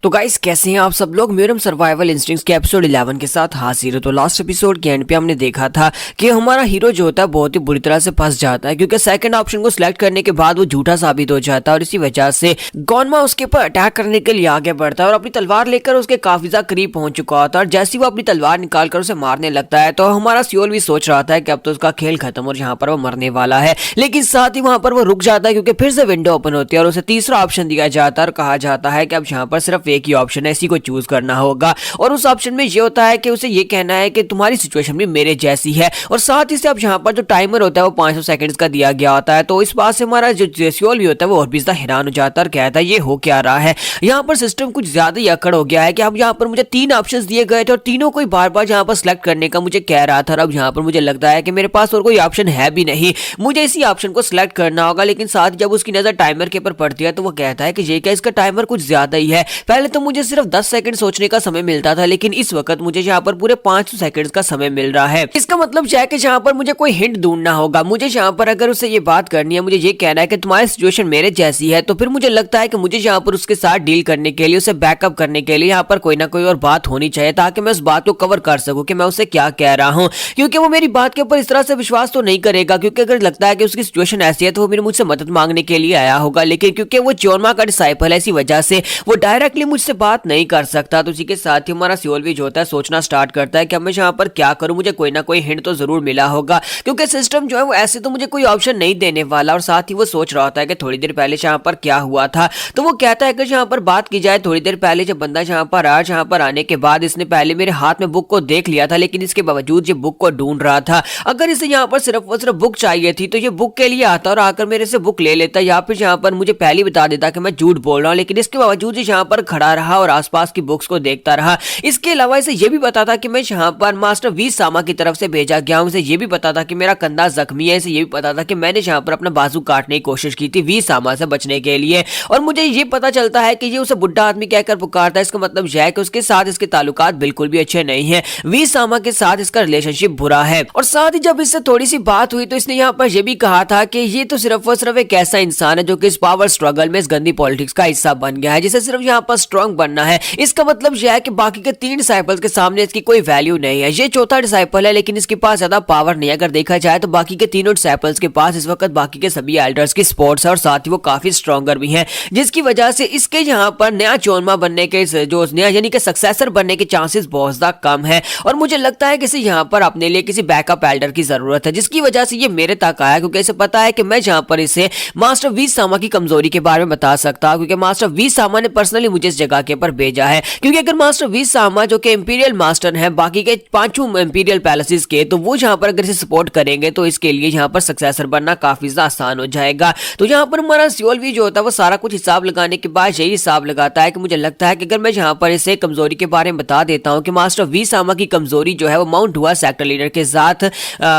तो गाइस कैसे हैं आप सब लोग। म्यूरम सर्वाइवल इंस्टिंक्ट्स के एपिसोड 11 के साथ हाजिर है। तो लास्ट एपिसोड के एंड पे हमने देखा था कि हमारा हीरो जो होता है बहुत ही बुरी तरह से फंस जाता है, क्योंकि सेकंड ऑप्शन को सिलेक्ट करने के बाद वो झूठा साबित हो जाता है और इसी वजह से गॉनमा उसके ऊपर अटैक करने के लिए आगे बढ़ता है और अपनी तलवार लेकर उसके काफी ज्यादा करीब पहुंच चुका होता है। और जैसे ही वो अपनी तलवार निकालकर उसे मारने लगता है तो हमारा सियोल भी सोच रहा था कि अब तो उसका खेल खत्म और यहाँ पर वो मरने वाला है, लेकिन साथ ही वहां पर वो रुक जाता है क्योंकि फिर से विंडो ओपन होती है और उसे तीसरा ऑप्शन दिया जाता है और कहा जाता है कि अब यहाँ पर सिर्फ एक ही ऑप्शन है, को चूज करना होगा। और उस ऑप्शन में ये होता है कि उसे ये कहना है कि तुम्हारी सिचुएशन भी मेरे जैसी है। और साथ ही से अब यहाँ पर जो टाइमर होता है वो 500 सेकंड्स का दिया गया होता है। तो इस बात से हमारा जो जेसियोल भी होता है वो और भी ज्यादा हैरान हो जाता है और कहता है ये हो क्या रहा है, यहाँ पर सिस्टम कुछ ज्यादा ही अकड़ हो गया है कि अब यहाँ पर मुझे 3 ऑप्शंस दिए गए थे और तीनों को बार बार यहाँ पर सिलेक्ट करने का मुझे कह रहा था। अब यहाँ पर मुझे लगता है कि मेरे पास और कोई ऑप्शन है भी नहीं, मुझे इसी ऑप्शन को सिलेक्ट करना होगा। लेकिन साथ जब उसकी नजर टाइमर के ऊपर पड़ती है तो वो कहता है कि ये क्या, इसका टाइमर कुछ ज्यादा ही है। पहले तो मुझे सिर्फ 10 सेकंड सोचने का समय मिलता था, लेकिन इस वक्त मुझे यहाँ पर पूरे 500 सेकंड्स का समय मिल रहा है। इसका मतलब है कि यहाँ पर मुझे कोई हिंट ढूंढना होगा। मुझे यहाँ पर अगर उसे ये बात करनी है, मुझे ये कहना है कि तुम्हारी सिचुएशन मेरे जैसी है, तो फिर मुझे लगता है कि मुझे यहाँ पर उसके साथ डील करने के लिए, उसे बैकअप करने के लिए यहाँ पर कोई ना कोई और बात होनी चाहिए ताकि मैं उस बात को कवर कर सकूं कि मैं उसे क्या कह रहा हूँ। क्योंकि वो मेरी बात के ऊपर इस तरह से विश्वास तो नहीं करेगा, क्योंकि अगर लगता है कि उसकी सिचुएशन ऐसी है तो वो मेरे मुझसे मदद मांगने के लिए आया होगा। लेकिन क्योंकि वो चोरमा का डिसाइपल है, इसी वजह से वो डायरेक्टली मुझसे बात नहीं कर सकता। तो उसी के साथ ही हमारा सियोल भी जो होता है सोचना स्टार्ट करता है कि अब मैं यहाँ पर क्या करूं, मुझे कोई ना कोई हिंट तो जरूर मिला होगा, क्योंकि सिस्टम जो है वो ऐसे तो मुझे कोई ऑप्शन नहीं देने वाला। और साथ ही वो सोच रहा होता है कि थोड़ी देर पहले यहाँ पर क्या हुआ था। तो वो कहता है कि यहाँ पर बात की जाए, थोड़ी देर पहले जब बंदा यहाँ पर आया, यहाँ पर आने के बाद इसने पहले मेरे हाथ में बुक को देख लिया था, लेकिन इसके बावजूद ये बुक को ढूंढ रहा था। अगर इसे यहाँ पर सिर्फ और सिर्फ बुक चाहिए थी तो ये बुक के लिए आता और आकर मेरे से बुक ले लेता, या फिर यहाँ पर मुझे पहले बता देता कि मैं झूठ बोल रहा हूँ। लेकिन इसके बावजूद यहाँ पर खड़ा रहा और आसपास की बुक्स को देखता रहा। इसके अलावा इसे ये भी पता था कि मैं यहाँ पर मास्टर वी सामा की तरफ से भेजा गया हूँ। इसे ये भी पता था कि मेरा कंधा जख्मी है। इसे ये भी पता था कि मैंने यहाँ पर अपना बाजू काटने की कोशिश की थी वी सामा से बचने के लिए। और मुझे ये पता चलता है कि ये उसे बुढ़ा आदमी कहकर पुकारता है। इसका मतलब यह है कि उसके साथ इसके ताल्लुकात बिल्कुल भी अच्छे नहीं है, वी सामा के साथ इसका रिलेशनशिप बुरा है। और साथ ही जब इससे थोड़ी सी बात हुई तो इसने यहाँ पर यह भी कहा था कि ये तो सिर्फ और सिर्फ एक ऐसा इंसान है जो कि इस पावर स्ट्रगल में, इस गंदी पॉलिटिक्स का हिस्सा बन गया है, जिसे सिर्फ यहाँ पर स्ट्रांग बनना है। इसका मतलब यह है कि बाकी के 3 डिसाइपल्स के सामने इसकी कोई वैल्यू नहीं है। ये चौथा डिसाइपल है, लेकिन इसके पास ज्यादा पावर नहीं है। अगर देखा जाए तो बाकी के तीनों डिसाइपल्स के पास इस वक्त बाकी के सभी एल्डर्स की सपोर्ट है और साथ ही वो काफी स्ट्रॉन्गर भी हैं, जिसकी वजह से इसके यहाँ पर नया चोरमा बनने के, जो नया यानी कि सक्सेसर बनने के चांसेस बहुत ज्यादा कम है। और मुझे लगता है कि इसे यहाँ पर अपने लिए किसी बैकअप एल्डर की जरूरत है, जिसकी वजह से ये मेरे तक आया, क्योंकि इसे पता है कि मैं यहाँ पर इसे मास्टर वी सामा की कमजोरी के बारे में बता सकता हूँ, क्योंकि मास्टर वी सामा ने पर्सनली मुझे इस जगह के ऊपर भेजा है। क्योंकि अगर मास्टर वी सामा जो कि इंपीरियल मास्टर है बाकी के 5 इंपीरियल पैलेसेस के, तो वो यहाँ पर अगर इसे सपोर्ट करेंगे तो इसके लिए यहाँ पर सक्सेसर बनना काफी ज्यादा आसान हो जाएगा। तो यहाँ पर हमारा सियोल भी जो होता है वो सारा कुछ हिसाब लगाने के बाद यही हिसाब लगाता है कि मुझे लगता है कि अगर मैं यहाँ पर इसे कमजोरी के बारे में बता देता हूँ कि मास्टर वी सामा की कमजोरी जो है वो माउंट हुआ सेक्टर लीडर के साथ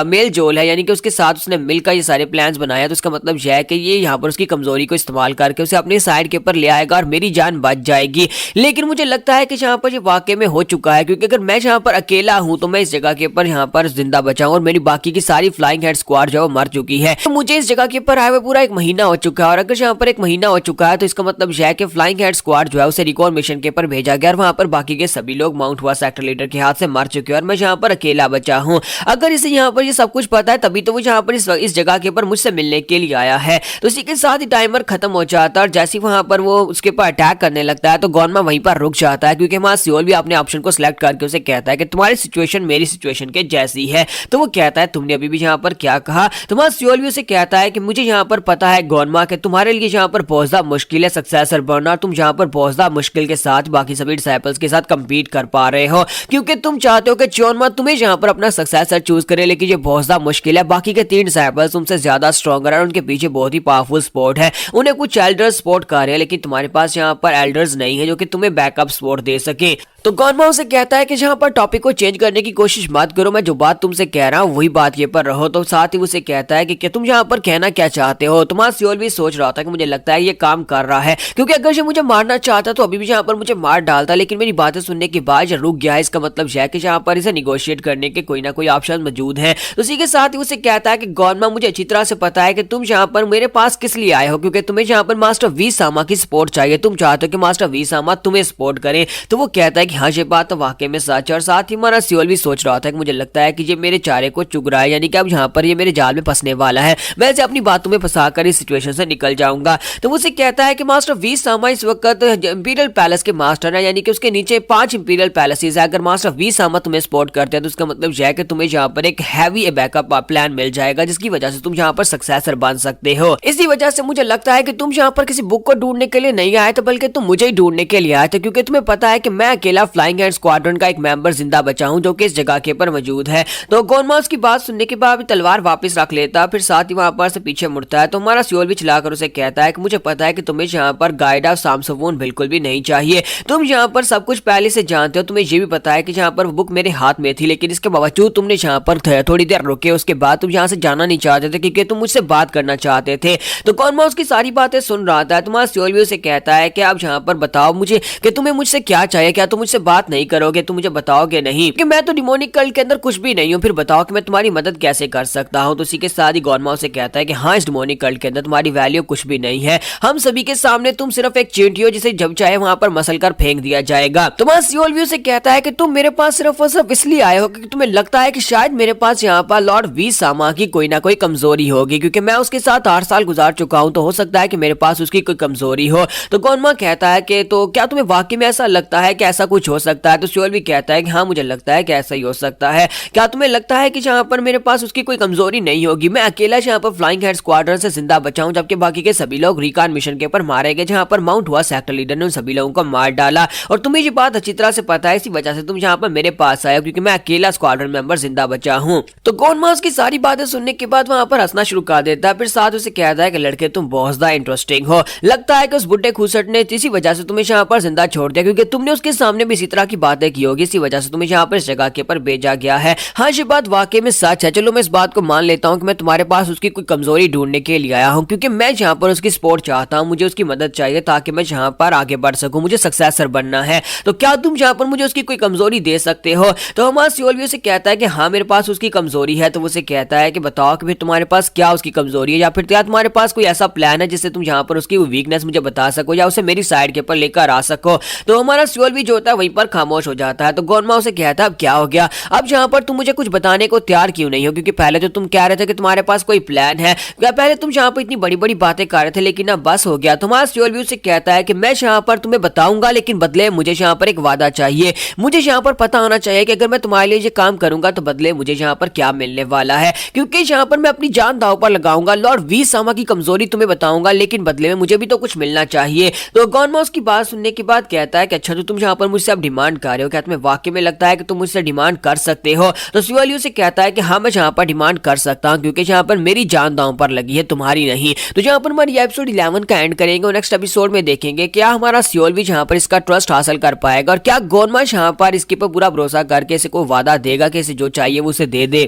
मेल जोल है, यानी कि उसके साथ उसने मिलकर ये सारे प्लान्स बनाया। तो इसका मतलब यह है कि ये यहाँ पर उसकी कमजोरी को इस्तेमाल करके उसे अपने साइड के ऊपर ले आएगा और मेरी जान बच जाएगी। लेकिन मुझे लगता है कि यहाँ पर ये वाकई में हो चुका है, क्योंकि अगर मैं यहाँ पर अकेला हूँ तो मैं इस जगह के ऊपर यहाँ पर जिंदा बचा हूँ और मेरी बाकी की सारी फ्लाइंग हेड स्क्वाड जो है वो मर चुकी है। तो मुझे इस जगह के ऊपर आए हुए पूरा 1 महीना हो चुका है। और अगर यहाँ पर 1 महीना हो चुका है तो इसका मतलब यह है कि फ्लाइंग हेड स्क्वाड जो है उसे रिकॉल मिशन के ऊपर भेजा गया और वहां पर बाकी के सभी लोग माउंट हुआ सेक्टर लीडर के हाथ से मर चुके हैं और मैं यहाँ पर अकेला बचा हूँ। अगर इसे यहाँ पर ये सब कुछ पता है तभी तो वो यहाँ पर इस जगह के ऊपर मुझसे मिलने के लिए आया है। तो इसी के साथ ही टाइमर खत्म हो जाता है और जैसे ही वहां पर वो उसके ऊपर अटैक करने लगता है तो गॉनमा वहीं पर रुक जाता है, क्योंकि हमारा सियोल भी अपने ऑप्शन को सिलेक्ट करके उसे कहता है कि तुम्हारी सिचुएशन मेरी सिचुएशन के जैसी है। तो वो कहता है तुमने अभी भी यहाँ पर क्या कहा। तुम्हारा सियोल भी उसे कहता है कि मुझे यहाँ पर पता है गॉनमा कि तुम्हारे लिए यहाँ पर बहुत ज्यादा मुश्किल है सक्सेसर बनना, तुम यहाँ पर बहुत ज्यादा मुश्किल के साथ बाकी सभी डिसाइपल्स के साथ कम्पीट कर पा रहे हो, क्योंकि तुम चाहते हो कि चोरमा तुम्हें यहाँ पर अपना सक्सेसर चूज करे, लेकिन ये बहुत ज्यादा मुश्किल है। बाकी के 3 डिसाइपल्स तुमसे ज्यादा स्ट्रॉन्गर है, उनके पीछे बहुत ही पावरफुल सपोर्ट है, उन्हें कुछ एल्डर्स सपोर्ट कर रहे हैं, लेकिन तुम्हारे पास यहाँ पर एल्डर्स नहीं है जो कि तुम्हें बैकअप सपोर्ट दे सके। तो गॉनमा उसे कहता है कि जहाँ पर टॉपिक को चेंज करने की कोशिश मत करो, मैं जो बात तुमसे कह रहा हूँ वही बात ये पर रहो। तो साथ ही उसे कहता है कि तुम यहाँ पर कहना क्या चाहते हो। तो वहाँ सियोल भी सोच रहा था कि मुझे लगता है ये काम कर रहा है, क्योंकि अगर ये मुझे मारना चाहता तो अभी भी यहाँ पर मुझे मार डालता, लेकिन मेरी बातें सुनने के बाद रुक गया है। इसका मतलब यह है कि यहाँ पर इसे निगोशिएट करने के कोई ना कोई ऑप्शन मौजूद है। तो इसी के साथ ही उसे कहता है कि गॉनमा मुझे अच्छी तरह से पता है कि तुम यहाँ पर मेरे पास किस लिए आए हो, क्योंकि तुम्हें यहाँ पर मास्टर वी सामा की सपोर्ट चाहिए। तुम चाहते हो कि मास्टर वी सामा तुम्हें सपोर्ट करें। तो वो कहता है कि हाँ ये बात तो वाकई में सच है। और साथ ही हमारा सियोल भी सोच रहा था कि मुझे लगता है कि ये मेरे चारे को चुग रहा है, यानी कि अब यहाँ पर ये मेरे जाल में फंसने वाला है, मैं इसे अपनी बातों में फंसाकर इस सिचुएशन से निकल जाऊंगा। तो उसे कहता है कि मास्टर वी सामा इस वक्त इंपीरियल पैलेस के मास्टर है, यानी कि उसके नीचे 5 इंपीरियल पैलेसेस है। अगर मास्टर वी सामा तुम्हें सपोर्ट करते हैं तो उसका मतलब यह है कि तुम्हें यहाँ पर एक हैवी बैकअप प्लान मिल जाएगा, जिसकी वजह से तुम यहाँ पर सक्सेसर बन सकते हो। इसी वजह से मुझे लगता है कि तुम यहाँ पर किसी बुक को ढूंढने के लिए नहीं आए थे, बल्कि तुम मुझे ही ढूंढने के लिए आए थे, क्योंकि तुम्हें पता है कि मैं अकेला फ्लाइंग एंड स्क्वाड्रन का एक मेंबर जिंदा बचा हूं जो कि इस जगह के पर मौजूद है। तो गॉनमा उसकी बात सुनने के बाद तलवार वापस रख लेता, फिर साथ ही वहां पर से पीछे मुड़ता है। तो हमारा सियोल भी चलाकर उसे कहता है कि मुझे पता है कि तुम्हें यहाँ पर गाइड ऑफ सामसवून बिल्कुल भी नहीं चाहिए, तुम यहाँ पर सब कुछ पहले से जानते हो। तुम्हें ये भी पता है कि यहाँ पर बुक मेरे हाथ में थी, लेकिन इसके बावजूद तुमने यहाँ पर थोड़ी देर रुके, उसके बाद तुम यहाँ से जाना नहीं चाहते थे क्योंकि तुम मुझसे बात करना चाहते थे। तो गॉनमा उसकी सारी बातें सुन रहा था। तुम्हारा सियोल भी उसे कहता है कि अब यहाँ पर बताओ मुझे कि तुम्हें मुझसे क्या चाहिए, क्या तुम मुझसे बात नहीं करोगे, तुम मुझे बताओगे नहीं कि मैं तो डिमोनिक कल्ट के अंदर कुछ भी नहीं हूँ, फिर बताओ कि मैं तुम्हारी मदद कैसे कर सकता हूँ। तो उसी के साथ ही गॉनमा उसे कहता है कि हाँ, इस डिमोनिक कल्ट के अंदर तुम्हारी वैल्यू कुछ भी नहीं है, हम सभी के सामने तुम सिर्फ एक चींटी हो जिसे जब चाहे वहां पर मसल कर फेंक दिया जाएगा। तुम्हारा सियोल भी उसे कहता है कि तुम मेरे पास सिर्फ और सिर्फ इसलिए आए हो कि तुम्हें लगता है कि शायद मेरे पास यहाँ पर लॉर्ड वी सामा की कोई ना कोई कमजोरी होगी, क्योंकि मैं उसके साथ 8 साल गुजार चुका हूँ, तो हो सकता है कि मेरे पास उसकी कोई कमजोरी हो। तो गॉनमा कहता है कि तो क्या तुम्हें वाकई में ऐसा लगता है कि ऐसा कुछ हो सकता है। तो सियोल भी कहता है कि हाँ, मुझे लगता है कि ऐसा ही हो सकता है। क्या तुम्हें लगता है कि यहाँ पर मेरे पास उसकी कोई कमजोरी नहीं होगी, मैं अकेला यहाँ पर फ्लाइंग हेड स्क्वाड्रन से जिंदा बचा हूं, जबकि बाकी के सभी लोग रिकॉन मिशन के ऊपर मारे गए, जहां पर माउंट हुआ सेक्टर लीडर ने उन सभी लोगों को मार डाला। और तुम्हें ये बात अच्छी तरह से पता है, इसी वजह से तुम यहाँ पर मेरे पास आए हो, क्योंकि मैं अकेला स्क्वाड्रन मेंबर जिंदा बचा हूँ। तो गॉनमा उसकी सारी बातें सुनने के बाद वहां पर हंसना शुरू कर देता है, फिर साथ उसे कहता है कि लड़के तुम बहुत ज्यादा इंटरेस्टिंग हो, लगता है कि उस बुढ़े खूसट ने इसी वजह से तुम्हें यहाँ पर जिंदा छोड़ दिया, क्योंकि तुमने उसके सामने भी इसी तरह की बातें की होगी, इसी वजह से तुम्हें यहाँ पर इस जगह के ऊपर भेजा गया है। हाँ, ये बात वाकई में सच है। चलो मैं इस बात को मान लेता हूँ कि मैं तुम्हारे पास उसकी कोई कमजोरी ढूंढने के लिए आया हूँ, क्योंकि मैं यहाँ पर उसकी सपोर्ट चाहता हूँ, मुझे उसकी मदद चाहिए ताकि मैं यहाँ पर आगे बढ़ सकूं, मुझे सक्सेसर बनना है। तो क्या तुम यहाँ पर मुझे उसकी कोई कमजोरी दे सकते हो। तो हमारा सियोल भी उसे कहता है कि हाँ, मेरे पास उसकी कमजोरी है। तो वो उसे कहता है कि बताओ कि फिर तुम्हारे पास क्या उसकी कमजोरी है, या फिर क्या तुम्हारे पास कोई ऐसा प्लान है जिससे तुम यहाँ पर उसकी वीकनेस मुझे बता सको या उसे मेरी साइड के ऊपर लेकर आ सको। तो हमारा सियोल भी जो होता है वहीं पर खामोश हो जाता है। तो गॉनमा उसे कहता है अब क्या हो गया, अब यहाँ पर तुम मुझे कुछ बताने को तैयार क्यों नहीं हो, क्योंकि पहले तो तुम कह रहे थे कि तुम्हारे पास कोई प्लान है, पहले तुम यहाँ पर इतनी बड़ी बड़ी बातें कर रहे थे, लेकिन अब बस हो गया। तुम्हारा सियोल भी उसे कहता है कि मैं यहाँ पर तुम्हें बताऊंगा, लेकिन बदले मुझे यहाँ पर एक वादा चाहिए, मुझे यहाँ पर पता होना चाहिए कि अगर मैं तुम्हारे लिए ये काम करूंगा तो बदले मुझे यहाँ पर क्या मिलने वाला है, क्योंकि यहाँ पर मैं अपनी जान दांव पर लगाऊंगा, लॉर्ड वी सामा की कमजोरी तुम्हें बताऊंगा, लेकिन बदले में मुझे भी तो कुछ मिलना चाहिए। तो गॉनमा उसकी बात सुनने के बाद कहता है कि अच्छा, तो तुम यहाँ पर मुझसे अब डिमांड कर रहे हो, क्या तुम्हें वाकई में लगता है कि तुम मुझसे डिमांड कर सकते हो। तो सियोल उसे कहता है कि हाँ, मैं यहाँ पर डिमांड कर सकता हूँ, क्योंकि यहाँ पर मेरी जान दांव पर लगी है, तुम्हारी नहीं। तो यहाँ पर हमारी एपिसोड 11 का एंड करेंगे और नेक्स्ट एपिसोड में देखेंगे क्या हमारा सियोल भी यहाँ पर इसका ट्रस्ट हासिल कर पाएगा, और क्या गॉनमा यहाँ पर इसके पर पूरा भरोसा करके इसे को वादा देगा कि इसे जो चाहिए वो उसे दे दे।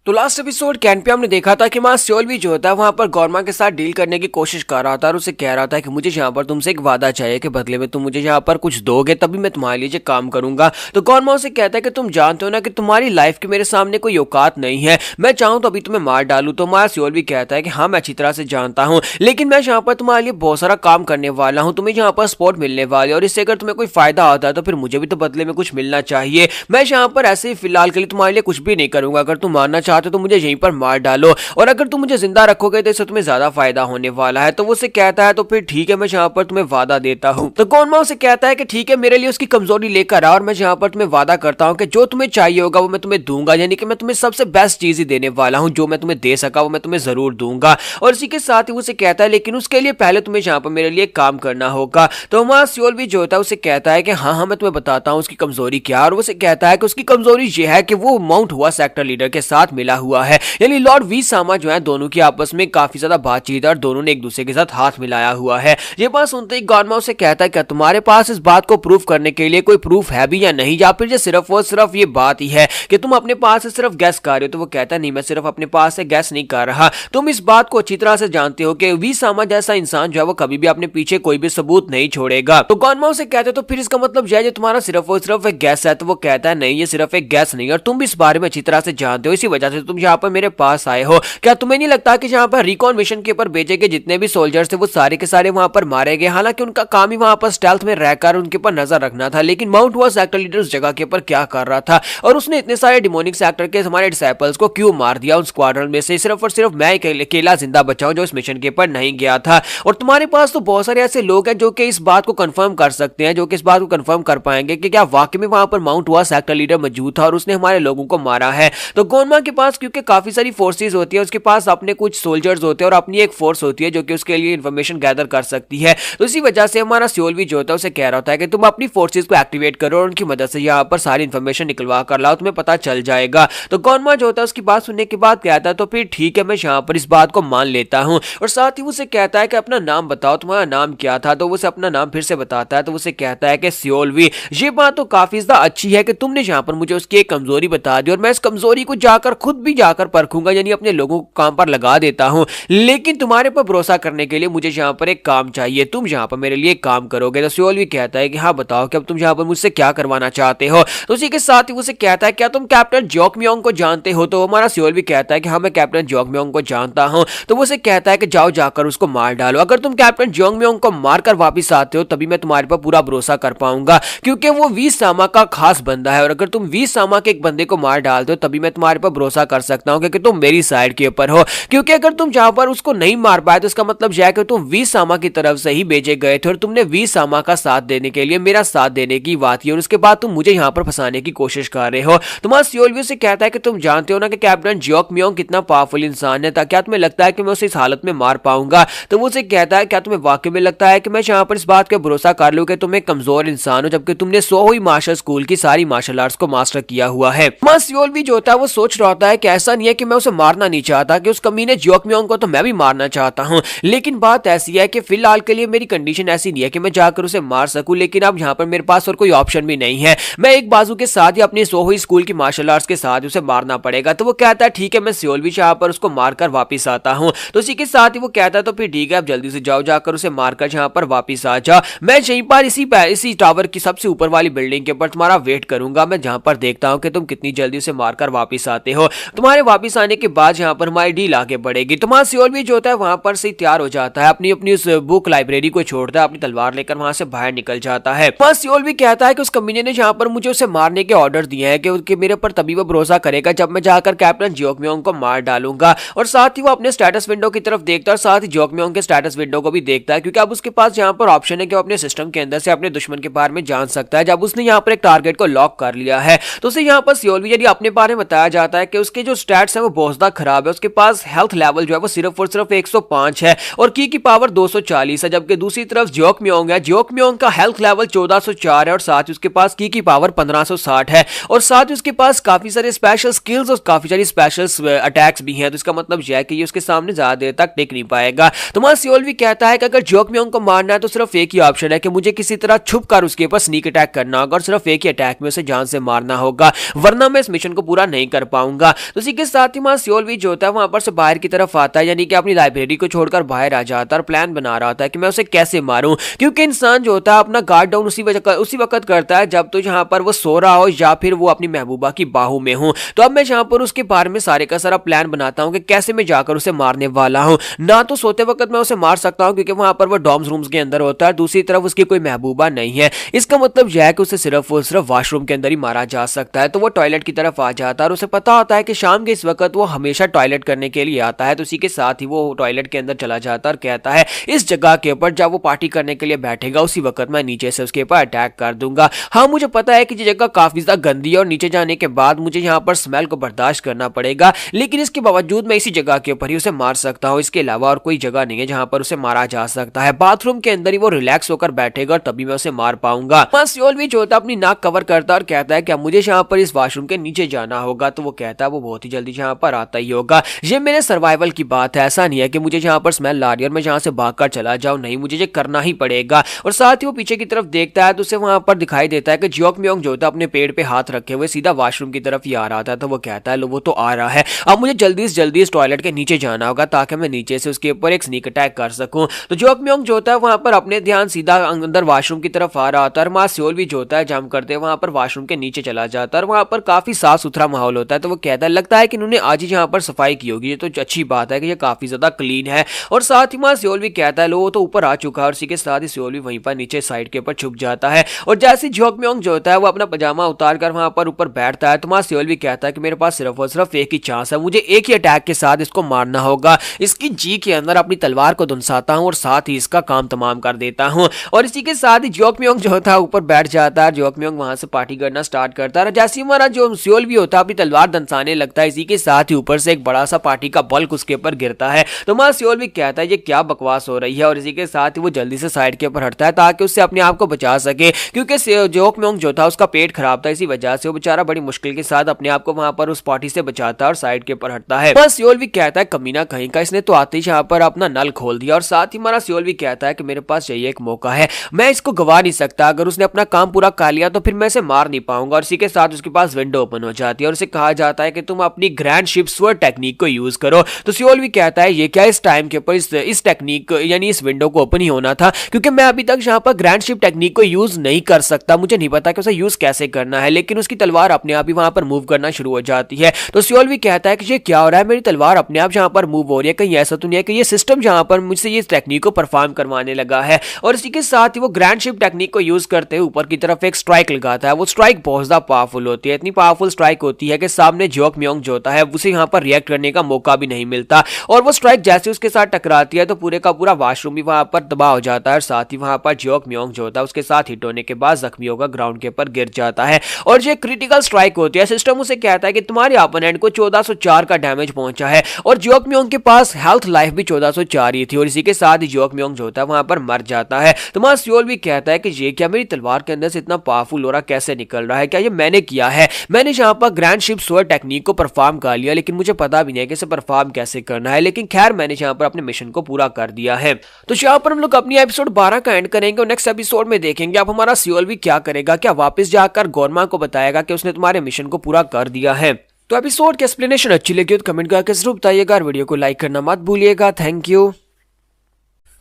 तो लास्ट एपिसोड के एंड पे हमने देखा था कि मां सियोल भी जो होता है वहां पर गॉनमा के साथ डील करने की कोशिश कर रहा था और उसे कह रहा था कि मुझे यहाँ पर तुमसे एक वादा चाहिए कि बदले में तुम मुझे यहाँ पर कुछ दोगे तभी मैं तुम्हारे लिए काम करूंगा। तो गॉनमा उसे कहता है कि तुम जानते हो ना कि तुम्हारी लाइफ की मेरे सामने कोई औकात नहीं है, मैं चाहूँ तो अभी तुम्हें मार डालू। तो मां सियोल भी कहता है कि हाँ, मैं अच्छी तरह से जानता हूँ, लेकिन मैं यहाँ पर तुम्हारे लिए बहुत सारा काम करने वाला हूँ, तुम्हें यहाँ पर सपोर्ट मिलने वाली है, और इससे अगर तुम्हें कोई फायदा आता है तो फिर मुझे भी तो बदले में कुछ मिलना चाहिए। मैं यहाँ पर ऐसे ही फिलहाल के लिए तुम्हारे लिए कुछ भी नहीं करूंगा, अगर तुम मारना चाहते हो तो मुझे यहीं पर मार डालो, और अगर तुम मुझे जिंदा रखोगे तो इससे तुम्हें ज्यादा फायदा होने वाला है। तो वो उसे कहता है तो फिर ठीक है, मैं यहाँ पर तुम्हें वादा देता हूँ। तो गॉनमा उसे कहता है कि ठीक है, मेरे लिए उसकी कमजोरी लेकर आ, और मैं यहाँ पर तुम्हें वादा करता हूँ कि जो तुम्हें चाहिए होगा वो मैं तुम्हें दूंगा, यानी कि मैं तुम्हें सबसे बेस्ट चीज ही देने वाला हूँ, जो मैं तुम्हें दे सका वो मैं तुम्हें जरूर दूंगा। और इसी के साथ ही उसे कहता है लेकिन उसके लिए पहले तुम्हें यहाँ पर मेरे लिए काम करना होगा। तो हमारा सियोल भी जो होता है उसे कहता है कि हाँ हाँ, मैं तुम्हें बताता हूँ उसकी कमजोरी क्या, और उसे कहता है कि उसकी कमजोरी ये है कि वो माउंट हुआ सेक्टर लीडर के साथ मिला हुआ है। यानी लॉर्ड वी सामा जो है दोनों की आपस में काफी ज्यादा बातचीत है और दोनों ने एक दूसरे के साथ हाथ मिलाया हुआ है। ये बात सुनते ही गॉनमा उसे कहता है क्या तुम्हारे पास इस बात को प्रूफ करने के लिए कोई प्रूफ है भी या नहीं, या फिर सिर्फ और सिर्फ ये बात ही है कि तुम अपने पास से सिर्फ गैस कर रहे हो। तो वो कहता है नहीं, मैं सिर्फ अपने पास से गैस नहीं कर रहा, तुम इस बात को अच्छी तरह से जानते हो कि वी सामा जैसा इंसान जो है वो कभी भी अपने पीछे कोई भी सबूत नहीं छोड़ेगा। तो गॉनमा उसे कहते हैं तो फिर इसका मतलब यह है तुम्हारा सिर्फ और सिर्फ एक गैस है। तो वो कहता है नहीं, ये सिर्फ एक गैस नहीं और तुम भी इस बारे में अच्छी तरह से जानते हो, इसी वजह से तुम यहाँ पर मेरे पास आए हो। क्या तुम्हें नहीं लगता कि यहाँ पर रिकॉन मिशन के ऊपर भेजे गए जितने भी सोल्जर्स थे वो सारे के सारे वहां पर मारे गए? हालांकि उनका काम ही वहां पर स्टेल्थ में रहकर उनके ऊपर नजर रखना था, लेकिन माउंट हुआ सेक्टर लीडर उस जगह के ऊपर क्या कर रहा था और उसने इतने सारे डिमोनिक सेक्टर के हमारे डिसाइपल्स को क्यों मार दिया? उन स्क्वाड्रन में से सिर्फ और सिर्फ मैं अकेला जिंदा बचा हूं जो इस मिशन के ऊपर नहीं गया था। और तुम्हारे पास तो बहुत सारे ऐसे लोग हैं जो कि इस बात को कंफर्म कर सकते हैं, जो कि इस बात को कंफर्म कर पाएंगे कि क्या वाकई में वहां पर माउंट हुआ सेक्टर लीडर मौजूद था और उसने हमारे लोगों को मारा है। तो गोनमा के पास क्योंकि काफी सारी फोर्सेज होती है, उसके पास अपने कुछ सोल्जर्स होते हैं और अपनी एक फोर्स होती है जो कि उसके लिए इंफॉर्मेशन गैदर कर सकती है। तो इसी वजह से हमारा सियोल भी जो होता है उसे कह रहा होता है कि तुम अपनी फोर्सेज को एक्टिवेट करो और उनकी मदद से यहाँ पर सारी इंफॉर्मेशन निकलवा कर लाओ, तुम्हें पता चल जाएगा। तो गोनमा जो होता है उसकी बात सुनने के बाद कहता है तो फिर ठीक है, मैं यहाँ पर इस बात को मान लेता हूँ। और साथ ही उसे कहता है कि अपना नाम बताओ, तुम्हारा नाम क्या था? तो उसे अपना नाम फिर से बताता है। तो उसे कहता है कि सियोल भी। ये बात तो काफी ज्यादा अच्छी है कि तुमने यहाँ पर मुझे उसकी एक कमजोरी बता दी और मैं इस कमजोरी को जाकर खुद भी जाकर परखूंगा, यानी अपने लोगों को काम पर लगा देता हूं। लेकिन तुम्हारे पर भरोसा करने के लिए मुझे यहाँ पर एक काम चाहिए, तुम यहाँ पर मेरे लिए एक काम करोगे? तो सियोल भी कहता है कि हाँ बताओ कि अब तुम यहाँ पर मुझसे क्या करवाना चाहते हो? तो उसी के साथ ही उसे कहता है क्या तुम कैप्टन जोकम्योंग को जानते हो? तो हमारा सियोल भी कहता है कि हाँ मैं कैप्टन जोकम्योंग को जानता हूँ। तो वो उसे कहता है कि जाओ जाकर उसको मार डालो, अगर तुम कैप्टन जोकम्योंग को मारकर वापिस आते हो तभी मैं तुम्हारे पर पूरा भरोसा कर पाऊंगा, क्योंकि वो वी सामा का खास बंदा है और अगर तुम वी सामा के एक बंदे को मार डालते हो तभी मैं तुम्हारे पर भरोसा कर सकता हूं, क्योंकि तुम मेरी साइड के ऊपर हो। क्योंकि अगर तुम जहां पर उसको नहीं मार पाए तो इसका मतलब यह है कि तुम वी सामा की तरफ से ही भेजे गए थे और तुमने वी सामा का साथ देने के लिए मेरा साथ देने की बात की और उसके बाद तुम मुझे यहां पर फंसाने की कोशिश कर रहे हो। तुम्हारा सियोल भी उसे कहता है कि तुम जानते हो ना कि कैप्टन जोकम्योंग कितना पावरफुल इंसान है, क्या तुम्हें लगता है कि मैं उसे इस हालत में मार पाऊंगा? तो वो उसे कहता है क्या तुम्हें वाकई में लगता है कि मैं यहाँ पर इस बात का भरोसा कर लूं कि तुम एक कमजोर इंसान हो जबकि तुमने 100 ही मार्शल स्कूल की सारी मार्शल आर्ट्स को मास्टर किया हुआ है? सियोल भी जो होता है वो सोच रहा होता है कि ऐसा नहीं है कि मैं उसे मारना नहीं चाहता, कि उस कमीने जोकम्योंग को तो मैं भी मारना चाहता हूं, लेकिन बात ऐसी है कि फिलहाल के लिए मेरी कंडीशन ऐसी नहीं है कि मैं जाकर उसे मार सकूं, लेकिन अब यहाँ पर मेरे पास और कोई ऑप्शन भी नहीं है, मैं एक बाजू के साथ ही अपनी 100 ही स्कूल की मार्शल आर्ट्स के साथ उसे मारना पड़ेगा। तो वो कहता है ठीक है, मैं सियोल भी यहाँ पर उसको मारकर वापिस आता हूँ। तो उसी के साथ ही वो कहता है तो फिर ठीक है, अब जल्दी से जाओ, जाकर उसे मारकर यहाँ पर वापिस आ जा, मैं यहीं पर इसी टावर की सबसे ऊपर वाली बिल्डिंग के ऊपर तुम्हारा वेट करूंगा, मैं जहां पर देखता हूं कि तुम कितनी जल्दी से मारकर वापस आते हो। तुम्हारे वापस आने के बाद यहां पर हमारी डील आगे बढ़ेगी। तुम्हारा सियोल भी जो होता है वहां पर से तैयार हो जाता है, अपनी अपनी उस बुक लाइब्रेरी को छोड़ता है, अपनी तलवार लेकर वहां से बाहर निकल जाता है। वहां सियोल भी कहता है कि उस कमीने ने जहां पर मुझे उसे मारने के ऑर्डर दिए हैं कि मेरे पर तभी वो भरोसा करेगा जब मैं जाकर कैप्टन जोकम्योंग को मार डालूंगा। और साथ ही वो अपने स्टेटस विंडो की तरफ देखता है और साथ ही जोकम्योंग के स्टेटस विंडो को भी देखता है, क्योंकि अब उसके पास यहाँ पर ऑप्शन है कि वो अपने सिस्टम के अंदर से अपने दुश्मन के बारे में जान सकता है। जब उसने यहाँ पर एक टारगेट को लॉक कर लिया है तो उसे यहाँ पर सियोल भी यदि अपने बारे में बताया जाता है कि उसके जो स्टैट्स हैं वो बहुत ज्यादा खराब है, उसके पास हेल्थ लेवल जो है वो सिर्फ और सिर्फ 105 है और की पावर 240 है, जबकि दूसरी तरफ जोकम्योंग है, जोकम्योंग का हेल्थ लेवल 1404 है और साथ ही उसके पास की पावर 1560 है और साथ ही उसके पास काफी सारे स्पेशल स्किल्स और काफी सारी स्पेशल अटैक्स भी हैं। तो इसका मतलब यह है कि ये उसके सामने ज्यादा देर तक टिक नहीं पाएगा। तो सियोल भी कहता है कि अगर जोकम्योंग को मारना है तो सिर्फ एक ही ऑप्शन है कि मुझे किसी तरह छुप कर उसके ऊपर स्नीक अटैक करना होगा और सिर्फ एक ही अटैक में उसे जान से मारना होगा, वरना मैं इस मिशन को पूरा नहीं कर पाऊंगा। तो इसी के साथ ही सियोल भी जो होता है वहां पर से बाहर की तरफ आता है, यानी कि अपनी लाइब्रेरी को छोड़कर बाहर आ जाता है और प्लान बना रहा होता है कि मैं उसे कैसे मारूं, क्योंकि इंसान जो होता है अपना गार्ड डाउन उसी वक्त करता है जब तो यहाँ पर वो सो रहा हो या फिर वो अपनी महबूबा की बाहू में हो। तो अब मैं यहाँ पर उसके बारे में सारे का सारा प्लान बनाता हूँ कि कैसे मैं जाकर उसे मारने वाला हूँ। ना तो सोते वक्त मैं उसे मार सकता हूँ क्योंकि वहां पर वो डॉर्म्स रूम्स के अंदर होता है, दूसरी तरफ उसकी कोई महबूबा नहीं है, इसका मतलब यह है कि उसे सिर्फ और सिर्फ वॉशरूम के अंदर ही मारा जा सकता है। तो वो टॉयलेट की तरफ आ जाता है और उसे पता होता है कि शाम के इस वक्त वो हमेशा टॉयलेट करने के लिए आता है। तो उसी के साथ ही वो टॉयलेट के अंदर चला जाता है और कहता है इस जगह के ऊपर जब वो पार्टी करने के लिए बैठेगा उसी वक्त मैं नीचे से उसके ऊपर अटैक कर दूंगा। हाँ मुझे पता है कि ये जगह काफी ज्यादा गंदी है और नीचे जाने के बाद मुझे यहाँ पर स्मेल को बर्दाश्त करना पड़ेगा, लेकिन इसके बावजूद मैं इसी जगह के ऊपर ही उसे मार सकता हूँ, इसके अलावा और कोई जगह नहीं है जहाँ पर उसे मारा जा सकता है। बाथरूम के अंदर ही वो रिलैक्स होकर बैठेगा और तभी मैं उसे मार पाऊंगा। सियोल भी जो होता है अपनी नाक कवर करता है और कहता है कि मुझे यहाँ पर इस वॉशरूम के नीचे जाना होगा। तो वो कहता है वो बहुत ही जल्दी यहाँ पर आता ही होगा। ये मेरे सर्वाइवल की बात है, ऐसा नहीं है कि मुझे यहाँ पर स्मेल आ रही है और मैं यहाँ से भागकर चला जाऊँ, नहीं, मुझे ये करना ही पड़ेगा। और साथ ही वो पीछे की तरफ देखता है तो उसे वहां पर दिखाई देता है कि जियोक म्योंग जो था अपने पेड़ पे हाथ रखे हुए सीधा वॉशरूम की तरफ ही आ रहा था। तो वो कहता है लो वो तो आ रहा है, अब मुझे जल्दी से जल्दी इस टॉयलेट के नीचे जाना होगा ताकि मैं नीचे से उसके ऊपर एक स्नीक अटैक कर सकूं। तो जियोक म्योंग जो होता है वहां पर अपने ध्यान सीधा अंदर वॉशरूम की तरफ आ रहा होता है और मां सियोल भी जो होता है जंप करते वहां पर वॉशरूम के नीचे चला जाता है और वहां पर काफी साफ सुथरा माहौल होता है। तो वो कहता है लगता है कि इन्होंने आज ही यहाँ पर सफाई की होगी, ये तो अच्छी बात है कि ये काफी ज्यादा क्लीन है। और साथ ही मां सियोल भी कहता है लो वो तो ऊपर आ चुका है और इसी के साथ ही सियोल भी वहीं पर नीचे साइड के ऊपर छुप जाता है। और जैसे जियोक म्योंग जो होता है वो अपना पजामा उतार कर वहां पर ऊपर बैठता है तो मां सियोल भी कहता है कि मेरे पास सिर्फ और सिर्फ एक ही चांस है, मुझे एक ही अटैक के साथ इसको मारना होगा, इसकी जी के अंदर अपनी तलवार को धुनसाता हूं और साथ ही इसका काम तमाम कर देता हूं। और इसी के साथ ही जियोक म्योंग जो था ऊपर बैठ जाता है, जियोक म्योंग वहां से पार्टी करना स्टार्ट करता है। जैसे हमारा जो सियोल भी होता है अपनी तलवार धनसाने लगता है, इसी के साथ ही ऊपर से एक बड़ा सा पार्टी का बल्क उसके ऊपर गिरता है। तो मां सियोल भी कहता है ये क्या बकवास हो रही है और इसी के साथ ही वो जल्दी से साइड के ऊपर हटता है ताकि उससे अपने आप को बचा सके, क्योंकि जियोक म्योंग जो था उसका पेट खराब था, इसी वजह से वो बेचारा बड़ी मुश्किल के साथ अपने आप को वहां पर उस पार्टी से बचाता है और साइड के ऊपर हटता है। बस सियोल भी कहता है कमीना कहीं का, इसने तो आते ही यहाँ पर अपना नल खोल दिया। और साथ ही हमारा सियोल भी कहता है कि मेरे पास यही एक मौका है, मैं इसको गवा नहीं सकता, अगर उसने अपना काम पूरा कर लिया तो फिर मैं इसे मार नहीं पाऊंगा। और इसी के साथ उसके पास विंडो ओपन हो जाती है और उसे कहा जाता है कि तुम अपनी ग्रैंड शिप स्वर्ड टेक्निक को यूज करो। तो सियोल भी कहता है ये क्या, इस टाइम के ऊपर इस टेक्निक यानी इस विंडो को ओपन ही होना था, क्योंकि मैं अभी तक यहाँ पर ग्रैंड शिप टेक्निक को यूज नहीं कर सकता, मुझे नहीं पता कि उसे यूज कैसे करना है। लेकिन उसकी तलवार अपने आप ही वहां पर मूव करना शुरू हो जाती है। तो सियोल भी कहता है कि ये क्या हो रहा है, मेरी तलवार अपने आप जहां पर मूव हो रही है, कहीं ऐसा तो नहीं है कि ये सिस्टम जहां पर मुझसे ये टेक्निक को परफॉर्म करवाने लगा है। और इसी के साथ ही वो ग्रैंड शिप टेक्निक को यूज करते हुए ऊपर की तरफ एक स्ट्राइक लगाता है। वो स्ट्राइक बहुत ज्यादा पावरफुल होती है, इतनी पावरफुल स्ट्राइक होती है कि सामने जियोक म्योंग जो होता है उसे यहाँ पर रिएक्ट करने का मौका भी नहीं मिलता। और वो स्ट्राइक जैसे उसके साथ टकराती है तो पूरे का पूरा वॉशरूम भी वहां पर तबाह हो जाता है। साथ ही वहां पर जियोक म्योंग जो होता है उसके साथ हिट होने के बाद जख्मी होकर ग्राउंड के ऊपर गिर जाता है। और ये क्रिटिकल स्ट्राइक होती है, सिस्टम उसे कहता है कि तुम्हारे ओपोनेंट को 1404 का डैमेज पहुंचा है और जियोक म्योंग के पास हेल्थ लाइफ भी 1404 ही थी। और इसी के साथ ही जियोक म्योंग जो होता है वहां पर मर जाता है। तो मां सियोल भी कहता है कि ये क्या, मेरी तलवार के अंदर से इतना पावरफुल ऑरा कैसे निकल रहा है, क्या ये मैंने किया है, मैंने यहाँ पर ग्रैंड शिप स्वर्ड टेक्निक को परफॉर्म कर लिया, लेकिन मुझे पता भी नहीं है कि इसे परफॉर्म कैसे करना है। लेकिन खैर मैंने यहाँ पर अपने मिशन को पूरा कर दिया है। तो यहाँ पर हम लोग अपनी एपिसोड 12 का एंड करेंगे और नेक्स्ट एपिसोड में देखेंगे अब हमारा सियोल भी क्या करेगा, क्या वापस जाकर गोरमा को बताएगा कि उसने तुम्हारे मिशन को पूरा कर दिया है। तो एपिसोड की एक्सप्लेनेशन अच्छी लगी तो कमेंट करके जरूर बताइएगा और वीडियो को लाइक करना मत भूलिएगा। Thank you.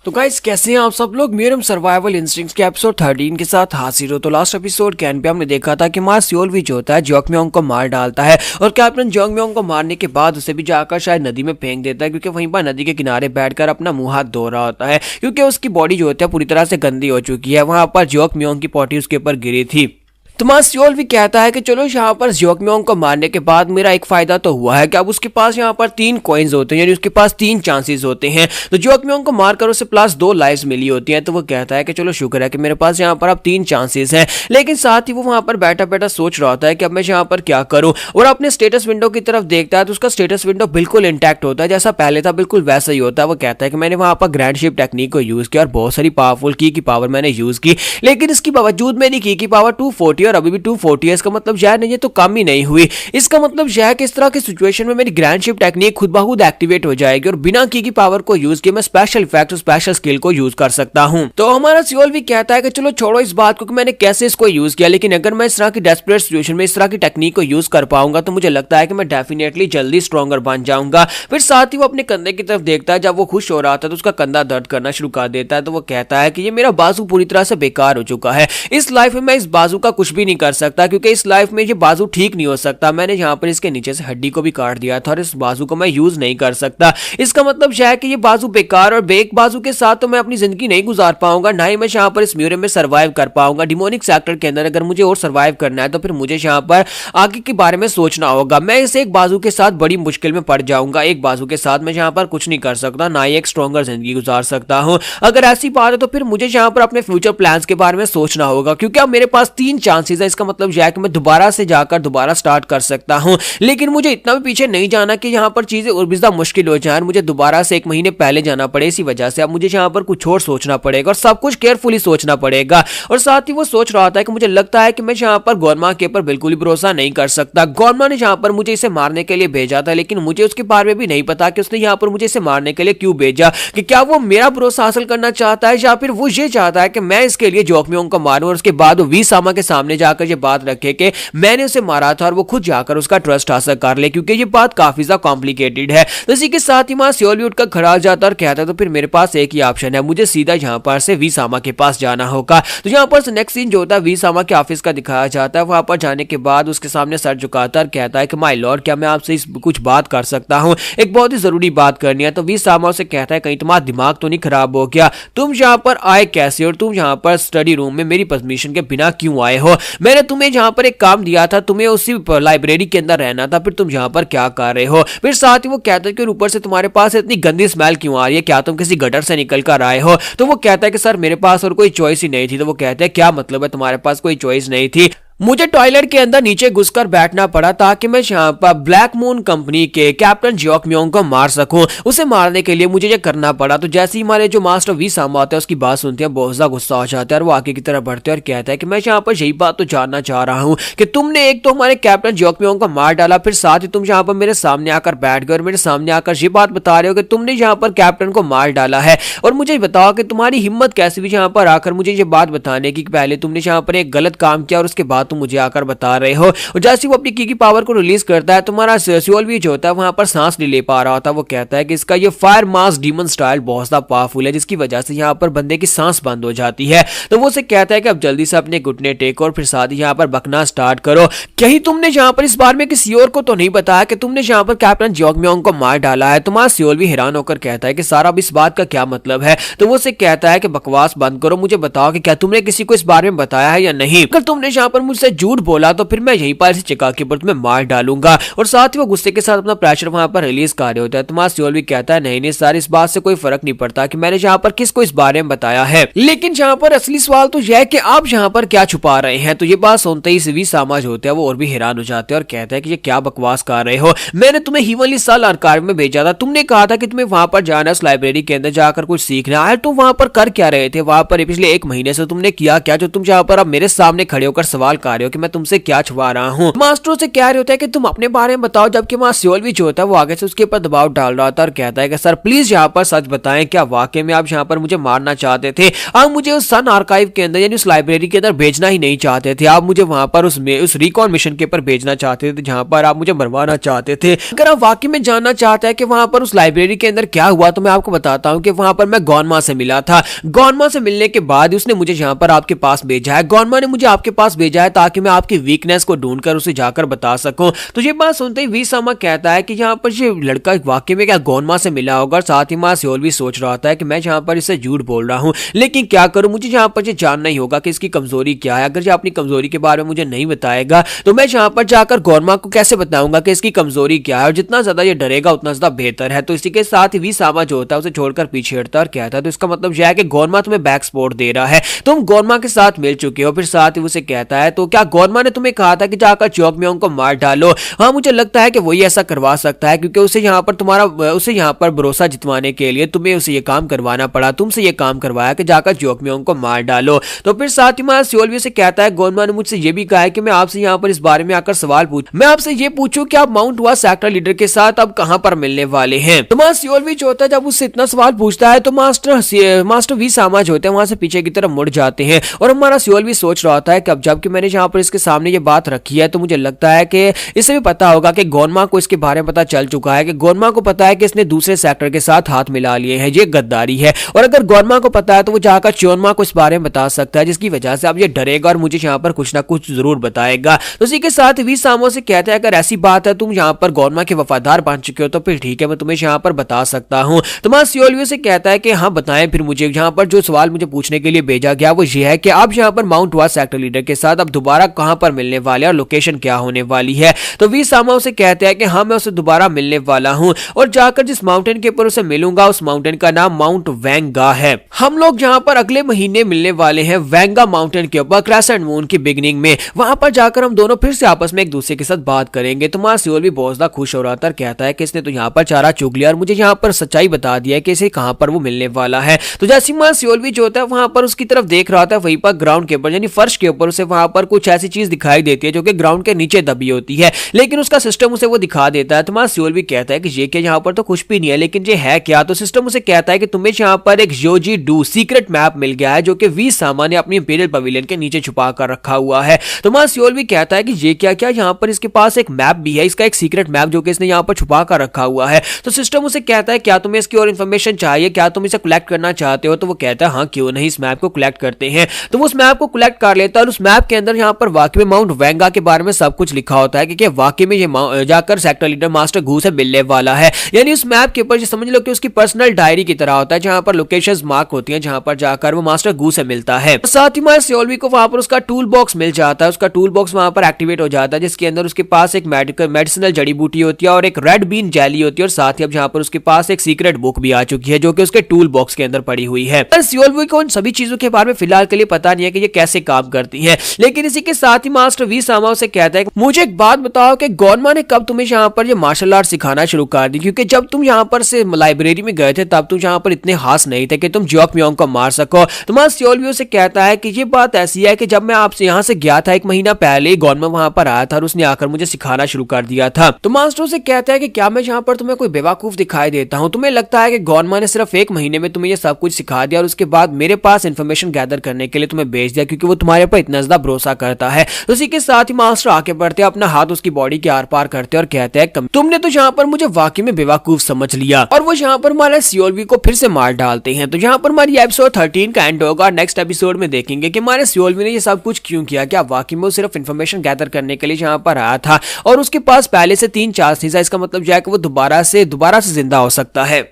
तो गाइस कैसे हैं आप सब लोग, मेरम सर्वाइवल इंस्टिंक्ट्स के एपिसोड 13 के साथ हाजिर हो। तो लास्ट एपिसोड के एंड पे हमने देखा था कि मां सियोल भी जो होता है जियोक म्योंग को मार डालता है और कैप्टन जियोक म्योंग को मारने के बाद उसे भी जाकर शायद नदी में फेंक देता है, क्योंकि वहीं पर नदी के किनारे बैठकर अपना मुंह हाथ धो रहा होता है, क्योंकि उसकी बॉडी जो होती है पूरी तरह से गंदी हो चुकी है। वहां पर जियोक म्योंग की पॉटी उसके ऊपर गिरी थी। तो मां सियोल भी कहता है कि चलो यहाँ पर जियोक म्योंग को मारने के बाद मेरा एक फायदा तो हुआ है कि अब उसके पास यहाँ पर 3 कॉइन्स होते हैं, यानी उसके पास 3 चांसेस होते हैं। तो जियोक म्योंग को मारकर उसे प्लस 2 लाइव्स मिली होती हैं। तो वो कहता है कि चलो शुक्र है कि मेरे पास यहाँ पर अब 3 चांसेस हैं। लेकिन साथ ही वो वहां पर बैठा बैठा सोच रहा होता है कि अब मैं यहाँ पर क्या करूँ, और अपने स्टेटस विंडो की तरफ देखता है तो उसका स्टेटस विंडो बिल्कुल इंटैक्ट होता है, जैसा पहले था बिल्कुल वैसा ही होता है। वो कहता है कि मैंने वहां पर ग्रैंड शिप टेक्निक को यूज किया और बहुत सारी पावरफुल की पावर मैंने यूज की, लेकिन इसके बावजूद मेरी की पावर 240 और अभी भी 240। इसका मतलब यह नहीं है तो कम ही नहीं हुई, इसका मतलब यह है कि इस तरह की सिचुएशन में मेरी ग्रैंड शिप टेक्निक खुद ब खुद एक्टिवेट हो जाएगी और बिना की पावर को यूज किए मैं स्पेशल इफेक्ट और स्पेशल स्किल को यूज कर सकता हूं। तो हमारा सियोल भी कहता है कि चलो छोड़ो इस बात को कि मैंने कैसे इसको यूज किया, लेकिन अगर मैं इस तरह की डेस्परेट सिचुएशन में इस तरह की टेक्निक को यूज कर पाऊंगा तो मुझे लगता है कि मैं डेफिनेटली जल्दी स्ट्रॉन्गर बन जाऊंगा। फिर साथ ही वो अपने कंधे की तरफ देखता है, जब वो खुश हो रहा था तो उसका कंधा दर्द करना शुरू कर देता है। तो वो कहता है कि ये मेरा बाजू पूरी तरह से बेकार हो चुका है, इस लाइफ में मैं इस बाजू का कुछ भी नहीं कर सकता, क्योंकि इस लाइफ में ये बाजू ठीक नहीं हो सकता। मैंने यहाँ पर इसके नीचे से हड्डी को भी काट दिया था और इस बाजू को मैं यूज नहीं कर सकता। इसका मतलब यह है कि ये बाजू बेकार, और बेक बाजू के साथ तो मैं अपनी जिंदगी नहीं गुजार पाऊंगा, ना ही मैं यहाँ पर इस म्यूरियम में सर्वाइव कर पाऊंगा। डिमोनिक सेक्टर के अंदर अगर मुझे और सर्वाइव करना है तो फिर मुझे यहाँ पर आगे के बारे में सोचना होगा। मैं इस एक बाजू के साथ बड़ी मुश्किल में पड़ जाऊंगा, एक बाजू के साथ मैं यहाँ पर कुछ नहीं कर सकता, ना ही एक स्ट्रॉन्गर जिंदगी गुजार सकता हूँ। अगर ऐसी बात है तो फिर मुझे यहाँ पर अपने फ्यूचर प्लान्स के बारे में सोचना होगा, क्योंकि अब मेरे पास 3 चांसेस चांसेस है, इसका मतलब यह है कि मैं दोबारा से जाकर दोबारा स्टार्ट कर सकता हूँ। लेकिन मुझे इतना भी पीछे नहीं जाना कि यहाँ पर चीजें और भी ज्यादा मुश्किल हो जाए, मुझे दोबारा से 1 महीने पहले जाना पड़े। इसी वजह से अब मुझे यहाँ पर कुछ और सोचना पड़ेगा और सब कुछ केयरफुली सोचना पड़ेगा। और साथ ही वो सोच रहा था कि मुझे लगता है कि मैं यहाँ पर गोरमा के ऊपर बिल्कुल भी भरोसा नहीं कर सकता। गोरमा ने यहाँ पर मुझे इसे मारने के लिए भेजा था, लेकिन मुझे उसके बारे में भी नहीं पता कि उसने यहाँ पर मुझे इसे मारने के लिए क्यों भेजा, कि क्या वो मेरा भरोसा हासिल करना चाहता है या फिर वो ये चाहता है कि मैं इसके लिए जोखमियों को मारूं और उसके बाद वो वीसामा के सामने जाकर ये बात रखे कि मैंने उसे मारा था और वो खुद जाकर उसका ट्रस्ट हासिल कर ले, क्योंकि ये बात काफी ज्यादा कॉम्प्लिकेटेड है। तो इसी के साथ ही वहां सियोल भी उठकर खड़ा हो जाता और कहता तो फिर मेरे पास एक ही ऑप्शन है, मुझे सीधा यहाँ पर से वीसामा के पास जाना होगा। तो यहाँ पर नेक्स्ट सीन जो होता है वीसामा के ऑफिस का दिखाया जाता है। वहां पर जाने के बाद उसके सामने सर झुकाता और कहता है कि माय लॉर्ड, क्या मैं आपसे कुछ बात कर सकता हूँ, एक बहुत ही जरूरी बात करनी है। तो वीसामा उसे कहता है कहीं तुम्हारा दिमाग तो नहीं खराब हो गया, तुम यहाँ पर आए कैसे और तुम यहाँ पर स्टडी रूम में मेरी परमिशन के बिना क्यों आए हो? मैंने तुम्हें यहाँ पर एक काम दिया था, तुम्हें उसी लाइब्रेरी के अंदर रहना था, फिर तुम यहाँ पर क्या कर रहे हो? फिर साथ ही वो कहता है कि ऊपर से तुम्हारे पास इतनी गंदी स्मेल क्यों आ रही है, क्या तुम किसी गटर से निकल कर आए हो? तो वो कहता है कि सर मेरे पास और कोई चॉइस ही नहीं थी। तो वो कहते हैं क्या मतलब है तुम्हारे पास कोई चॉइस नहीं थी? मुझे टॉयलेट के अंदर नीचे घुसकर बैठना पड़ा ताकि मैं यहाँ पर ब्लैक मून कंपनी के कैप्टन जियोक म्योंग को मार सकूं। उसे मारने के लिए मुझे ये करना पड़ा। तो जैसे ही हमारे जो मास्टर वीसामा होता है उसकी बात सुनते हैं, बहुत ज्यादा गुस्सा हो जाता है और वो आगे की तरफ बढ़ते हैं और कहता है कि मैं यहाँ पर यही बात तो जानना चाह रहा हूँ कि तुमने एक तो हमारे कैप्टन जियोक म्योंग को मार डाला, फिर साथ ही तुम यहाँ पर मेरे सामने आकर बैठ गए और मेरे सामने आकर ये बात बता रहे हो कि तुमने यहाँ पर कैप्टन को मार डाला है। और मुझे बताओ कि तुम्हारी हिम्मत कैसे भी यहाँ पर आकर मुझे ये बात बताने की पहले तुमने यहाँ पर एक गलत काम किया और उसके बाद तुम मुझे आकर बता रहे हो। और जैसे वो अपनी की पावर को रिलीज करता है, तुम्हारा सियोल भी जो होता है वहां पर सांस नहीं ले पा रहा होता। वो कहता है कि इसका ये फायर मास डीमन स्टाइल बहुत ज्यादा पावरफुल है, जिसकी वजह से यहाँ पर बंदे की सांस बंद हो जाती है। तो वो उसे कहता है कि अब जल्दी से अपने घुटने टेको और फिर साथ ही यहाँ पर बकना स्टार्ट करो। कहीं तुमने यहाँ पर इस बार में किसी और को तो नहीं बताया कि तुमने यहाँ पर कैप्टन जियोक म्योंग को मार डाला है? तुम्हारा सियोल भी हैरान होकर कहता है कि सारा अब इस बात का क्या मतलब है? तो वो उसे कहता है कि बकवास बंद करो, मुझे बताओ कि क्या तुमने किसी को इस बारे में बताया है या नहीं? अगर तुमने यहाँ पर मुझसे झूठ बोला तो फिर मैं यहीं पर चिका के ऊपर तुम्हें मार डालूंगा। और साथ ही वो गुस्से के साथ अपना प्रेशर वहां पर रिलीज कर रहे होता है। तुम्हारा सियोल भी कहता है नहीं सर, इस बात से कोई फर्क नहीं पड़ता कि मैंने यहाँ पर किसको इस बारे में बताया है, लेकिन यहाँ पर असली सवाल तो यह है कि आप यहाँ पर क्या छुपा रहे हैं। तो ये बात सुनते ही वीसामा जो होते हैं वो और भी हैरान हो जाते हैं और कहते हैं कि ये क्या बकवास कर रहे हो, मैंने तुम्हें हीवनली साल आर्काइव में भेजा था, तुमने कहा था कि तुम्हें वहां पर जाना है, उस लाइब्रेरी के अंदर जाकर कुछ सीखना है। तुम वहां पर कर क्या रहे थे? वहां पर पिछले 1 महीने से तुमने किया क्या जो तुम यहाँ पर अब मेरे सामने खड़े होकर सवाल कर रहे हो कि मैं तुमसे क्या छुपा रहा हूँ? मास्टर से कह रहे होता है कि तुम अपने बारे में बताओ, जबकि वहां सियोल भी जो होता है वो आगे से उसके ऊपर दबाव डाल रहा था और कहता है कि सर प्लीज यहाँ पर सच बताएं, क्या वाकई में आप यहाँ पर मुझे मारना चाहते थे? आप मुझे उस सन आर्काइव के अंदर यानी उस लाइब्रेरी के अंदर भेजना ही नहीं चाहते थे, आप मुझे वहां पर उस रिकॉन मिशन के ऊपर भेजना चाहते थे जहां पर आप मुझे मरवाना चाहते थे। अगर आप वाकई में जानना चाहते हैं कि वहां पर उस लाइब्रेरी के अंदर क्या हुआ तो मैं आपको बताता हूँ कि वहां पर मैं गोनमा से मिला था। गोनमा से मिलने के बाद उसने मुझे यहाँ पर आपके पास भेजा है, गोनमा ने मुझे आपके पास भेजा है ताकि मैं आपकी वीकनेस को ढूंढकर उसे जाकर बता सकूं। तो ये बात सुनते ही वीसामा कहता है कि यहाँ पर ये लड़का वाकई में क्या गोनमा से मिला होगा। और साथ ही मां सियोल भी सोच रहा होता है कि मैं यहाँ पर इसे झूठ बोल रहा हूँ, लेकिन क्या करूं, मुझे यहाँ पर ये जानना ही होगा कि इसकी कमजोरी क्या है। अगर ये अपनी कमजोरी के बारे में मुझे नहीं बताएगा तो मैं यहाँ पर जाकर गोरमा को कैसे बताऊंगा कि इसकी कमजोरी क्या है, और जितना ज्यादा ये डरेगा उतना ज्यादा बेहतर है। तो इसी के साथ ही वीसामा जो होता है उसे छोड़कर पीछे हटता है और कहता है तो इसका मतलब यह है कि गोरमा तुम्हें बैक सपोर्ट दे रहा है, तुम गोरमा के साथ मिल चुके हो। फिर साथ ही उसे कहता है तो क्या गोरमा ने तुम्हें कहा था कि जाकर जियोक म्योंग को मार डालो? हाँ, मुझे लगता है कि वही ऐसा करवा सकता है, क्योंकि उसे यहाँ पर भरोसा जितवाने के लिए तुम्हें उसे ये काम करवाना पड़ा, तुमसे ये काम करवाया कि जाकर जियोक म्योंग को मार डालो। तो फिर साथ ही मां सियोल भी उसे कहता है गोरमा ने मुझसे ये भी कहा है कि मैं आपसे यहाँ पर इस बारे में आकर सवाल मैं आपसे ये पूछूं कि आप माउंट हुआ सेक्टर लीडर के साथ अब कहां पर मिलने वाले हैं? तो मां सियोल भी जो होता है जब उससे इतना सवाल पूछता है तो मास्टर वीसामा जो होते हैं वहां से पीछे की तरफ मुड़ जाते हैं। और हमारा सियोल भी सोच रहा होता है कि अब जबकि मैंने यहाँ पर इसके सामने ये बात रखी है तो मुझे लगता है कि इसे भी पता होगा कि गोरमा को इसके बारे में पता चल चुका है, कि गोरमा को पता है कि इसने दूसरे सेक्टर के साथ हाथ मिला लिए हैं, ये गद्दारी है। और अगर गोरमा को पता है तो वो जाकर चोनमा को इस बारे में बता सकता है, जिसकी वजह से अब ये डरेगा और मुझे यहाँ पर कुछ ना कुछ जरूर बताएगा। तो इसी के साथ वीसामा से कहता है अगर ऐसी बात है तुम यहाँ पर गोरमा के वफादार बन चुके हो तो फिर ठीक है, मैं तुम्हें यहाँ पर बता सकता हूँ। तो मां सियोल से कहता है कि हाँ बताएं। फिर मुझे यहाँ पर जो सवाल मुझे पूछने के लिए भेजा गया वो ये है कि आप यहाँ पर माउंट हुआ सेक्टर लीडर के साथ अब दोबारा कहां पर मिलने वाले और लोकेशन क्या होने वाली है। तो वी सामा उसे कहते हैं कि हाँ मैं उसे दोबारा मिलने वाला हूं और जाकर जिस माउंटेन के ऊपर उसे मिलूंगा उस माउंटेन का नाम माउंट वेंगा है। हम लोग जहां पर अगले महीने मिलने वाले हैं वेंगा माउंटेन के ऊपर क्रेसेंट मून की बिगिनिंग में, वहां पर जाकर हम दोनों फिर से आपस में एक दूसरे के साथ बात करेंगे। तो मां सियोल भी बहुत ज्यादा खुश हो रहा था और कहता है कि इसने तो यहाँ पर चारा चुग लिया और मुझे यहाँ पर सच्चाई बता दिया है कि इसे कहां पर वो मिलने वाला है। तो जैसे मां सियोल भी जो होता है वहां पर उसकी तरफ देख रहा था, वहीं पर ग्राउंड के ऊपर यानी फर्श के ऊपर उसे वहां पर कुछ ऐसी चीज दिखाई देती है जो कि ग्राउंड के नीचे दबी होती है, लेकिन उसका सिस्टम उसे वो दिखा देता है। तो मां सियोल भी कहता है कि ये क्या, यहाँ पर तो कुछ भी नहीं है, लेकिन ये है क्या। तो सिस्टम उसे कहता है कि तुम्हें यहाँ पर एक योजी डू सीक्रेट मैप मिल गया है जो कि वी सामा ने अपनी इंपीरियल पवेलियन के नीचे छुपा कर रखा हुआ है। तो मां सियोल भी कहता है कि ये क्या क्या, यहाँ पर इसके पास एक मैप भी है, इसका एक सीक्रेट मैप जो कि इसने यहाँ पर छुपा कर रखा हुआ है। तो सिस्टम उसे कहता है क्या तुम्हें इसकी और इन्फॉर्मेशन चाहिए, क्या तुम इसे कलेक्ट करना चाहते हो। तो वो कहता है हाँ क्यों नहीं, इस मैप को कलेक्ट करते हैं। तो वो उस मैप को कलेक्ट कर लेता है और उस मैप के अंदर यहाँ पर वाकई में माउंट वेंगा के बारे में सब कुछ लिखा होता है कि वाकई में ये जाकर सेक्टर लीडर मास्टर गू से मिलने वाला है। यानी उस मैप के ऊपर समझ लो कि उसकी पर्सनल डायरी की तरह होता है जहां पर लोकेशंस मार्क होती हैं जहां पर जाकर वो मास्टर गू से मिलता है। साथ ही मां सियोल को वहां पर उसका टूल बॉक्स मिल जाता है, उसका टूल बॉक्स वहां पर एक्टिवेट हो जाता है जिसके अंदर उसके पास एक मेडिसिनल जड़ी बूटी होती है और एक रेड बीन जेली होती है और साथ ही अब जहां पर उसके पास एक सीक्रेट बुक भी आ चुकी है जो कि उसके टूल बॉक्स के अंदर पड़ी हुई है। सियोल को उन सभी चीजों के बारे में फिलहाल के लिए पता नहीं है कि ये कैसे काम करती है, लेकिन इसी के साथ ही मास्टर वी सामा उसे कहता है मुझे एक बात बताओ कि गोनमा ने कब तुम्हें यहाँ पर ये मार्शल आर्ट सिखाना शुरू कर दी, क्योंकि जब तुम यहाँ पर से लाइब्रेरी में गए थे तब तुम यहाँ पर इतने हास नहीं थे कि तुम जियोक मियोंग को मार सको। तो मां सियोल भी उसे कहता है कि ये बात ऐसी है कि जब मैं आपसे यहाँ से गया था 1 महीना पहले गोनमा वहां पर आया था और उसने आकर मुझे सिखाना शुरू कर दिया था। तो मास्टर उसे कहता है कि क्या मैं यहाँ पर तुम्हें कोई बेवकूफ दिखाई देता हूँ, तुम्हें लगता है कि गोनमा ने सिर्फ 1 महीने में तुम्हें ये सब कुछ सिखा दिया और उसके बाद मेरे पास इन्फॉर्मेशन गैदर करने के लिए तुम्हें भेज दिया क्योंकि वो तुम्हारे पर इतना ज्यादा भरोसा करता है। तो उसी के साथ ही मास्टर आके बढ़ते अपना हाथ उसकी बॉडी के आर पार करते और कहते हैं तुमने तो यहाँ पर मुझे वाकई में बेवकूफ समझ लिया, और वो यहाँ पर हमारे सियोल को फिर से मार डालते हैं। तो यहाँ पर हमारी एपिसोड 13 का एंड होगा। नेक्स्ट एपिसोड में देखेंगे कि हमारे सियोल ने ये सब कुछ क्यों किया, क्या वाकई में वो सिर्फ इन्फॉर्मेशन गैदर करने के लिए यहाँ पर आया था और उसके पास पहले से 3 चांस थी, इसका मतलब जो है कि वो दोबारा से जिंदा हो सकता है।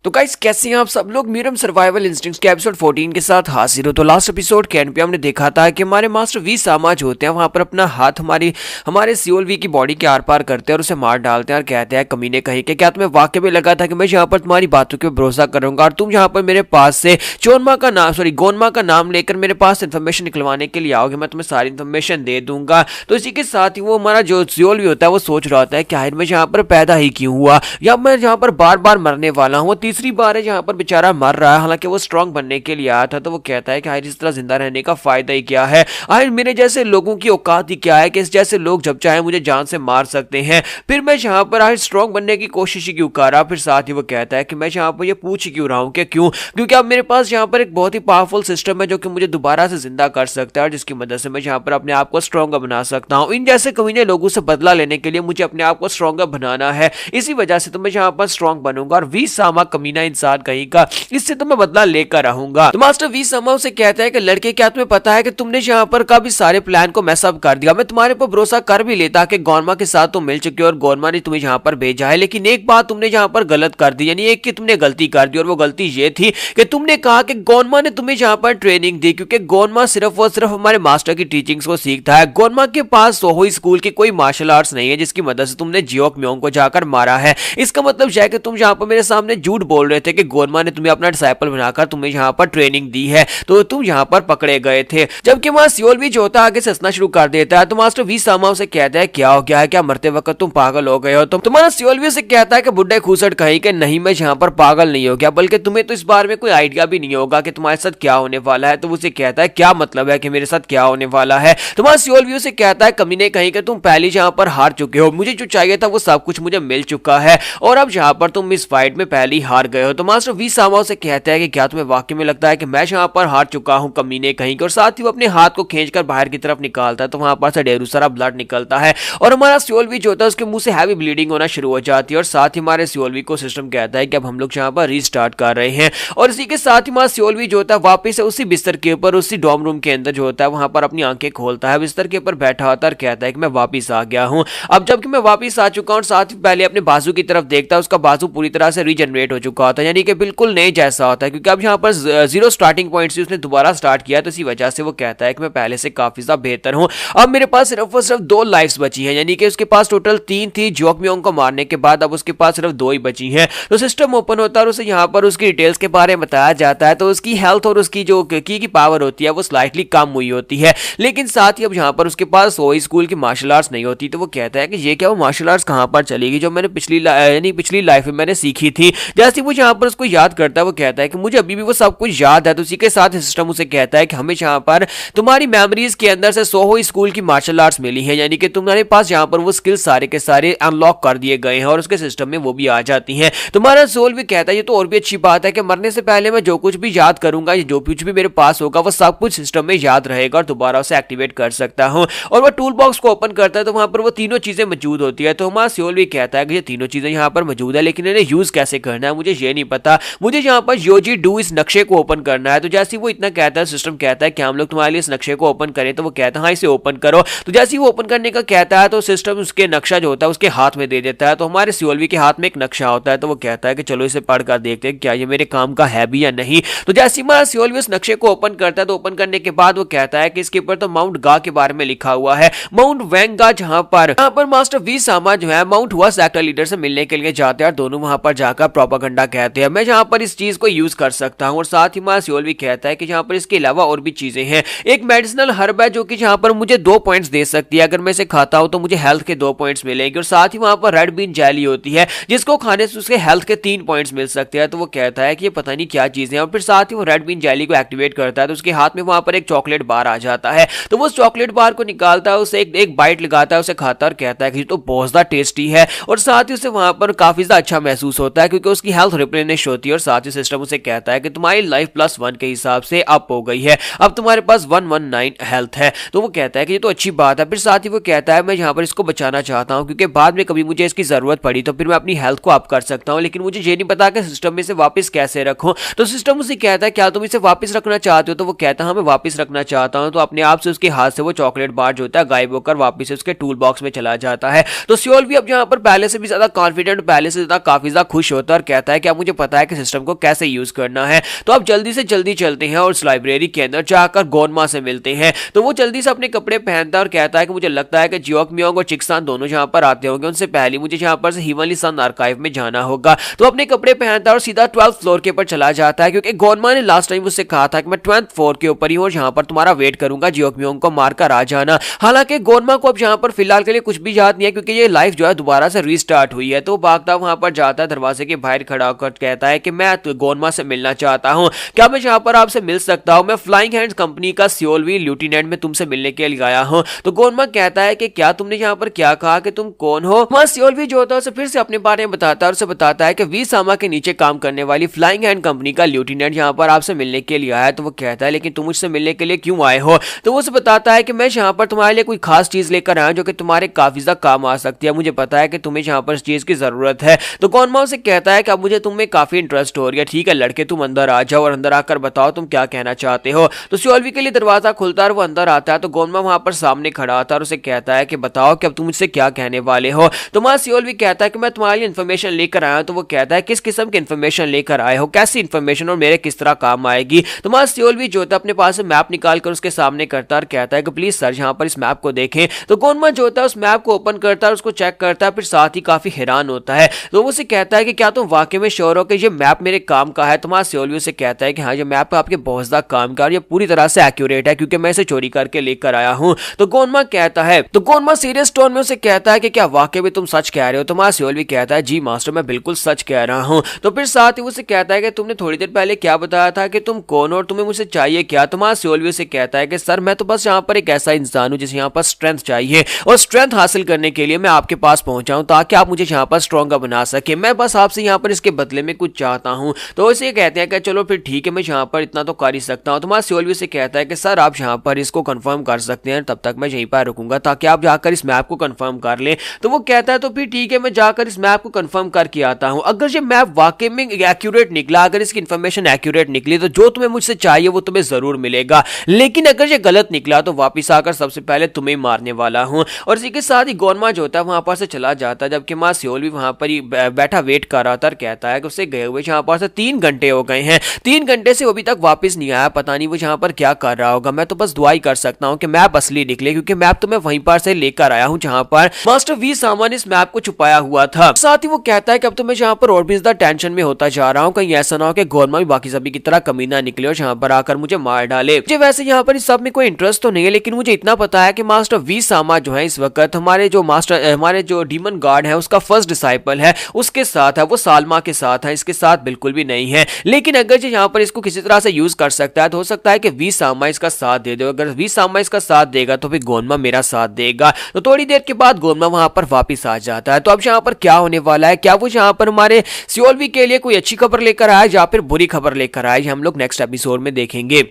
तो गाइस कैसे हैं आप सब लोग, मीडियम सर्वाइवल इंस्टिंक्ट्स के एपिसोड 14 के साथ हाजिर हो। तो लास्ट एपिसोड के एंड पे हमने देखा था कि हमारे मास्टर वी सामा जो होते हैं वहां पर अपना हाथ हमारे सियोल वी की बॉडी के आर पार करते हैं और उसे मार डालते हैं और कहते हैं कमीने कहीं के क्या तुम्हें वाकई में लगा था कि मैं यहाँ पर तुम्हारी बातों के भरोसा करूंगा और तुम यहाँ पर मेरे पास से गोनमा का नाम लेकर मेरे पास इन्फॉर्मेशन निकलवाने के लिए आओगे, मैं तुम्हें सारी इन्फॉर्मेशन दे दूंगा। तो इसी के साथ ही वो हमारा जो सियोल वी होता है वो सोच रहा होता है कि आखिर मैं यहाँ पर पैदा ही क्यों हुआ, या मैं यहाँ पर बार बार मरने वाला हूँ। तीसरी बार है जहां पर बेचारा मर रहा है, हालांकि वो स्ट्रांग बनने के लिए आया था। तो वो कहता है कि आखिर इस तरह जिंदा रहने का फायदा ही क्या है, आखिर मेरे जैसे लोगों की औकात ही क्या है कि इस जैसे लोग जब चाहे मुझे जान से मार सकते हैं, फिर मैं यहाँ पर आखिर स्ट्रांग बनने की कोशिश ही क्यों कर रहा। फिर साथ ही वो कहता है कि मैं यहाँ पर ये पूछ ही क्यों रहा हूँ कि क्यों, क्योंकि अब मेरे पास यहाँ पर एक बहुत ही पावरफुल सिस्टम है जो कि मुझे दोबारा से जिंदा कर सकता है और जिसकी मदद से मैं यहाँ पर अपने आप को स्ट्रॉन्गर बना सकता हूँ। इन जैसे कमीने लोगों से बदला लेने के लिए मुझे अपने आप को स्ट्रॉन्गर बनाना है, इसी वजह से तो मैं यहाँ पर स्ट्रॉन्ग बनूंगा और वी सामा कमीना इंसान कहीं का, इससे तो मैं बदला लेकर रहूंगा। तो मास्टर वी सामा उसे कहता है कि लड़के क्या तुम्हें पता है कि तुमने यहाँ पर कभी सारे प्लान को मैसअप कर दिया। मैं तुम्हारे पर भरोसा कर भी लेता कि गोनमा के साथ तुम मिल चुके हो और गोनमा ने तुम्हें यहाँ पर भेजा है, लेकिन एक बात तुमने यहाँ पर गलत कर दी, यानी एक की तुमने गलती कर दी और वो गलती ये थी कि तुमने कहा कि गोनमा ने तुम्हें यहाँ पर ट्रेनिंग दी, क्योंकि गोनमा सिर्फ हमारे मास्टर की टीचिंग्स को सीखता है। गोनमा के पास सोहोई स्कूल की कोई मार्शल आर्ट्स नहीं है जिसकी मदद से तुमने जियोक मियोंग को जाकर मारा है। इसका मतलब यह है कि तुम यहाँ पर मेरे सामने झूठ बोल रहे थे कि गोनमा ने तुम्हें अपना डिसाइपल बनाकर तुम्हें यहाँ पर ट्रेनिंग दी है, तो तुम यहाँ पर पकड़े गए थे। जबकि वहां सियोल भी जो होता है आगे से हंसना शुरू कर देता है। तो मास्टर वी सामा उसे कहता है क्या हो गया है, क्या मरते वक्त तुम पागल हो गए हो। तो तुम्हारा सियोल भी उसे कहता है कि बुड्ढे खूसट कहीं के नहीं, मैं यहाँ पर पागल नहीं हो गया, बल्कि तुम्हें तो इस बारे में कोई आइडिया भी नहीं होगा कि तुम्हारे साथ क्या होने वाला है। तो उसे कहता है क्या मतलब है कि मेरे साथ क्या होने वाला है। तुम्हारा सियोल भी उसे कहता है कमीने कहीं के तुम पहले यहाँ पर हार चुके हो, मुझे जो चाहिए था वो सब कुछ मुझे मिल चुका है और अब यहाँ पर तुम इस फाइट में पहले ही हार गए हो। तो मास्टर वी सामा उसे कहता है कि क्या तुम्हें वाकई में लगता है कि मैं यहाँ पर हार चुका हूँ कमीने कहीं के, और साथ ही वो अपने हाथ को खींचकर बाहर की तरफ निकालता है तो वहां पर से ढेर सारा ब्लड निकलता है और हमारा सियोल भी जो होता है उसके मुंह से हैवी ब्लीडिंग होना शुरू हो जाती है और साथ ही हमारे सियोल भी को सिस्टम कहता है कि अब हम लोग यहाँ पर रीस्टार्ट कर रहे हैं। और इसी के साथ ही हमारा सियोल भी जो होता है वापस से उसी बिस्तर के ऊपर उसी डॉर्म रूम के अंदर जो होता है वहां पर अपनी आंखें खोलता है, बिस्तर के ऊपर बैठा होता है और कहता है कि मैं वापिस आ गया हूँ। अब जबकि मैं वापिस आ चुका हूँ और साथ ही पहले अपने बाजू की तरफ देखता है, उसका बाजू पूरी तरह से रीजनरेट हो चुका होता है, यानी कि बिल्कुल नए जैसा होता है, क्योंकि अब यहाँ पर जीरो स्टार्टिंग पॉइंट से उसने दोबारा स्टार्ट किया, तो इसी वजह से वो कहता है कि मैं पहले से काफी ज्यादा बेहतर हूँ। अब मेरे पास सिर्फ और सिर्फ 2 लाइफ्स बची हैं, यानी कि उसके पास टोटल 3 थी जियोक मियोंग को मारने के बाद, अब उसके पास सिर्फ 2 ही बची हैं। तो सिस्टम ओपन होता है और उसे यहाँ पर उसकी डिटेल्स के बारे में बताया जाता है। तो उसकी हेल्थ और उसकी जो की पावर होती है वो स्लाइटली कम हुई होती है, लेकिन साथ ही अब यहाँ पर उसके पास वही स्कूल की मार्शल आर्ट्स नहीं होती। तो वो कहता है कि ये क्या वो मार्शल आर्ट्स कहाँ पर चलेगी जो मैंने पिछली लाइफ में मैंने सीखी थी। जैसे वो यहाँ पर उसको याद करता है, वो कहता है कि मुझे अभी भी वो सब कुछ याद है। तो उसी के साथ सिस्टम उसे कहता है कि हमें यहाँ पर तुम्हारी मेमोरीज के अंदर से सोहो स्कूल की मार्शल आर्ट्स मिली है, यानी कि तुम्हारे पास यहाँ पर वो स्किल्स सारे के सारे अनलॉक कर दिए गए हैं और उसके सिस्टम में वो भी आ जाती हैं। तुम्हारा सोल भी कहता है ये तो और भी अच्छी बात है कि मरने से पहले मैं जो कुछ भी याद करूंगा, जो कुछ भी मेरे पास होगा वो सब कुछ सिस्टम में याद रहेगा और दोबारा उसे एक्टिवेट कर सकता हूं। और वो टूल बॉक्स को ओपन करता है तो वहां पर वो तीनों चीजें मौजूद होती है। तो हमारा सोल भी कहता है कि ये तीनों चीजें यहाँ पर मौजूद है, लेकिन इन्हें यूज कैसे करना है मुझे ये नहीं पता। मुझे यहाँ पर योजी डू इस नक्शे को ओपन करना है। तो जैसे वो इतना कहता है, सिस्टम कहता है कि हम लोग तुम्हारे लिए इस नक्शे को ओपन करें। तो वो कहता है हाँ इसे ओपन करो। तो जैसे वो ओपन करने का कहता है तो सिस्टम उसके नक्शा जो होता है उसके हाथ में दे देता है। तो हमारे सियोलवी के हाथ में एक नक्शा होता है। तो वो कहता है कि चलो इसे पढ़कर देखते हैं क्या ये मेरे काम का है भी या नहीं। तो जैसे हमारा सियोलवी उस नक्शे को ओपन करता है तो ओपन करने के बाद वो कहता है कि इसके ऊपर तो माउंट गा के बारे में लिखा हुआ है, माउंट वेंगा, जहां पर मास्टर वी सामा जो है माउंट हुआ सेक्टर लीडर से मिलने के लिए जाते हैं और दोनों वहां पर जाकर प्रोपेगेंडा कहते हैं। मैं जहां पर इस चीज को यूज कर सकता हूं। और साथ ही हमारा सियोलवी कहता है कि जहां पर इसके अलावा और भी चीजें हैं। एक मेडिसिनल हर्ब है जो कि जहां पर मुझे 2 पॉइंट्स दे सकती है, अगर मैं इसे खाता हूं तो मुझे हेल्थ के 2 पॉइंट्स मिलेंगे। और साथ ही वहां पर रेड बीन जेली होती है जिसको खाने से उसके हेल्थ के 3 पॉइंट्स मिल सकते हैं। तो वो कहता है कि ये पता नहीं क्या चीजें हैं। और फिर साथ ही वो रेड बीन जेली को एक्टिवेट करता है तो उसके हाथ में वहां पर एक चॉकलेट बार आ जाता है। तो वो उस चॉकलेट बार को निकालता है, उसे एक बाइट लगाता है, उसे खाता है और कहता है कि तो बहुत ज्यादा टेस्टी है। और साथ ही उसे वहां पर काफी ज्यादा अच्छा महसूस होता है क्योंकि उसकी हेल्थ रिप्लेनिश होती है। और साथ ही सिस्टम उसे कहता है कि तुम्हारी लाइफ +1 के हिसाब से अप हो गई है, अब तुम्हारे पास 119 हेल्थ है। तो वो कहता है कि ये तो अच्छी बात है। फिर साथ ही वो कहता है मैं यहाँ पर इसको बचाना चाहता हूँ क्योंकि बाद में कभी मुझे इसकी जरूरत पड़ी तो फिर मैं अपनी हेल्थ को अप कर सकता हूँ, लेकिन मुझे ये नहीं पता कि सिस्टम में इसे वापस कैसे रखूं। तो सिस्टम उसे कहता है क्या तुम इसे वापस रखना चाहते हो। तो वो कहता है हाँ मैं वापस रखना चाहता हूँ। तो अपने आप से उसके हाथ से वो चॉकलेट बार जो होता है गायब होकर वापस उसके टूल बॉक्स में चला जाता है। तो सियोल भी अब यहाँ पर पहले से भी ज्यादा कॉन्फिडेंट, पहले से ज्यादा काफी ज्यादा खुश होता है और कहता है कि अब मुझे पता है कि सिस्टम को कैसे यूज करना है। तो अब जल्दी से जल्दी चलते हैं और उस लाइब्रेरी के अंदर जाकर गोनमा से मिलते हैं। तो वो जल्दी से अपने कपड़े पहनता है और कहता है कि मुझे लगता है कि जियोक मियोंग और चिकसान दोनों यहाँ पर आते होंगे, उनसे पहले मुझे यहाँ पर से हिवनली सन आर्काइव में जाना होगा। तो अपने कपड़े पहनता है और सीधा 12th फ्लोर के ऊपर चला जाता है क्योंकि गोनमा ने लास्ट टाइम उससे कहा था कि मैं 12th फ्लोर के ऊपर ही और यहाँ पर तुम्हारा वेट करूंगा, जियोक मियोंग को मारकर आ जाना। हालांकि गोनमा को अब यहाँ पर फिलहाल के लिए कुछ भी याद नहीं है क्योंकि ये लाइफ जो है दोबारा से रीस्टार्ट हुई है। तो भागता वहां पर जाता है, दरवाजे के बाहर खड़ा होकर कहता है कि मैं गोनमा से मिलना चाहता हूँ, क्या मैं यहाँ पर आपसे मिल सकता हूँ। मैं फ्लाइंग हैंड्स कंपनी का सियोलवी लेफ्टिनेंट में तुमसे मिलने के लिए आया हूँ। तो गोनमा कहता है कि क्या तुमने यहाँ पर क्या कहा कि तुम कौन हो। वहां सियोलवी जो होता है उसे फिर से अपने बारे में बताता है और उसे बताता है कि वी सामा के नीचे काम करने वाली फ्लाइंग हैंड कंपनी का लेफ्टिनेंट यहाँ पर आपसे मिलने के लिए आया है। तो वो कहता है लेकिन तुम मुझसे मिलने के लिए क्यों आए हो। तो वो उसे बताता है कि मैं यहाँ पर तुम्हारे लिए कोई खास चीज लेकर आया जो कि तुम्हारे काफी ज्यादा काम आ सकती है, मुझे पता है कि तुम्हें यहाँ पर इस चीज की जरूरत है। तो गोनमा उसे कहता है कि अब मुझे तुम्हें काफी इंटरेस्ट हो रही है, ठीक है लड़के तुम अंदर आ जाओ और अंदर आकर बताओ तुम क्या कहना चाहते हो। तो सियोलवी के लिए दरवाजा खुलता है और वो अंदर आता है। तो गोनमा वहां पर सामने खड़ा आता है और उसे कहता है कि बताओ कि अब तुम मुझसे क्या कहने वाले हो। तो वहां सियोलवी कहता है कि मैं तुम्हारे लिए इन्फॉर्मेशन लेकर आया हूं। तो वो कहता है किस किस्म की इन्फॉर्मेशन लेकर आए हो, कैसी इन्फॉर्मेशन और मेरे किस तरह काम आएगी। तो वहां सियोलवी जो होता है अपने पास से मैप निकाल कर उसके सामने करता है और कहता है कि प्लीज सर यहाँ पर इस मैप को देखें। तो गोनमा जो होता है उस मैप को ओपन करता है, उसको चेक करता है, फिर साथ ही काफी हैरान होता है। तो वो उसे कहता है कि क्या तुम वाकई में श्योर हो कि ये मैप मेरे काम का है। तुम्हारा सियोलवी उसे कहता है कि हाँ ये मैप आपके बहुत ज्यादा काम का और ये पूरी तरह से एक्यूरेट है क्योंकि मैं इसे चोरी करके लेकर आया हूँ। तो गोनमा कहता है, तो गोनमा सीरियस टोन में उसे कहता है कि क्या वाकई में तुम सच कह रहे हो। तुम्हारा सियोलवी कहता है जी मास्टर मैं बिल्कुल सच कह रहा हूँ। तो फिर साथ ही उसे कहता है कि तुमने थोड़ी देर पहले क्या बताया था कि तुम कौन हो और तुम्हें मुझसे चाहिए क्या। तुम्हारा सियोलवी उसे कहता है कि सर मैं तो बस यहाँ पर एक ऐसा इंसान हूँ जिसे यहाँ पर स्ट्रेंथ चाहिए और स्ट्रेंथ हासिल करने के लिए मैं आपके पास पहुंचा हूं ताकि आप मुझे यहाँ पर स्ट्रॉन्गर बना सके। मैं बस आपसे यहाँ पर इसके बदले में कुछ चाहता हूं। तो इसे कहते हैं कि चलो फिर ठीक है मैं यहाँ पर इतना तो कर ही सकता हूँ। तुम्हारा सियोलवी से कहता है कि सर आप यहाँ पर इसको कंफर्म कर सकते हैं, तब तक मैं यहीं पर रुकूंगा ताकि आप जाकर इस मैप को कंफर्म कर लें। तो वो कहता है तो फिर ठीक है मैं जाकर इस मैप को कंफर्म करके आता हूँ। अगर ये मैप वाकई में एक्यूरेट निकला, अगर इसकी इन्फॉर्मेशन एक्यूरेट निकली तो जो तुम्हें मुझसे चाहिए वो तुम्हें जरूर मिलेगा, लेकिन अगर ये गलत निकला तो वापिस आकर सबसे पहले तुम्हें मारने वाला हूँ। और इसी के साथ ही गोनमा जो होता है वहां पर से चला जाता है, जबकि मां सियोलवी वहां पर ही बैठा वेट कर रहा था और कहता कहता है कि उसे गए हुए जहाँ पर से 3 घंटे हो गए हैं, 3 घंटे से वो अभी तक वापस नहीं आया, पता नहीं वो जहाँ पर क्या कर रहा होगा। मैं तो बस दुआ ही कर सकता हूँ कि मैप असली निकले, क्योंकि मैप तो मैं वहीं पर से लेकर आया हूँ जहाँ पर मास्टर वी सामान इस मैप को छुपाया हुआ था। साथ ही वो कहता है कि अब तो मैं जहाँ पर और भी ज्यादा टेंशन में होता जा रहा हूँ, कहीं ऐसा ना हो कि गोरमा भी बाकी सभी की तरह कमीना निकले और जहाँ पर आकर मुझे मार डाले। मुझे वैसे यहाँ पर इस सब में कोई इंटरेस्ट तो नहीं है, लेकिन मुझे इतना पता है कि मास्टर वी सामा जो है इस वक्त हमारे जो डीमन गार्ड है उसका फर्स्ट डिसाइपल है, उसके साथ है, वो सालमा के साथ है, इसके साथ बिल्कुल भी नहीं है। लेकिन अगर जो यहाँ पर इसको किसी तरह से यूज कर सकता है तो हो सकता है कि वी सामा इसका साथ दे दे। अगर वी सामा इसका साथ देगा तो फिर गोनमा मेरा साथ देगा। तो थोड़ी देर के बाद गोनमा वहां पर वापस आ जाता है। तो अब यहाँ पर क्या होने वाला है, क्या वो यहाँ पर हमारे सियोलवी के लिए कोई अच्छी खबर लेकर आया या फिर बुरी खबर लेकर आया, हम लोग नेक्स्ट एपिसोड में देखेंगे।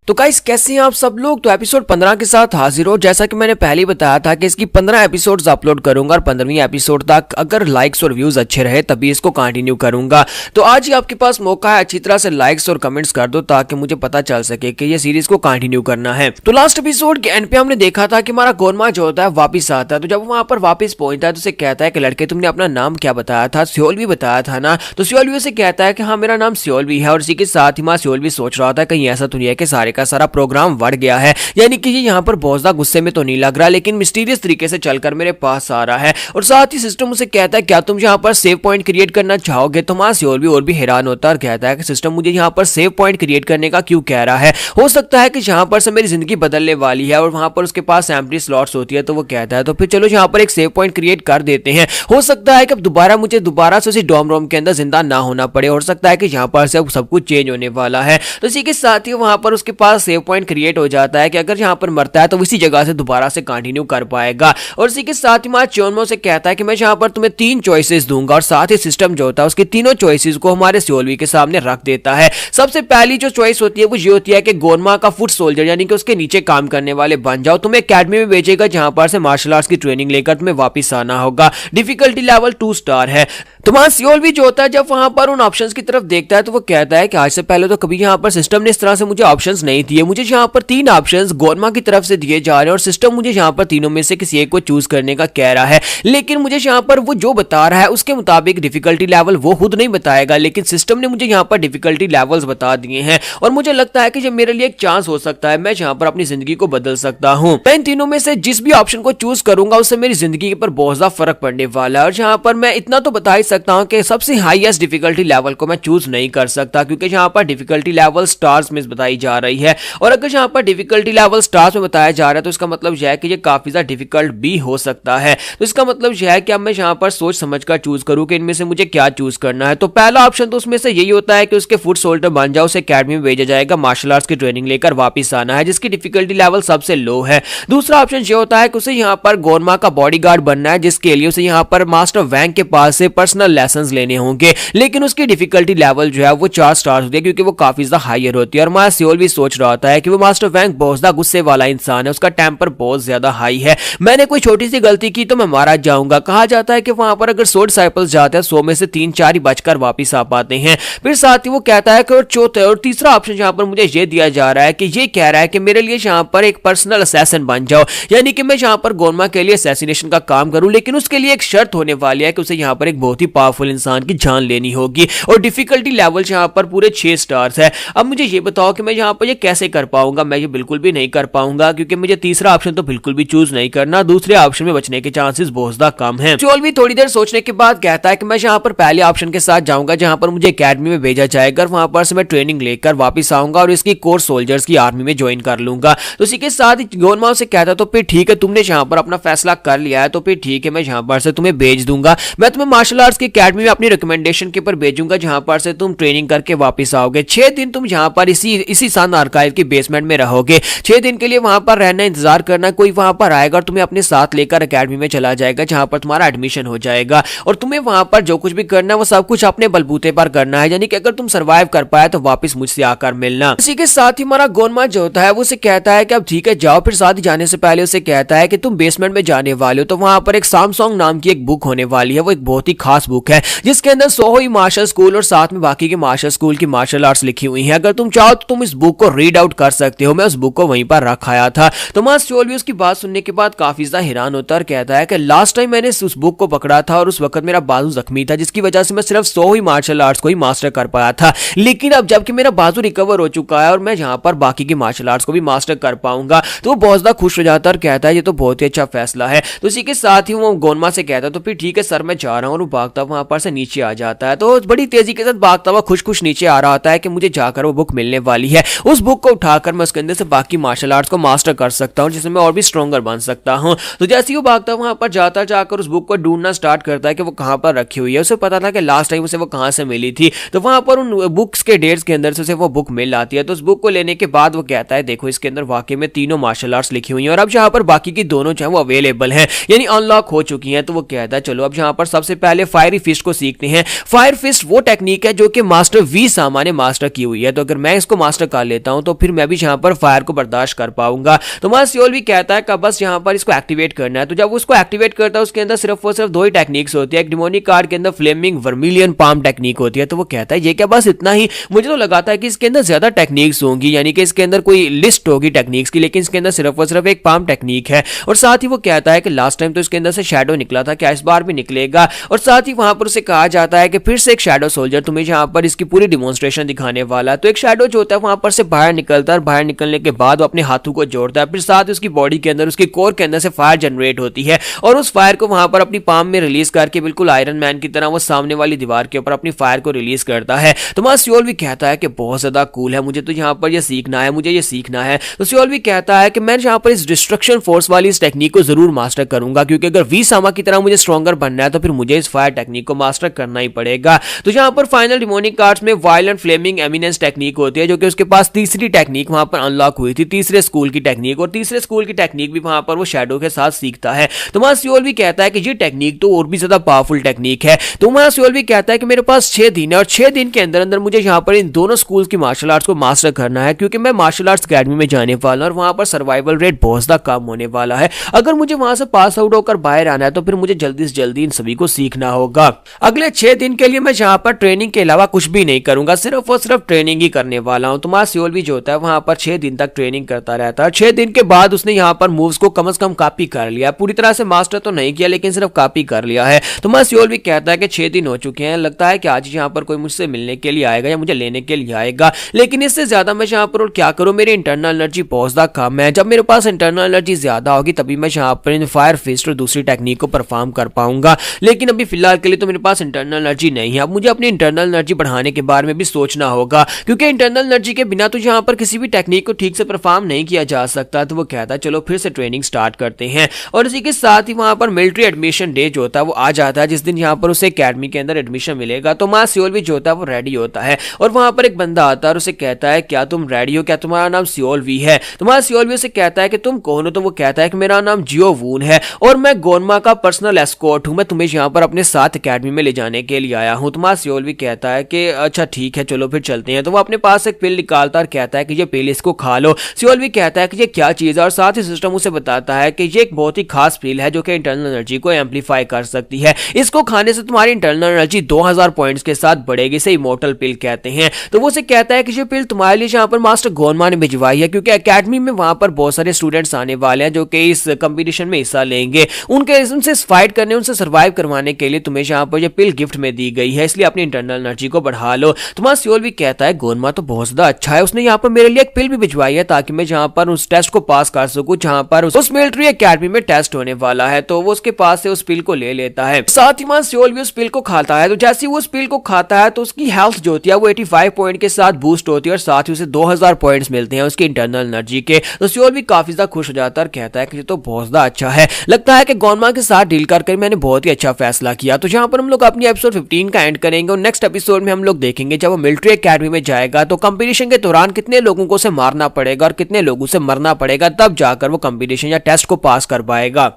तो गाइस कैसे हैं आप सब लोग। तो एपिसोड 15 के साथ हाजिर हो। जैसा कि मैंने पहले ही बताया था कि इसकी 15 एपिसोड्स अपलोड करूंगा और 15वीं एपिसोड तक अगर लाइक्स और व्यूज अच्छे रहे तभी इसको कंटिन्यू करूंगा। तो आज ही आपके पास मौका है, अच्छी तरह से लाइक्स और कमेंट्स कर दो ताकि मुझे पता चल सके कि ये सीरीज को कंटिन्यू करना है। तो लास्ट एपिसोड के एंड पे हमने देखा था कि हमारा गोरमा जो होता है वापिस आता है। तो जब वहां पर वापिस पहुंचता है तो उसे कहता है कि लड़के तुमने अपना नाम क्या बताया था, सियोलवी बताया था ना। तो सियोलवी उसे कहता है कि हाँ मेरा नाम सियोलवी है। और इसी के साथ ही माँ सियोलवी सोच रहा था कहीं ऐसा तो नहीं है कि सारे का सारा प्रोग्राम बढ़ गया है, यानी कि ये यहाँ पर बहुत ज्यादा गुस्से में तो नहीं लग रहा, लेकिन मिस्टीरियस तरीके से चलकर मेरे पास आ रहा है। और साथ ही सिस्टम उसे कहता है क्या तुम यहाँ पर सेव पॉइंट क्रिएट करना चाहोगे। तो माँ सियोलवी और भी हैरान होता है और कहता है कि सिस्टम मुझे यहाँ पर सेव पॉइंट क्रिएट करने का क्यों कह रहा है, हो सकता है कि यहाँ पर से मेरी जिंदगी बदलने वाली है और वहां पर उसके पास एम्प्टी स्लॉट्स होती है। तो वो कहता है तो फिर चलो यहाँ पर एक सेव पॉइंट क्रिएट कर देते हैं, हो सकता है कि अब दोबारा मुझे दोबारा से उसी डॉम रोम के अंदर जिंदा ना होना पड़े, हो सकता है कि यहाँ पर से अब सब कुछ चेंज होने वाला है। तो इसी के साथ ही वहां पर उसके पास सेव पॉइंट क्रिएट हो जाता है कि अगर यहाँ पर मरता है तो इसी जगह से दोबारा से कंटिन्यू कर पाएगा। और इसी के साथ ही मां चोनमो से कहता है कि मैं यहाँ पर तुम्हें 3 चॉइसेस दूंगा और साथ ही सिस्टम जो होता है उसकी तीनों चॉइसेस को हमारे सियोलवी के सामने रख देता है। सबसे पहली जो चॉइस होती है वो ये होती है कि गोरमा का फुट सोल्जर यानी कि उसके नीचे काम करने वाले बन जाओ, तुम्हें एकेडमी में भेजेगा जहां पर से मार्शल आर्ट्स की ट्रेनिंग लेकर तुम्हें वापस आना होगा। डिफिकल्टी लेवल 2 स्टार है। तो वहां सियोलवी जो होता है जब वहां पर उन ऑप्शंस की तरफ देखता है तो वो कहता है कि आज से पहले तो कभी यहाँ पर सिस्टम ने इस तरह से मुझे ऑप्शंस नहीं दिए, मुझे यहाँ पर 3 ऑप्शंस गोरमा की तरफ से दिए जा रहे हैं और सिस्टम मुझे यहाँ पर तीनों में से किसी एक को चूज करने का कह रहा है। लेकिन मुझे यहाँ पर वो जो बता रहा है उसके मुताबिक डिफिकल्टी लेवल वो खुद नहीं बताएगा, लेकिन सिस्टम ने मुझे यहाँ पर डिफिकल्टी लेवल्स बता दिए हैं और मुझे लगता है कि जब मेरे लिए एक चांस हो सकता है, मैं यहाँ पर अपनी जिंदगी को बदल सकता हूँ। मैं इन तीनों में से जिस भी ऑप्शन को चूज करूंगा उससे मेरी जिंदगी पर बहुत ज्यादा फर्क पड़ने वाला है। और यहाँ पर मैं इतना तो बता ही सकता हूँ कि सबसे हाईएस्ट डिफिकल्टी लेवल को मैं चूज नहीं कर सकता, क्योंकि यहाँ पर डिफिकल्टी लेवल स्टार्स में बताई जा रही है। और अगर यहाँ पर डिफिकल्टी लेवल स्टार्स में बताया जा रहा है तो इसका मतलब यह है कि ये काफी ज्यादा डिफिकल्ट भी हो सकता है। तो इसका मतलब यह है कि अब मैं यहाँ पर सोच समझकर चूज करूँ कि इनमें से मुझे क्या चूज करना है। तो पहला ऑप्शन तो उसमें से यही होता है कि उसके फुट सोल्जर बन जाओ, उसे एकेडमी में भेजा जाएगा, मार्शल आर्ट्स की ट्रेनिंग लेकर वापस आना है, जिसकी डिफिकल्टी लेवल सबसे लो है। दूसरा ऑप्शन ये होता है कि उसे यहाँ पर गोरमा का बॉडीगार्ड बनना है, जिसके लिए उसे यहाँ पर मास्टर वैंग के पास से पर्सनल लेसन्स लेने होंगे, लेकिन उसकी डिफिकल्टी लेवल जो है वो 4 स्टार होती है क्योंकि वो काफी ज्यादा हायर होती है। और मां सियोल भी सोच रहा होता है कि वो मास्टर वैंग बहुत ज्यादा गुस्से वाला इंसान है, उसका टेम्पर बहुत ज्यादा हाई है, मैंने कोई छोटी सी गलती की तो मैं मारा जाऊंगा। कहा जाता है कि वहां पर अगर 100 डिसाइपल्स जाते हैं 100 में से 3-4 ही बचकर वापस आ पाते हैं। फिर साथ ही वो कहता है कि और चौथे और तीसरा ऑप्शन यहाँ पर मुझे ये दिया जा रहा है कि ये कह रहा है कि मेरे लिए यहाँ पर एक पर्सनल असैसिन बन जाओ, यानी कि मैं यहाँ पर गोरमा के लिए असैसिनेशन का काम करूं, लेकिन उसके लिए एक शर्त होने वाली है कि उसे यहाँ पर एक बहुत ही पावरफुल इंसान की जान लेनी होगी। और डिफिकल्टी लेवल यहाँ पर पूरे 6 स्टार्स है। अब मुझे ये बताओ कि मैं यहाँ पर ये कैसे कर पाऊंगा। मैं ये बिल्कुल भी नहीं कर पाऊंगा क्योंकि मुझे तीसरा ऑप्शन तो बिल्कुल भी चूज नहीं करना, दूसरे ऑप्शन में बचने के चांसेस बहुत ज्यादा कम है। चोल भी थोड़ी देर सोचने के बाद कहता है कि मैं यहाँ पर पहले ऑप्शन के साथ जाऊंगा जहां पर मुझे एकेडमी में भेजा जाएगा, वहां पर से मैं ट्रेनिंग लेकर वापस आऊंगा और इसकी कोर सोल्जर्स की आर्मी में ज्वाइन कर लूंगा। तो इसी के साथ ही गोरमा से कहता तो फिर ठीक है, तुमने यहाँ पर अपना फैसला कर लिया है तो फिर ठीक है, मैं यहाँ पर से तुम्हें भेज दूंगा, मैं तुम्हें मार्शल आर्ट्स की एकेडमी में अपनी रिकमेंडेशन के ऊपर भेजूंगा जहां पर से तुम ट्रेनिंग करके वापस आओगे। 6 दिन तुम यहाँ पर इसी सन आर्काइव की बेसमेंट में रहोगे। 6 दिन के लिए वहां पर रहना, इंतजार करना, कोई वहां पर आएगा और तुम्हें अपने साथ लेकर एकेडमी में चला जाएगा जहां पर तुम्हारा एडमिशन हो जाएगा और तुम्हें वहां पर जो कुछ भी करना है वो सब कुछ अपने बलबूते पर करना है, यानी कि अगर तुम सर्वाइव कर पाए तो वापस मुझसे आकर मिलना। इसी के साथ ही हमारा गोनमा जो होता है वो उसे कहता है कि अब ठीक है जाओ। फिर साथ ही जाने से पहले उसे कहता है कि तुम बेसमेंट में जाने वाले हो तो वहां पर एक सामसोंग नाम की एक बुक होने वाली है, वो एक बहुत ही खास बुक है जिसके अंदर सोहोई मार्शल स्कूल और साथ में बाकी के मार्शल स्कूल की मार्शल आर्ट्स लिखी हुई है। अगर तुम चाहो तो तुम इस बुक को पर रीड आउट कर सकते हो। मैं उस बुक को वहीं पर रख आया था। तो मां सियोल भी उसकी बात सुनने के बाद काफी ज्यादा हैरान होता है और कहता है कि लास्ट टाइम मैंने उस बुक को पकड़ा था और उस वक्त मेरा बाजू जख्मी था, जिसकी वजह से मैं सिर्फ 100 ही मार्शल आर्ट्स को ही मास्टर कर पाया था। लेकिन अब जबकि मेरा बाजू रिकवर हो चुका है और मैं यहाँ पर बाकी के मार्शल आर्ट्स को भी मास्टर कर पाऊंगा, तो वो बहुत ज्यादा खुश हो जाता है और कहता है ये तो बहुत ही अच्छा फैसला है। तो इसी के साथ ही वो गोनमा से कहता है तो फिर ठीक है सर, मैं जा रहा हूँ, और वो भागता वहां पर से नीचे आ जाता है। तो बड़ी तेजी के साथ भागता हुआ खुश खुश नीचे आ रहा होता है कि मुझे जाकर वो बुक मिलने वाली है। उस बुक को उठाकर मैं उसके अंदर से बाकी मार्शल आर्ट्स को मास्टर कर सकता हूँ, जिसमें मैं और भी स्ट्रॉन्गर बन सकता हूँ। तो जैसे ही वो भागता वहां पर जाता जाकर उस बुक को ढूंढना स्टार्ट करता है कि वो कहां पर रखी हुई है। उसे पता था कि लास्ट टाइम उसे वो कहां से मिली थी, तो वहां पर उन बुक्स के डेट्स के अंदर से उसे वो बुक मिल आती है। तो उस बुक को लेने के बाद वो कहता है देखो इसके अंदर वाकई में तीनों मार्शल आर्ट्स लिखी हुई हैं और अब यहाँ पर बाकी की दोनों जो है वो अवेलेबल हैं, यानी अनलॉक हो चुकी हैं। तो वो कहता है चलो अब यहाँ पर सबसे पहले फायरी फिस्ट को सीखते हैं। फायर फिस्ट वो टेक्निक है जो कि मास्टर वी सामा ने मास्टर की हुई है, तो अगर मैं इसको मास्टर कर लेता हूं तो फिर मैं भी यहाँ पर फायर को बर्दाश्त कर पाऊंगा। तो मां सियोल भी कहता है कि बस यहाँ पर इसको एक्टिवेट करना है। तो जब उसको एक्टिवेट करता है उसके अंदर सिर्फ और सिर्फ दो ही टेक्निक्स होती है। एक डिमोनिक कार्ड के अंदर फ्लेमिंग वर्मिलियन पाम टेक्निक होती है। तो वो कहता है ये क्या बस इतना ही? मुझे तो लगा था कि इसके अंदर ज्यादा टेक्निक्स होंगी, यानी कि इसके अंदर कोई लिस्ट होगी टेक्निक्स की, लेकिन इसके अंदर सिर्फ और सिर्फ एक पाम टेक्निक है। और साथ ही वो कहता है कि लास्ट टाइम तो इसके अंदर से शैडो निकला था, क्या इस बार भी निकलेगा? और साथ ही वहां पर उसे कहा जाता है कि फिर से एक शैडो सोल्जर तुम्हें यहाँ पर इसकी पूरी डिमोन्स्ट्रेशन दिखाने वाला है। तो एक शैडो जो होता है वहां पर से बाहर निकलता है और बाहर निकलने के बाद वो अपने हाथों को जोड़ता है, फिर साथ उसकी बॉडी के अंदर उसकी कोर के अंदर से फायर जनरेट होती है और उस फायर को वहां पर अपनी पाम में रिलीज करके बिल्कुल आयरन मैन की तरह वो सामने वाली दीवार के ऊपर अपनी फायर को रिलीज करता है। तो मां सियोल भी कहता है कि बहुत ज्यादा कूल है, मुझे तो यहाँ पर ये सीखना है, मुझे ये सीखना है। तो सियोल भी कहता है कि मैं यहाँ पर इस डिस्ट्रक्शन फोर्स वाली इस टेक्निक को जरूर मास्टर करूंगा, क्योंकि अगर वी सामा की तरह मुझे स्ट्रॉन्गर बनना है तो फिर मुझे इस फायर टेक्निक को मास्टर करना ही पड़ेगा। तो यहाँ पर फाइनल डिमोनिक कार्ड्स में वायलेंट फ्लेमिंग एमिनेंस टेक्निक होती है, जो कि उसके पास तीसरी टेक्निक वहां पर अनलॉक हुई थी, तीसरे स्कूल की टेक्निक, और तीसरे स्कूल की टेक्निक भी वहां पर वो शैडो के साथ सीखता है। तो मां सियोल भी कहता है कि ये टेक्निक तो और भी ज्यादा पावरफुल टेक्निक है। तो मां सियोल भी कहता है कि मेरे पास 6 दिन है और 6 दिन के अंदर अंदर मुझे यहाँ पर इन दोनों स्कूल्स की मार्शल आर्ट्स को मास्टर करना है, क्योंकि मैं मार्शल आर्ट्स अकेडमी में जाने वाला हूं और वहां पर सर्वाइवल रेट बहुत ज्यादा कम होने वाला है। अगर मुझे वहां से पास आउट होकर बाहर आना है तो फिर मुझे जल्दी से जल्दी इन सभी को सीखना होगा। अगले 6 दिन के लिए मैं यहाँ पर ट्रेनिंग के अलावा कुछ भी नहीं करूंगा, सिर्फ और सिर्फ ट्रेनिंग ही करने वाला हूं। तो मां सियोल भी जो होता है वहां पर 6 दिन तक ट्रेनिंग करता रहता है। 6 दिन के बाद उसने यहाँ पर मूव्स को कम से कम कॉपी कर लिया, पूरी तरह से मास्टर तो नहीं किया लेकिन सिर्फ कॉपी कर लिया है। तो मां सियोल भी कहता है कि 6 दिन हो चुके हैं, लगता है कि आज यहाँ पर कोई मुझसे मिलने के लिए आएगा या मुझे लेने के लिए आएगा, लेकिन इससे ज्यादा मैं यहाँ पर और क्या करूं, मेरी इंटरनल एनर्जी बहुत ज्यादा कम है। जब मेरे पास इंटरनल एनर्जी ज्यादा होगी तभी मैं यहाँ पर इन फायर फिस्ट और दूसरी टेक्निक को परफॉर्म कर पाऊंगा, लेकिन अभी फिलहाल के लिए तो मेरे पास इंटरनल एनर्जी नहीं है। अब मुझे अपनी इंटरनल एनर्जी बढ़ाने के बारे में भी सोचना होगा, क्योंकि इंटरनल एनर्जी के बिना तो यहाँ पर किसी भी टेक्निक को ठीक से परफॉर्म नहीं किया जा सकता। तो वो कहता है चलो फिर से ट्रेनिंग स्टार्ट करते हैं। और इसी के साथ ही वहां पर मिलिट्री एडमिशन डे जो होता है वो आ जाता है, जिस दिन यहाँ पर उसे एकेडमी के अंदर एडमिशन मिलेगा। तो मां सियोल भी जो होता है वो रेडी होता है और वहां पर एक बंदा आता है और उसे कहता है क्या तुम रेडी हो, क्या तुम्हारा नाम सियोल वी है? तो मां सियोल वी उसे कहता है कि तुम कौन हो? तो वो कहता है कि मेरा नाम जियो वून है और मैं गोनमा का पर्सनल एस्कॉर्ट हूं, मैं तुम्हें यहाँ पर अपने साथ एकेडमी में ले जाने के लिए आया हूं। तो मां सियोल भी कहता है कि अच्छा ठीक है चलो फिर चलते हैं। तो वो अपने पास एक पिल निकालता और कहता है कि ये पिल इसको खा लो। सियोल भी कहता है कि ये क्या चीज है और साथ ही सिस्टम उसे बताता है कि ये एक बहुत ही खास पिल है जो कि इंटरनल एनर्जी को एम्पलीफाई कर सकती है, इसको खाने से तुम्हारी इंटरनल एनर्जी 2000 पॉइंट्स के साथ बढ़ेगी, इसे इमोर्टल पिल कहते हैं। तो वो उसे कहता है कि ये पिल तुम्हारे लिए यहाँ पर मास्टर गोनमा ने भिजवाई है, क्योंकि एकेडमी में वहां पर बहुत सारे स्टूडेंट्स आने वाले हैं जो कि इस कंपटीशन में हिस्सा लेंगे, उनसे फाइट करने, उनसे सर्वाइव करवाने के लिए तुम्हें यहाँ पर ये पिल गिफ्ट में दी गई है, इसलिए अपनी इंटरनल एनर्जी को बढ़ा लो। तो मां सियोल भी कहता है गोनमा तो बहुत ज्यादा अच्छा है, उसने यहाँ पर मेरे लिए एक पिल भी भिजवाई है ताकि मैं यहाँ पर उस टेस्ट को पास कर सकूं जहां पर उस मिलिट्री एकेडमी में टेस्ट होने वाला है। तो वो उसके पास से उस पिल को ले लेता है, साथ ही मां सियोल भी उस पिल को खाता है। तो जैसे ही वो उस पिल को खाता है तो उसकी हेल्थ जो होती है वो 85 पॉइंट के साथ बूस्ट होती है और साथ ही उसे 2000 पॉइंट्स मिलते हैं उसकी इंटरनल एनर्जी के। तो सियोल भी काफी ज्यादा खुश हो जाता है और कहता है कि ये तो बहुत ज्यादा अच्छा है, लगता है कि गोनमा के साथ डील करके मैंने बहुत ही अच्छा फैसला किया। तो जहां पर हम लोग अपनी एपिसोड 15 का एंड करेंगे और नेक्स्ट एपिसोड में हम लोग देखेंगे जब वो मिलिट्री एकेडमी में जाएगा तो कंपटीशन के दौरान कितने लोगों को उसे मारना पड़ेगा और कितने लोगों से मरना पड़ेगा, तब जाकर वो कंपटीशन या टेस्ट को पास कर पाएगा।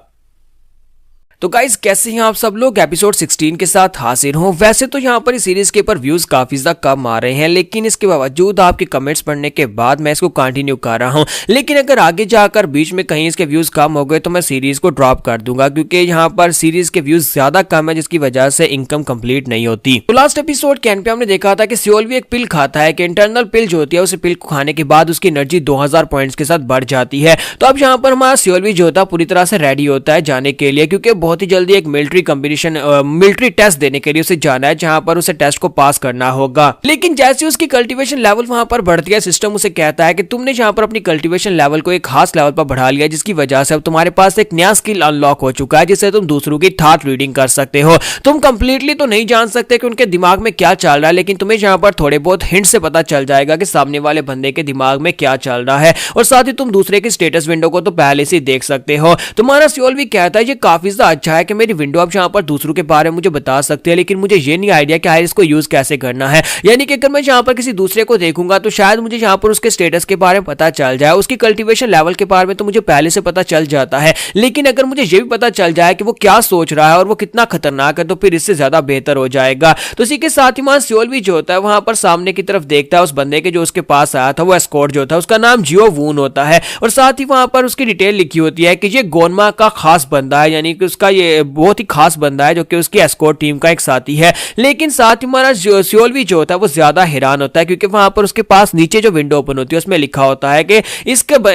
तो गाइस कैसे हैं आप सब लोग। एपिसोड 16 के साथ हाजिर हूं। वैसे तो यहाँ पर इस सीरीज के ऊपर व्यूज काफी ज्यादा कम आ रहे हैं, लेकिन इसके बावजूद आपके कमेंट्स पढ़ने के बाद मैं इसको कंटिन्यू कर रहा हूं। लेकिन अगर आगे जाकर बीच में कहीं इसके व्यूज कम हो गए तो मैं सीरीज को ड्रॉप कर दूंगा, क्योंकि यहाँ पर सीरीज के व्यूज ज्यादा कम है, जिसकी वजह से इनकम कंप्लीट नहीं होती। तो लास्ट एपिसोड के एंड पे हमने देखा था कि सियोल भी एक पिल खाता है कि इंटरनल पिल जो होती है, उस पिल को खाने के बाद उसकी एनर्जी 2000 पॉइंट्स के साथ बढ़ जाती है। तो अब यहाँ पर हमारा सियोल भी जो होता है पूरी तरह से रेडी होता है जाने के लिए, क्योंकि बहुत ही जल्दी एक मिलिट्री टेस्ट देने के लिए उसे जाना है, जहां पर उसे टेस्ट को पास करना होगा। लेकिन जैसे उसकी कल्टीवेशन लेवल वहां पर बढ़ती है, सिस्टम उसे कहता है कि तुमने जहां पर अपनी कल्टीवेशन लेवल को एक खास लेवल पर बढ़ा लिया, जिसकी वजह से अब तुम्हारे पास एक नया स्किल अनलॉक हो चुका है, जिससे तुम दूसरों की थॉट रीडिंग कर सकते हो। तुम कंप्लीटली तो नहीं जान सकते कि उनके दिमाग में क्या चल रहा है, लेकिन तुम्हें जहां पर थोड़े बहुत हिंट से पता चल जाएगा कि सामने वाले बंदे के दिमाग में क्या चल रहा है, और साथ ही तुम दूसरे की स्टेटस विंडो को तो पहले से देख सकते हो। तुम्हारा सियोल भी कहता है ये काफी ज्यादा अच्छा है कि मेरी विंडो अब यहाँ पर दूसरों के बारे में मुझे बता सकते हैं, लेकिन मुझे ये नहीं आइडिया कि यार इसको यूज कैसे करना है। यानी कि अगर मैं यहाँ पर किसी दूसरे को देखूंगा तो शायद मुझे यहाँ पर उसके स्टेटस के बारे में पता चल जाए, उसकी कल्टीवेशन लेवल के बारे में तो मुझे पहले से पता चल जाता है, लेकिन अगर मुझे ये भी पता चल जाए कि वो क्या सोच रहा है और वो कितना खतरनाक है, तो फिर इससे ज्यादा बेहतर हो जाएगा। तो इसी के साथ ही वहां सियोल भी जो होता है वहां पर सामने की तरफ देखता है उस बंदे के जो उसके पास आया था, वो एस्कॉर्ट जो था उसका नाम जियो वून होता है, और साथ ही वहां पर उसकी डिटेल लिखी होती है कि ये गोनमा का खास बंदा है, यानी कि उसका ये बहुत ही खास बंदा है जो कि उसकी एस्कॉर्ट टीम का एक साथी है। लेकिन साथ ही हमारा सियोल भी जो होता है वो ज्यादा हैरान होता है, क्योंकि वहां पर उसके पास नीचे जो विंडो ओपन होती है उसमें लिखा होता है कि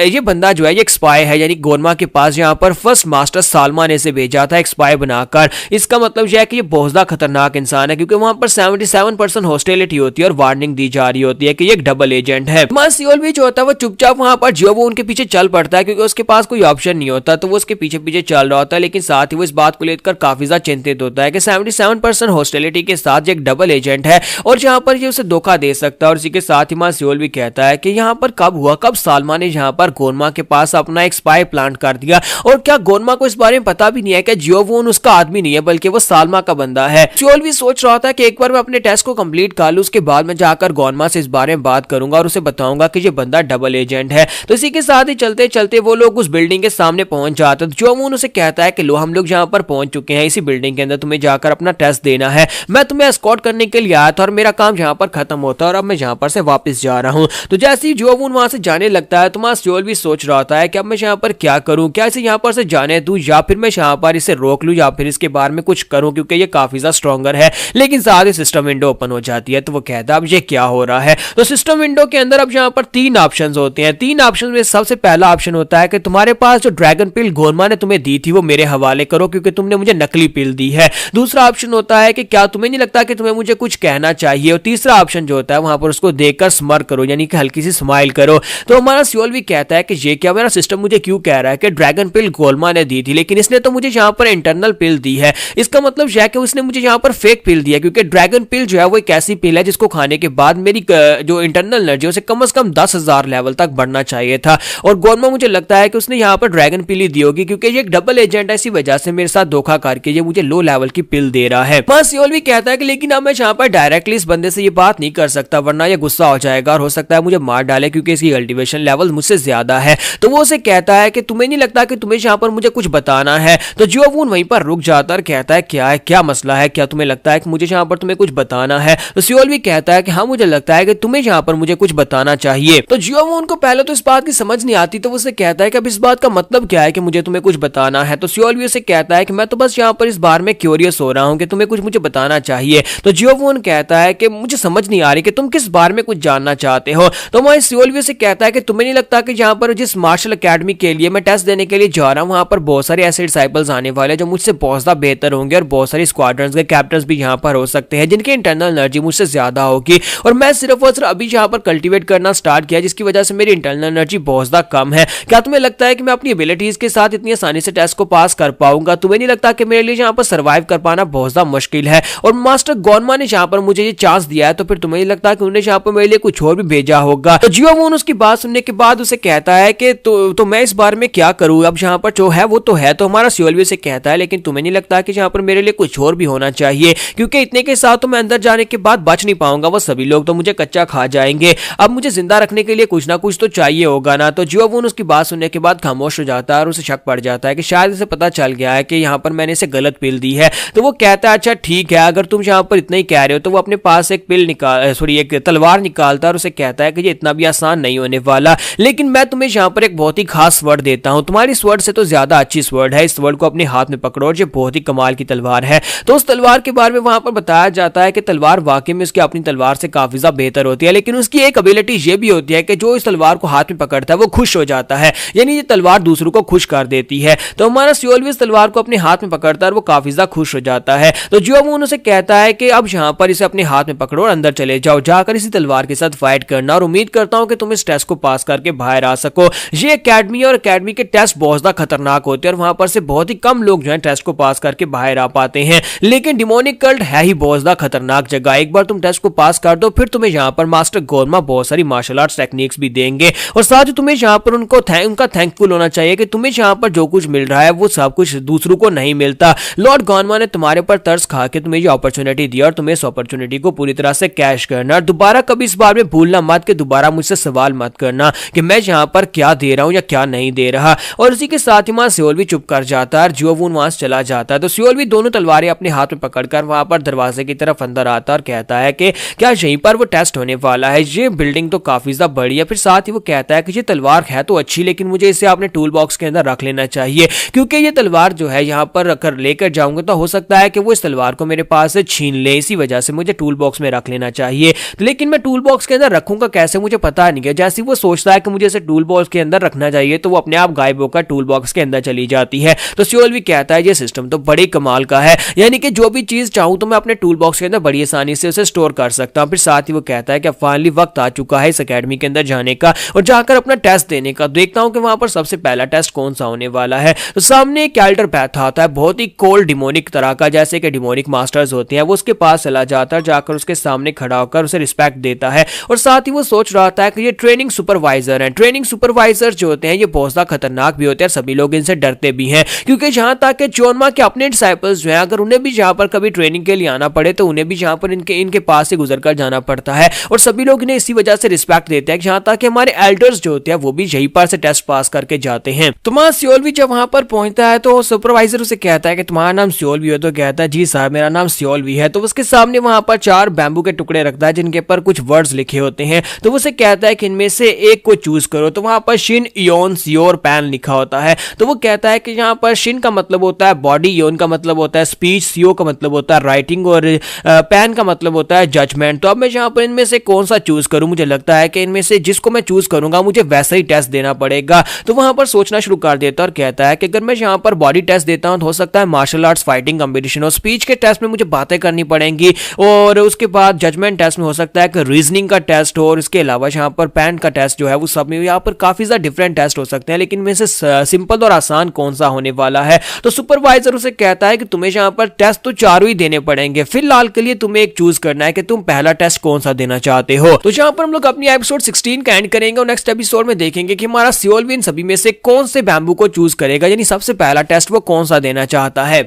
ये बंदा जो है ये एक स्पाई है, यानी गोनमा के पास यहाँ पर फर्स्ट मास्टर सालमा ने इसे भेजा था एक स्पाई बनाकर। इसका मतलब यह है कि ये बहुत ज्यादा खतरनाक इंसान है, क्योंकि वहां पर 77% हॉस्टिलिटी होती है और वार्निंग दी जा रही होती है कि ये एक डबल एजेंट है। हमारा सियोल भी जो होता है वो चुपचाप वहां पर जियो वो उनके पीछे चल पड़ता है, क्योंकि उसके पास कोई ऑप्शन नहीं होता, तो वो उसके पीछे पीछे चल रहा होता है। लेकिन साथ ही वो इस बात को लेकर काफी ज्यादा चिंतित होता है कि 77% हॉस्टिलिटी के साथ एक डबल एजेंट है और जहां पर ये उसे धोखा दे सकता है। और इसी के साथ ही सियोल भी कहता है कि यहाँ पर कब सालमा ने यहाँ पर गोनमा के पास अपना एक स्पाई प्लांट कर दिया, और क्या गोनमा को इस बारे में पता भी नहीं है कि जियोवोन उसका आदमी नहीं है, बल्कि वो सालमा का बंदा है। सियोल भी सोच रहा था कि एक बार मैं अपने टेस्ट को कंप्लीट कर लूं, उसके बाद मैं जाकर गोनमा से इस बारे में बात करूंगा और उसे बताऊंगा कि ये बंदा डबल एजेंट है। तो इसी के साथ ही चलते चलते वो लोग उस बिल्डिंग के सामने पहुंच जाते हैं। जियोवोन उसे कहता है कि लो हम लोग यहाँ पर पहुंच चुके हैं, इसी बिल्डिंग के अंदर तुम्हें जाकर अपना टेस्ट देना है। मैं तुम्हें एस्कॉर्ट करने के लिए आया था और मेरा काम यहाँ पर खत्म होता है और अब मैं यहाँ पर से वापस जा रहा हूँ। तो जैसे ही जियोवोन वहां से जाने लगता है तो सियोल भी सोच रहा होता है कि अब मैं यहाँ पर क्या करूँ, क्या इसे यहाँ पर से जाने दूं या फिर मैं यहाँ पर इसे रोक लूं या फिर इसके बारे में कुछ करूं, क्योंकि ये काफी ज्यादा स्ट्रॉन्गर है। लेकिन साथ ही सिस्टम विंडो ओपन हो जाती है, तो वो कहता है अब ये क्या हो रहा है। तो सिस्टम विंडो के अंदर अब यहाँ पर 3 ऑप्शन होते हैं। 3 ऑप्शन में सबसे पहला ऑप्शन होता है कि तुम्हारे पास जो ड्रैगन पिल गोनमा ने तुम्हें दी थी वो मेरे हवाले करो, क्योंकि तुमने मुझे नकली पिल दी है। दूसरा ऑप्शन होता है कि क्या तुम्हें नहीं लगता कि तुम्हें मुझे कुछ कहना चाहिए, और तीसरा ऑप्शन जो होता है वहां पर उसको देखकर स्मर करो, यानी कि हल्की सी स्माइल करो। तो हमारा सियोल भी कहता है कि ये क्या मेरा सिस्टम मुझे क्यों कह रहा है कि ड्रैगन पिल गोनमा ने दी थी, लेकिन इसने तो मुझे यहाँ पर इंटरनल पिल दी है। इसका मतलब यह है कि उसने मुझे यहाँ पर फेक पिल दिया, क्योंकि ड्रैगन पिल जो है वो एक ऐसी पिल है जिसको खाने के बाद मेरी जो इंटरनल एनर्जी उसे कम से कम 10,000 लेवल तक बढ़ना चाहिए था, और गोनमा मुझे लगता है कि उसने यहाँ पर ड्रैगन पिल ही दी होगी, क्योंकि ये एक डबल एजेंट है, इसी वजह से मेरे साथ धोखा करके ये मुझे लो लेवल की पिल दे रहा है। सियोल भी कहता है कि लेकिन अब मैं यहाँ पर डायरेक्टली इस बंदे से ये बात नहीं कर सकता, वरना ये गुस्सा हो जाएगा और हो सकता है मुझे मार डाले, क्योंकि इसकी कल्टीवेशन लेवल मुझसे ज्यादा है। तो वो उसे कहता है कि तुम्हें नहीं लगता कि तुम्हें यहाँ पर मुझे कुछ बताना है। तो जियोवोन वहीं पर रुक जाता है और कहता है क्या मसला है, क्या तुम्हें लगता है कि मुझे यहाँ पर तुम्हें कुछ बताना है। तो सियोल भी कहता है कि हाँ मुझे लगता है कि तुम्हें यहाँ पर मुझे कुछ बताना चाहिए। तो जियोवोन को पहले तो इस बात की समझ नहीं आती, तो वो उसे कहता है कि अब इस बात का मतलब क्या है कि मुझे तुम्हें कुछ बताना है। तो सियोल भी उसे कहता है कि मैं तो बस यहाँ पर इस बारे में क्यूरियस हो रहा हूँ कि तुम्हें कुछ मुझे बताना चाहिए। तो जियोवोन कहता है कि मुझे समझ नहीं आ रही कि तुम किस बारे में कुछ जानना चाहते हो। तो वहीं सियोल भी उसे कहता है कि तुम्हें नहीं लगता कि यहाँ पर जिस मार्शल एकेडमी के लिए मैं टेस्ट देने के लिए जा रहा हूँ, वहां पर बहुत सारे ऐसे डिसाइपल्स आने वाले हैं जो मुझसे बहुत ज्यादा बेहतर होंगे, और बहुत सारी स्क्वाड्रंस के कैप्टन्स भी यहाँ पर हो सकते हैं जिनकी इंटरनल एनर्जी मुझसे ज्यादा होगी, और मैं सिर्फ और सिर्फ अभी यहाँ पर कल्टीवेट करना स्टार्ट किया, जिसकी वजह से मेरी इंटरनल एनर्जी बहुत ज्यादा कम है। क्या तुम्हें लगता है कि मैं अपनी एबिलिटीज के साथ इतनी आसानी से टेस्ट को पास कर पाऊंगा? तुम्हें नहीं लगता कि मेरे लिए यहाँ पर सर्वाइव कर पाना बहुत ज्यादा मुश्किल है? और मास्टर गोनमा ने यहाँ पर मुझे ये चांस दिया है, तो फिर तुम्हें नहीं लगता कि उन्हें यहाँ पर मेरे लिए कुछ और भी भेजा होगा? तो जियोवोन उसकी बात सुनने के बाद उसे कहता है कि तो मैं इस बारे में क्या करूं, अब यहाँ पर जो है वो तो है। तो हमारा सियोल भी उसे कहता है लेकिन तुम्हें नहीं लगता कि यहाँ पर मेरे लिए कुछ और भी होना चाहिए, क्योंकि इतने के साथ तो मैं अंदर जाने के बाद बच नहीं पाऊंगा, वो सभी लोग तो मुझे कच्चा खा जाएंगे। अब मुझे जिंदा रखने के लिए कुछ ना कुछ तो चाहिए होगा ना। तो जियोवोन उसकी बात सुनने के बाद खामोश हो जाता है और उसे शक पड़ जाता है कि शायद इसे पता चल गया है कि यहाँ पर मैंने इसे गलत पिल दी है। तो वो कहता है अच्छा ठीक है, अगर तुम यहाँ पर इतना ही कह रहे हो, तो वो अपने पास एक पिल निकाल सॉरी एक तलवार निकालता है और उसे कहता है कि ये इतना भी आसान नहीं होने वाला, लेकिन मैं तुम्हें यहाँ पर एक बहुत ही खास वर्ड देता हूँ, तुम्हारी स्वर्ड से तो ज्यादा अच्छी स्वर्ड है, इस वर्ड को अपने हाथ में पकड़ो और ये बहुत ही कमाल की तलवार है। तो उस तलवार के बारे में वहां पर बताया जाता है कि तलवार वाकई में उसकी अपनी तलवार से काफी ज्यादा बेहतर होती है, लेकिन उसकी एक एबिलिटी ये भी होती है कि जो इस तलवार को हाथ में पकड़ता है वो खुश हो जाता है, यानी ये तलवार दूसरों को खुश कर देती है। तो हमारा सियोल भी इस तलवार को अपने हाथ में पकड़ता है और वो काफी ज्यादा खुश हो जाता है। तो जियोवून उसे कहता है कि अब यहाँ पर इसे अपने हाथ में पकड़ो और अंदर चले जाओ, जाकर इसी तलवार के साथ फाइट करना, और उम्मीद करता हूं कि तुम इस टेस्ट को पास करके बाहर आ सको। ये एकेडमी और एकेडमी के टेस्ट बहुत ज्यादा खतरनाक होते हैं और वहां पर से बहुत ही कम लोग जो है टेस्ट को पास करके बाहर आ पाते हैं, लेकिन डिमोनिक कल्ट है ही बहुत ज्यादा खतरनाक जगह। एक बार तुम टेस्ट को पास कर दो, फिर तुम्हें यहाँ पर मास्टर गोरमा बहुत सारी मार्शल आर्ट्स टेक्निक्स भी देंगे, और साथ ही तुम्हें यहाँ पर उनका थैंकफुल होना चाहिए कि तुम्हें यहाँ पर जो कुछ मिल रहा है वो सब कुछ दूसरों को नहीं मिलता। लॉर्ड गोरमा ने तुम्हारे पर तरस खा के तुम्हें ये अपॉर्चुनिटी दी और तुम्हें इस अपॉर्चुनिटी को पूरी तरह से कैश करना, और दोबारा कभी इस बार में भूलना मत कि दोबारा मुझसे सवाल मत करना कि मैं यहाँ पर क्या दे रहा हूँ या क्या नहीं दे रहा। और इसी के साथ ही वहां सियोल भी चुप कर जाता है और जियोवून वहां से चला जाता है। तो सियोल भी दोनों तलवारें अपने हाथ में पकड़कर वहां पर दरवाजे की तरफ अंदर आता है और कहता है कि क्या यहीं पर वो टेस्ट होने वाला है, ये बिल्डिंग तो काफी ज्यादा बड़ी है। फिर साथ ही वो कहता है कि ये तलवार है तो अच्छी, लेकिन मुझे इसे अपने टूल बॉक्स के अंदर रख लेना चाहिए, क्योंकि ये तलवार जो है यहाँ पर रखकर लेकर जाऊंगा तो हो सकता है कि वो इस तलवार को मेरे पास से छीन ले, इसी वजह से मुझे टूल बॉक्स में रख लेना चाहिए। लेकिन मैं टूल बॉक्स के अंदर रखूंगा कैसे मुझे पता नहीं है। जैसे वो सोचता है कि मुझे इसे टूल बॉक्स के अंदर रखना चाहिए तो वो अपने आप गायब होकर टूल बॉक्स के अंदर चली जाती है। तो सियोल भी कहता है ये सिस्टम तो बड़ी कमाल का है, यानी कि जो भी चीज चाहूं तो मैं अपने टूल बॉक्स के अंदर बड़ी आसानी से उसे स्टोर कर सकता हूं। फिर साथ ही वो कहता है कि फाइनली वक्त आ चुका है इस एकेडमी के अंदर जाने का और जाकर अपना टेस्ट देने का। देखता हूं कि वहां पर सबसे पहला टेस्ट कौन सा होने वाला है। तो सामने एक कैल्टर पैथ आता है, बहुत ही कोल्ड डिमोनिक तरह का, जैसे कि डिमोनिक मास्टर्स होते हैं। वो उसके पास चला जाता है, जाकर उसके सामने खड़ा होकर उसे रिस्पेक्ट देता है, और साथ ही वो सोच रहा था कि ये ट्रेनिंग सुपरवाइजर हैं। ट्रेनिंग सुपरवाइजर जो होते हैं ये बहुत ज्यादा खतरनाक भी होते हैं, सभी लोग इनसे डरते भी हैं, क्योंकि जहां तक कि चोनमा के अपने डिसाइपल्स जो हैं अगर उन्हें भी यहाँ पर कभी ट्रेनिंग के लिए आना पड़े तो उन्हें भी यहाँ पर इनके पास से गुजर कर जाना पड़ता है, और सभी लोग इन्हें इसी वजह से रिस्पेक्ट देते हैं। जहां तक कि हमारे एल्डर्स जो होते हैं वो भी यहीं पर से टेस्ट पास करके जाते हैं। तो वहां सियोल भी जब वहां पर पहुंचता है तो सुपरवाइजर उसे कहता है कि तुम्हारा नाम सियोल भी है, तो कहता है जी सर मेरा नाम सियोल भी है। तो उसके सामने वहां पर 4 बैम्बू के टुकड़े रखता है जिनके पर कुछ वर्ड्स लिखे होते हैं। तो उसे कहता है कि इनमें से एक को चूज करो। तो वहां पर शिन, योन, सियोर, पैन लिखा होता है। तो वो कहता है कि यहाँ पर शिन का मतलब होता है बॉडी, योन का मतलब होता है स्पीच, सियो का मतलब होता है राइटिंग, और पैन का मतलब होता है जजमेंट। तो अब मैं यहाँ पर इनमें से कौन सा चूज करूं? मुझे लगता है कि इनमें से जिसको मैं चूज करूंगा मुझे वैसा ही टेस्ट देना पड़ेगा। तो वहां पर सोचना शुरू कर देता है और कहता है कि अगर मैं यहाँ पर बॉडी टेस्ट देता हूं तो हो सकता है मार्शल आर्ट्स फाइटिंग कंपटीशन हो, स्पीच के टेस्ट में मुझे बातें करनी पड़ेंगी, और उसके बाद जजमेंट टेस्ट में हो सकता है कि रीजनिंग का टेस्ट हो, और इसके अलावा यहाँ पर पैन का टेस्ट जो है वो सब में यहाँ पर काफी ज्यादा डिफरेंट टेस्ट हो सकते हैं, लेकिन इनमें से सिंपल और आसान कौन सा होने वाला है? तो सुपरवाइजर उसे कहता है कि तुम्हें यहाँ पर टेस्ट तो चारों ही देने पड़ेंगे, फिलहाल के लिए तुम्हें एक चूज करना है कि तुम पहला टेस्ट कौन सा देना चाहते हो। तो यहाँ पर हम लोग अपनी एपिसोड 16 का एंड करेंगे और नेक्स्ट एपिसोड में देखेंगे कि हमारा सियोल भी इन सभी में से कौन से बैम्बू को चूज करेगा, यानी सबसे पहला टेस्ट वो कौन सा देना चाहता है।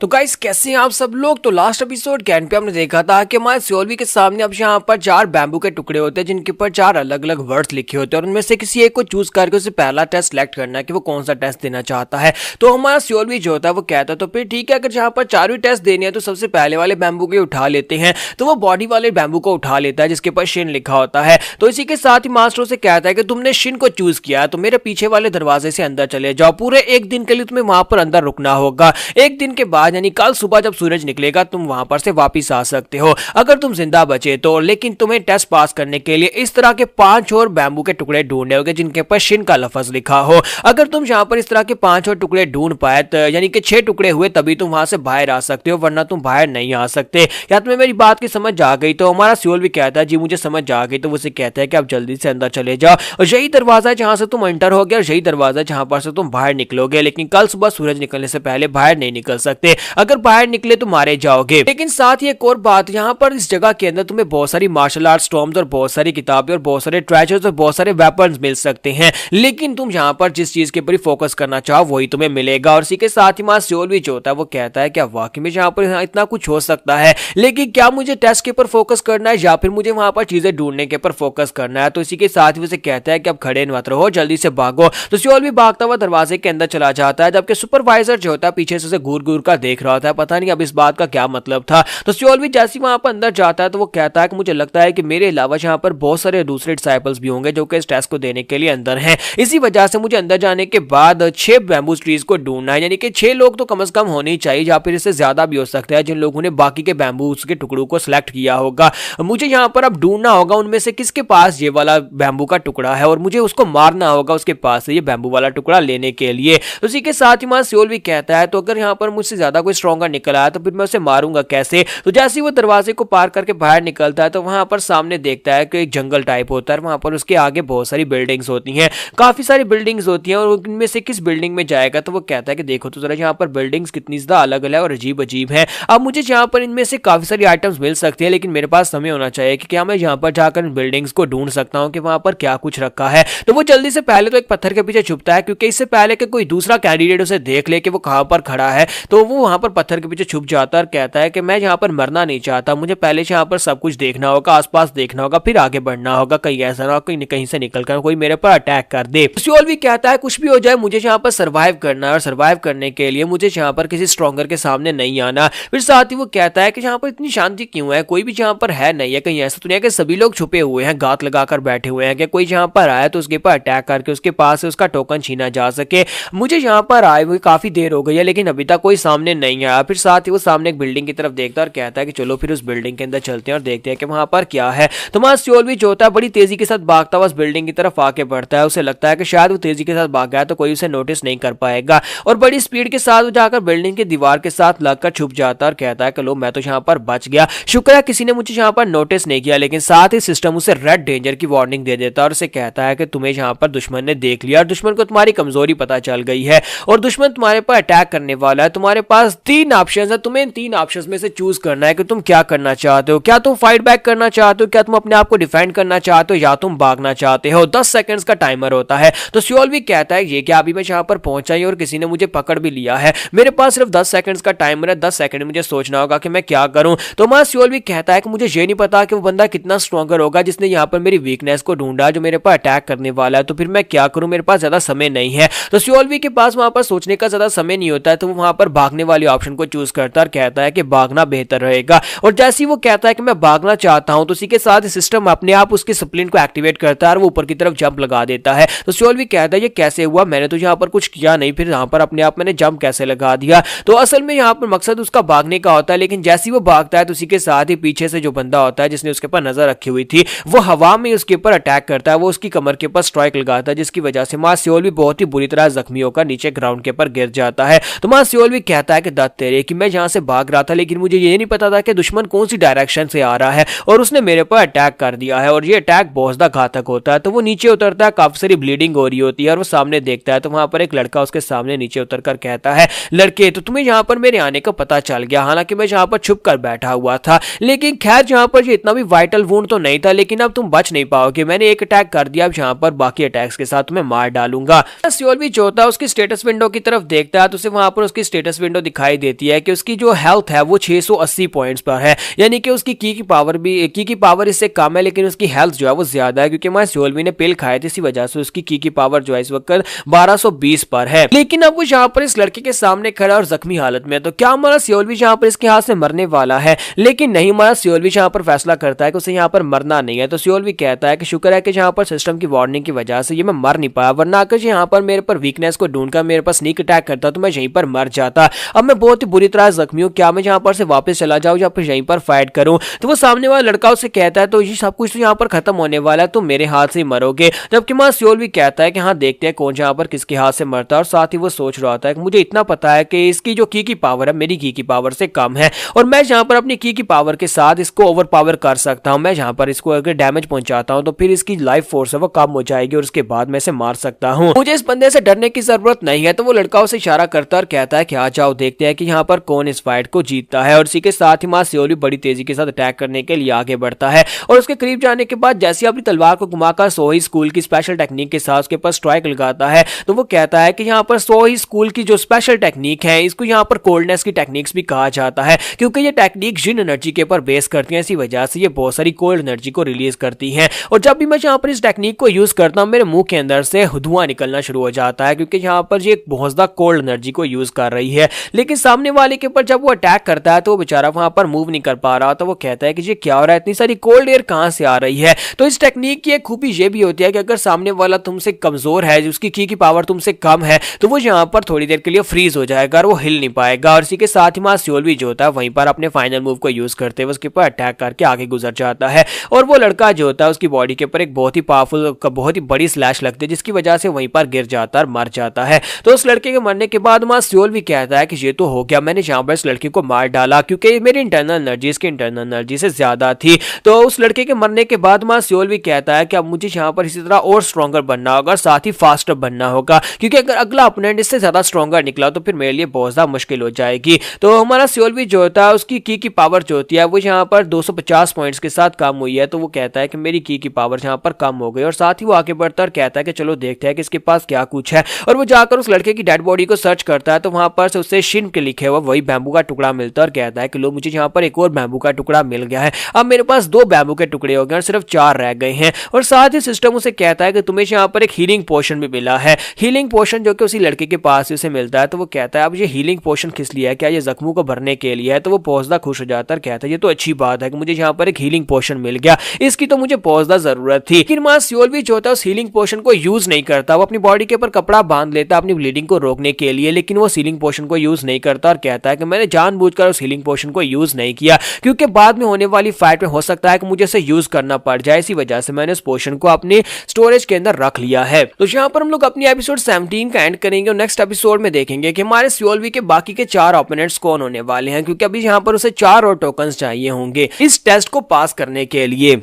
तो गाइस कैसे हैं आप सब लोग? तो लास्ट एपिसोड के एंड पे हमने देखा था कि हमारे सियोलवी के सामने अब यहाँ पर 4 बैम्बू के टुकड़े होते हैं जिनके ऊपर 4 अलग अलग वर्ड्स लिखे होते हैं, और उनमें से किसी एक को चूज करके उसे पहला टेस्ट सिलेक्ट करना है कि वो कौन सा टेस्ट देना चाहता है। तो हमारा सियोलवी जो होता है वो कहता है तो फिर ठीक है, अगर यहाँ पर 4 ही टेस्ट देने हैं तो सबसे पहले वाले बैम्बू को उठा लेते हैं। तो वो बॉडी वाले बैम्बू को उठा लेता है जिसके ऊपर शिन लिखा होता है। तो इसी के साथ ही मास्टर से कहता है कि तुमने शिन को चूज किया तो मेरे पीछे वाले दरवाजे से अंदर चले जाओ, पूरे 1 दिन के लिए तुम्हें वहां पर अंदर रुकना होगा। 1 दिन के बाद यानी कल सुबह जब सूरज निकलेगा तुम वहां पर से वापस आ सकते हो अगर तुम जिंदा बचे तो, लेकिन तुम्हें टेस्ट पास करने के लिए इस तरह के 5 और बैम्बू के टुकड़े ढूंढने होंगे जिनके पर शिन का लफ्ज लिखा हो। अगर तुम यहाँ पर इस तरह के 5 और टुकड़े ढूंढ पाए तो यानी कि 6 टुकड़े हुए तभी तुम वहां से बाहर आ सकते हो, वरना तुम बाहर नहीं आ सकते। या तुम्हें मेरी बात की समझ आ गई? तो हमारा सियोल भी कहता है जी मुझे समझ आ गई। तो वो कहता है कि आप जल्दी से अंदर चले जाओ, और यही दरवाजा है जहां से तुम एंटर हो गए और यही दरवाजा है जहां पर से तुम बाहर निकलोगे, लेकिन कल सुबह सूरज निकलने से पहले बाहर नहीं निकल सकते। है, अगर बाहर निकले तो मारे जाओगे। लेकिन साथ ही एक और बात, यहाँ पर इस जगह के अंदर तुम्हें बहुत सारी मार्शल आर्ट स्टॉर्म्स और बहुत सारी किताबें और बहुत सारे ट्रेजर्स और बहुत सारे वेपन्स मिल सकते हैं, लेकिन तुम यहाँ पर जिस चीज के ऊपर फोकस करना चाहो वही तुम्हें मिलेगा। और इसी के साथ ही सियोल भी जो होता है वो कहता है क्या वाकई में यहाँ पर इतना कुछ हो सकता है, लेकिन क्या मुझे टेस्ट के ऊपर फोकस करना है या फिर मुझे वहां पर चीजें ढूंढने के ऊपर फोकस करना है। तो इसी के साथ ही उसे कहता है कि अब खड़े मत रहो, जल्दी से भागो। तो सियोल भी भागता हुआ दरवाजे के अंदर चला जाता है, जबकि सुपरवाइजर जो होता है पीछे से उसे घूर घूर कर देख रहा होता है, पता नहीं अब इस बात का क्या मतलब था। तो सियोल भी जैसे वहां पर अंदर जाता है तो वो कहता है कि मुझे लगता है कि मेरे अलावा यहाँ पर बहुत सारे दूसरे डिसाइपल्स भी होंगे जो कि इस टेस्ट को देने के लिए अंदर हैं, इसी वजह से मुझे अंदर जाने के बाद 6 बैम्बू ट्रीज को ढूंढना है, यानी कि 6 लोग तो कम से कम होने ही चाहिए, या फिर इससे ज्यादा भी हो सकता है जिन लोगों ने बाकी के बैम्बू के टुकड़ों को सिलेक्ट किया होगा। मुझे यहाँ पर अब ढूंढना होगा उनमें से किसके पास ये वाला बैम्बू का टुकड़ा है और मुझे उसको मारना होगा उसके पास से ये बैम्बू वाला टुकड़ा लेने के लिए। तो इसी के साथ ही सियोल भी कहता है तो अगर यहाँ पर मुझसे ज्यादा कोई स्ट्रॉन्गर निकल आया तो फिर मैं उसे मारूंगा कैसे। तो जैसे ही वो दरवाजे को पार करके बाहर निकलता है तो वहां पर सामने देखता है कि एक जंगल टाइप होता है, वहां पर उसके आगे बहुत सारी बिल्डिंग्स होती हैं, काफी सारी बिल्डिंग्स होती हैं, और उनमें से किस बिल्डिंग में जाएगा। तो वो कहता है कि देखो तो जरा यहाँ पर बिल्डिंग्स कितनी ज्यादा अलग अलग और अजीब अजीब है, अब मुझे यहाँ पर इनमें से काफी सारी आइटम्स मिल सकती है, लेकिन मेरे पास समय होना चाहिए कि क्या मैं यहाँ पर जाकर बिल्डिंग्स को ढूंढ सकता हूँ कि वहां पर क्या कुछ रखा है। तो वो जल्दी से पहले तो एक पत्थर के पीछे छुपता है, क्योंकि इससे पहले कि कोई दूसरा कैंडिडेट उसे देख ले कि वो कहां पर खड़ा है, तो वो वहां पर पत्थर के पीछे छुप जाता है और कहता है कि मैं यहाँ पर मरना नहीं चाहता, मुझे पहले यहाँ पर सब कुछ देखना होगा, आसपास देखना होगा, फिर आगे बढ़ना होगा, कहीं ऐसा ना कहीं कहीं से निकलकर कोई मेरे पर अटैक कर दे। सियोल भी कहता है कुछ भी हो जाए मुझे यहाँ पर सर्वाइव करना है, और सर्वाइव करने के लिए मुझे यहाँ पर किसी स्ट्रॉन्गर के सामने नहीं आना। फिर साथ ही वो कहता है कि यहाँ पर इतनी शांति क्यों है, कोई भी यहाँ पर है नहीं है, कहीं ऐसा तो नहीं है कि सभी लोग छुपे हुए हैं, गात लगाकर बैठे हुए हैं, कि कोई यहाँ पर आया तो उसके ऊपर अटैक करके उसके पास से उसका टोकन छीना जा सके। मुझे यहाँ पर आए हुए काफी देर हो गई है लेकिन अभी तक कोई सामने नहीं आया। फिर साथ ही वो सामने एक बिल्डिंग की तरफ देखता है और कहता है कि चलो फिर उस बिल्डिंग के अंदर चलते हैं और देखते हैं कि वहां पर क्या है। तो सियोल भी जो होता है बड़ी तेजी के साथ भागता हुआ उस बिल्डिंग की तरफ आके बढ़ता है, उसे लगता है कि शायद वो तेजी के साथ भाग गया तो कोई उसे नोटिस नहीं कर पाएगा, और बड़ी स्पीड के साथ वो जाकर बिल्डिंग की दीवार के साथ लगकर छुप जाता है और कहता है कि लो मैं तो यहाँ पर बच गया, शुक्र है किसी ने मुझे यहाँ पर नोटिस नहीं किया। लेकिन साथ ही सिस्टम उसे रेड डेंजर की वार्निंग दे देता है और उसे कहता है कि तुम्हें यहाँ पर दुश्मन ने देख लिया और दुश्मन को तुम्हारी कमजोरी पता चल गई है और दुश्मन तुम्हारे पर अटैक करने वाला है। तुम्हारे पास 3 ऑप्शन है, तुम्हें इन 3 ऑप्शन में से चूज करना है कि तुम क्या करना चाहते हो। क्या तुम फाइट बैक करना चाहते हो, क्या तुम अपने आप को डिफेंड करना चाहते हो, या तुम भागना चाहते हो। 10 सेकंड्स का टाइमर होता है। तो सियोल भी कहता है ये क्या अभी मैं यहाँ पर पहुंचा ही और किसी ने मुझे पकड़ भी लिया है, मेरे पास सिर्फ 10 सेकंड्स का टाइमर है, 10 सेकंड मुझे सोचना होगा कि मैं क्या करूं। तो सियोल भी कहता है कि मुझे ये नहीं पता कि वो बंदा कितना स्ट्रॉन्गर होगा जिसने यहाँ पर मेरी वीकनेस को ढूंढा जो मेरे पर अटैक करने वाला है, तो फिर मैं क्या करूं, मेरे पास ज्यादा समय नहीं है। तो सियोल भी के पास वहां पर सोचने का ज्यादा समय नहीं होता है, तो वो वहां पर भागने वाले ऑप्शन को चूज करता है और कहता है कि भागना बेहतर रहेगा। और जैसे ही वो कहता है कि मैं भागना चाहता हूं तो उसी के साथ सिस्टम अपने आप उसके स्प्लिंट को एक्टिवेट करता है और वो ऊपर की तरफ जंप लगा देता है। तो सियोल भी कहता है ये कैसे हुआ, मैंने तो यहाँ पर कुछ किया नहीं, फिर यहाँ पर अपने आप मैंने जंप कैसे लगा दिया। तो असल में यहाँ पर मकसद उसका भागने का होता है, लेकिन जैसे ही वो भागता है तो उसी के साथ ही पीछे से जो बंदा होता है जिसने उसके ऊपर नजर रखी हुई थी वो हवा में उसके ऊपर अटैक करता है, वो उसकी कमर के ऊपर स्ट्राइक लगाता है, जिसकी वजह से सियोल भी बहुत ही बुरी तरह जख्मी होकर नीचे ग्राउंड के ऊपर गिर जाता है। तो सियोल भी कहता है कि दत्त तेरे कि मैं यहाँ से भाग रहा था लेकिन मुझे ये नहीं पता था कि दुश्मन कौन सी डायरेक्शन से आ रहा है और उसने मेरे पर अटैक कर दिया है और ये अटैक बहुत ज्यादा घातक होता है। तो वो नीचे उतरता है, काफी सारी ब्लीडिंग हो रही होती है और वो सामने देखता है तो वहां पर एक लड़का उसके सामने नीचे उतरकर कहता है लड़के तो तुम्हें यहाँ पर मेरे आने का पता चल गया, हालांकि मैं यहाँ पर छुप कर बैठा हुआ था, लेकिन खैर यहाँ पर इतना भी वाइटल वुंड तो नहीं था, लेकिन अब तुम बच नहीं पाओगे, मैंने एक अटैक कर दिया, अब यहाँ पर बाकी अटैक्स के साथ तुम्हें मार डालूंगा। सियोल भी जो होता है उसकी स्टेटस विंडो की तरफ देखता है तो उसे वहां पर उसकी स्टेटस विंडो दिखाई देती है कि उसकी जो हेल्थ है वो 680 पॉइंट्स पर है, यानी कि उसकी की पावर इससे कम है लेकिन उसकी हेल्थ जो है वो ज्यादा है, क्योंकि सियोल भी ने पिल खाए थे, इसी वजह से उसकी की पावर जो है इस वक्त 1220 पर है। लेकिन अब वो यहाँ पर इस लड़के के सामने खड़ा और जख्मी हालत में है, तो क्या हमारा सियोल भी यहाँ पर इसके हाथ से मरने वाला है, लेकिन नहीं, हमारा सियोल भी यहाँ पर फैसला करता है कि उसे यहाँ पर मरना नहीं है। तो सियोल भी कहता है कि शुक्र है कि यहाँ पर सिस्टम की वार्निंग की वजह से ये मैं मर नहीं पाया, वरना अगर यहाँ पर मेरे पर वीकनेस को ढूंढकर मेरे पर स्नीक अटैक करता तो मैं यहीं पर मर जाता। अब मैं बहुत ही बुरी तरह जख्मी हूँ, क्या मैं यहाँ पर से वापस चला जाऊँ या फिर यहीं पर फाइट करूँ। तो वो सामने वाला लड़का उसे कहता है तो ये सब कुछ तो यहाँ पर खत्म होने वाला है, तुम मेरे हाथ से मरोगे। जबकि सियोल भी कहता है कि हाँ देखते हैं कौन यहाँ पर किसके हाथ से मरता है, और साथ ही वो सोच रहा होता है कि मुझे इतना पता है कि इसकी जो की पावर है मेरी की पावर से कम है और मैं यहाँ पर अपनी की पावर के साथ इसको ओवर पावर कर सकता हूँ। मैं यहाँ पर इसको अगर डैमेज पहुंचाता हूँ तो फिर इसकी लाइफ फोर्स है वो कम हो जाएगी और उसके बाद मैं इसे मार सकता हूँ, मुझे इस बंदे से डरने की जरूरत नहीं है। तो वो लड़का उसे इशारा करता है और कहता है कि आ जाओ देखते हैं कि यहाँ पर कौन इस फाइट को जीतता है। और इसी के साथ ही मां सियोल भी बड़ी तेजी के साथ अटैक करने के लिए आगे बढ़ता है और उसके करीब जाने के बाद जैसे अपनी तलवार को घुमाकर सोही स्कूल की स्पेशल टेक्निक के साथ उसके पास स्ट्राइक लगाता है तो वो कहता है कि यहाँ पर सोही स्कूल की जो स्पेशल टेक्निक है इसको यहाँ पर कोल्डनेस की टेक्निक्स भी कहा जाता है, क्योंकि ये टेक्निक जिन एनर्जी के ऊपर बेस करती है, इसी वजह से ये बहुत सारी कोल्ड एनर्जी को रिलीज करती है। और जब भी मैं यहाँ पर इस टेक्निक को यूज करता हूँ मेरे मुंह के अंदर से धुआं निकलना शुरू हो जाता है, क्योंकि यहाँ पर ये बहुत ज्यादा कोल्ड एनर्जी को यूज कर रही है। लेकिन सामने वाले के ऊपर जब वो अटैक करता है तो वो बेचारा वहां पर मूव नहीं कर पा रहा, तो वो कहता है कि ये क्या हो रहा है, इतनी सारी कोल्ड एयर कहां से आ रही है। तो इस टेक्निक की एक खूबी ये भी होती है कि अगर सामने वाला तुमसे कमजोर है, उसकी की पावर तुमसे कम है, तो वो यहाँ पर थोड़ी देर के लिए फ्रीज हो जाएगा और वो हिल नहीं पाएगा। और इसी के साथ ही मां सियोल भी जो होता है वहीं पर अपने फाइनल मूव को यूज करते हुए उसके ऊपर अटैक करके आगे गुजर जाता है। और वो लड़का जो होता है उसकी बॉडी के ऊपर एक बहुत ही पावरफुल बहुत ही बड़ी स्लैश लगती है, जिसकी वजह से वहीं पर गिर जाता है और मर जाता है। तो उस लड़के के मरने के बाद मां सियोल भी कहता है कि ये तो हो गया, मैंने यहाँ पर इस लड़के को मार डाला क्योंकि मेरी इंटरनल एनर्जी इसकी इंटरनल एनर्जी से ज्यादा थी। तो उस लड़के के मरने के बाद मां सियोल भी कहता है कि अब मुझे यहाँ पर इसी तरह और स्ट्रॉन्गर बनना होगा, साथ ही फास्टर बनना होगा, क्योंकि अगर अगला ओपोनेंट इससे ज्यादा स्ट्रॉन्गर निकला तो फिर मेरे लिए बहुत ज्यादा मुश्किल हो जाएगी। तो हमारा सियोल भी जो होता है उसकी की पावर जो होती है वो यहाँ पर 250 पॉइंट्स के साथ कम हुई है। तो वो कहता है कि मेरी की पावर यहाँ पर कम हो गई और साथ ही वो आगे बढ़ता है और कहता है कि चलो देखते हैं कि इसके पास क्या कुछ है। और वो जाकर उस लड़के की डेड बॉडी को सर्च करता है तो वहां पर से उससे शिन के लिखे हुआ वही बैम्बू का टुकड़ा मिलता है और कहता है कि लो मुझे यहाँ पर एक और बैम्बू का टुकड़ा मिल गया है, अब मेरे पास 2 बैम्बू के टुकड़े हो गए और सिर्फ 4 रह गए हैं। और साथ ही सिस्टम उसे कहता है कि तुम्हें यहाँ पर एक हीलिंग पोशन भी मिला है, हीलिंग पोशन जो कि उसी लड़के के पास उसे मिलता है। तो वो कहता है अब ये हीलिंग पोशन किस लिए है, क्या ये जख्मों को भरने के लिए है। तो वो बहुत ज्यादा खुश हो जाता है, कहता है ये तो अच्छी बात है कि मुझे यहाँ पर एक हीलिंग पोशन मिल गया, इसकी तो मुझे बहुत ज्यादा जरूरत थी। लेकिन मां सियोल भी जो होता है उस हीलिंग पोशन को यूज नहीं करता, वो अपनी बॉडी के ऊपर कपड़ा बांध लेता अपनी ब्लीडिंग को रोकने के लिए, लेकिन वो हीलिंग पोशन को यूज नहीं करता और कहता है कि मैंने जानबूझकर उस हीलिंग पोशन को यूज नहीं किया क्योंकि बाद में होने वाली फाइट में हो सकता है कि मुझे इसे यूज करना पड़ जाए, इसी वजह से मैंने उस पोशन को अपने स्टोरेज के अंदर रख लिया है। तो यहाँ पर हम लोग अपनी एपिसोड 17 का एंड करेंगे और नेक्स्ट एपिसोड में देखेंगे कि हमारे सियोल के बाकी के 4 ओपोनेंट्स कौन होने वाले हैं, क्योंकि अभी यहाँ पर उसे 4 और टोकन्स चाहिए होंगे इस टेस्ट को पास करने के लिए।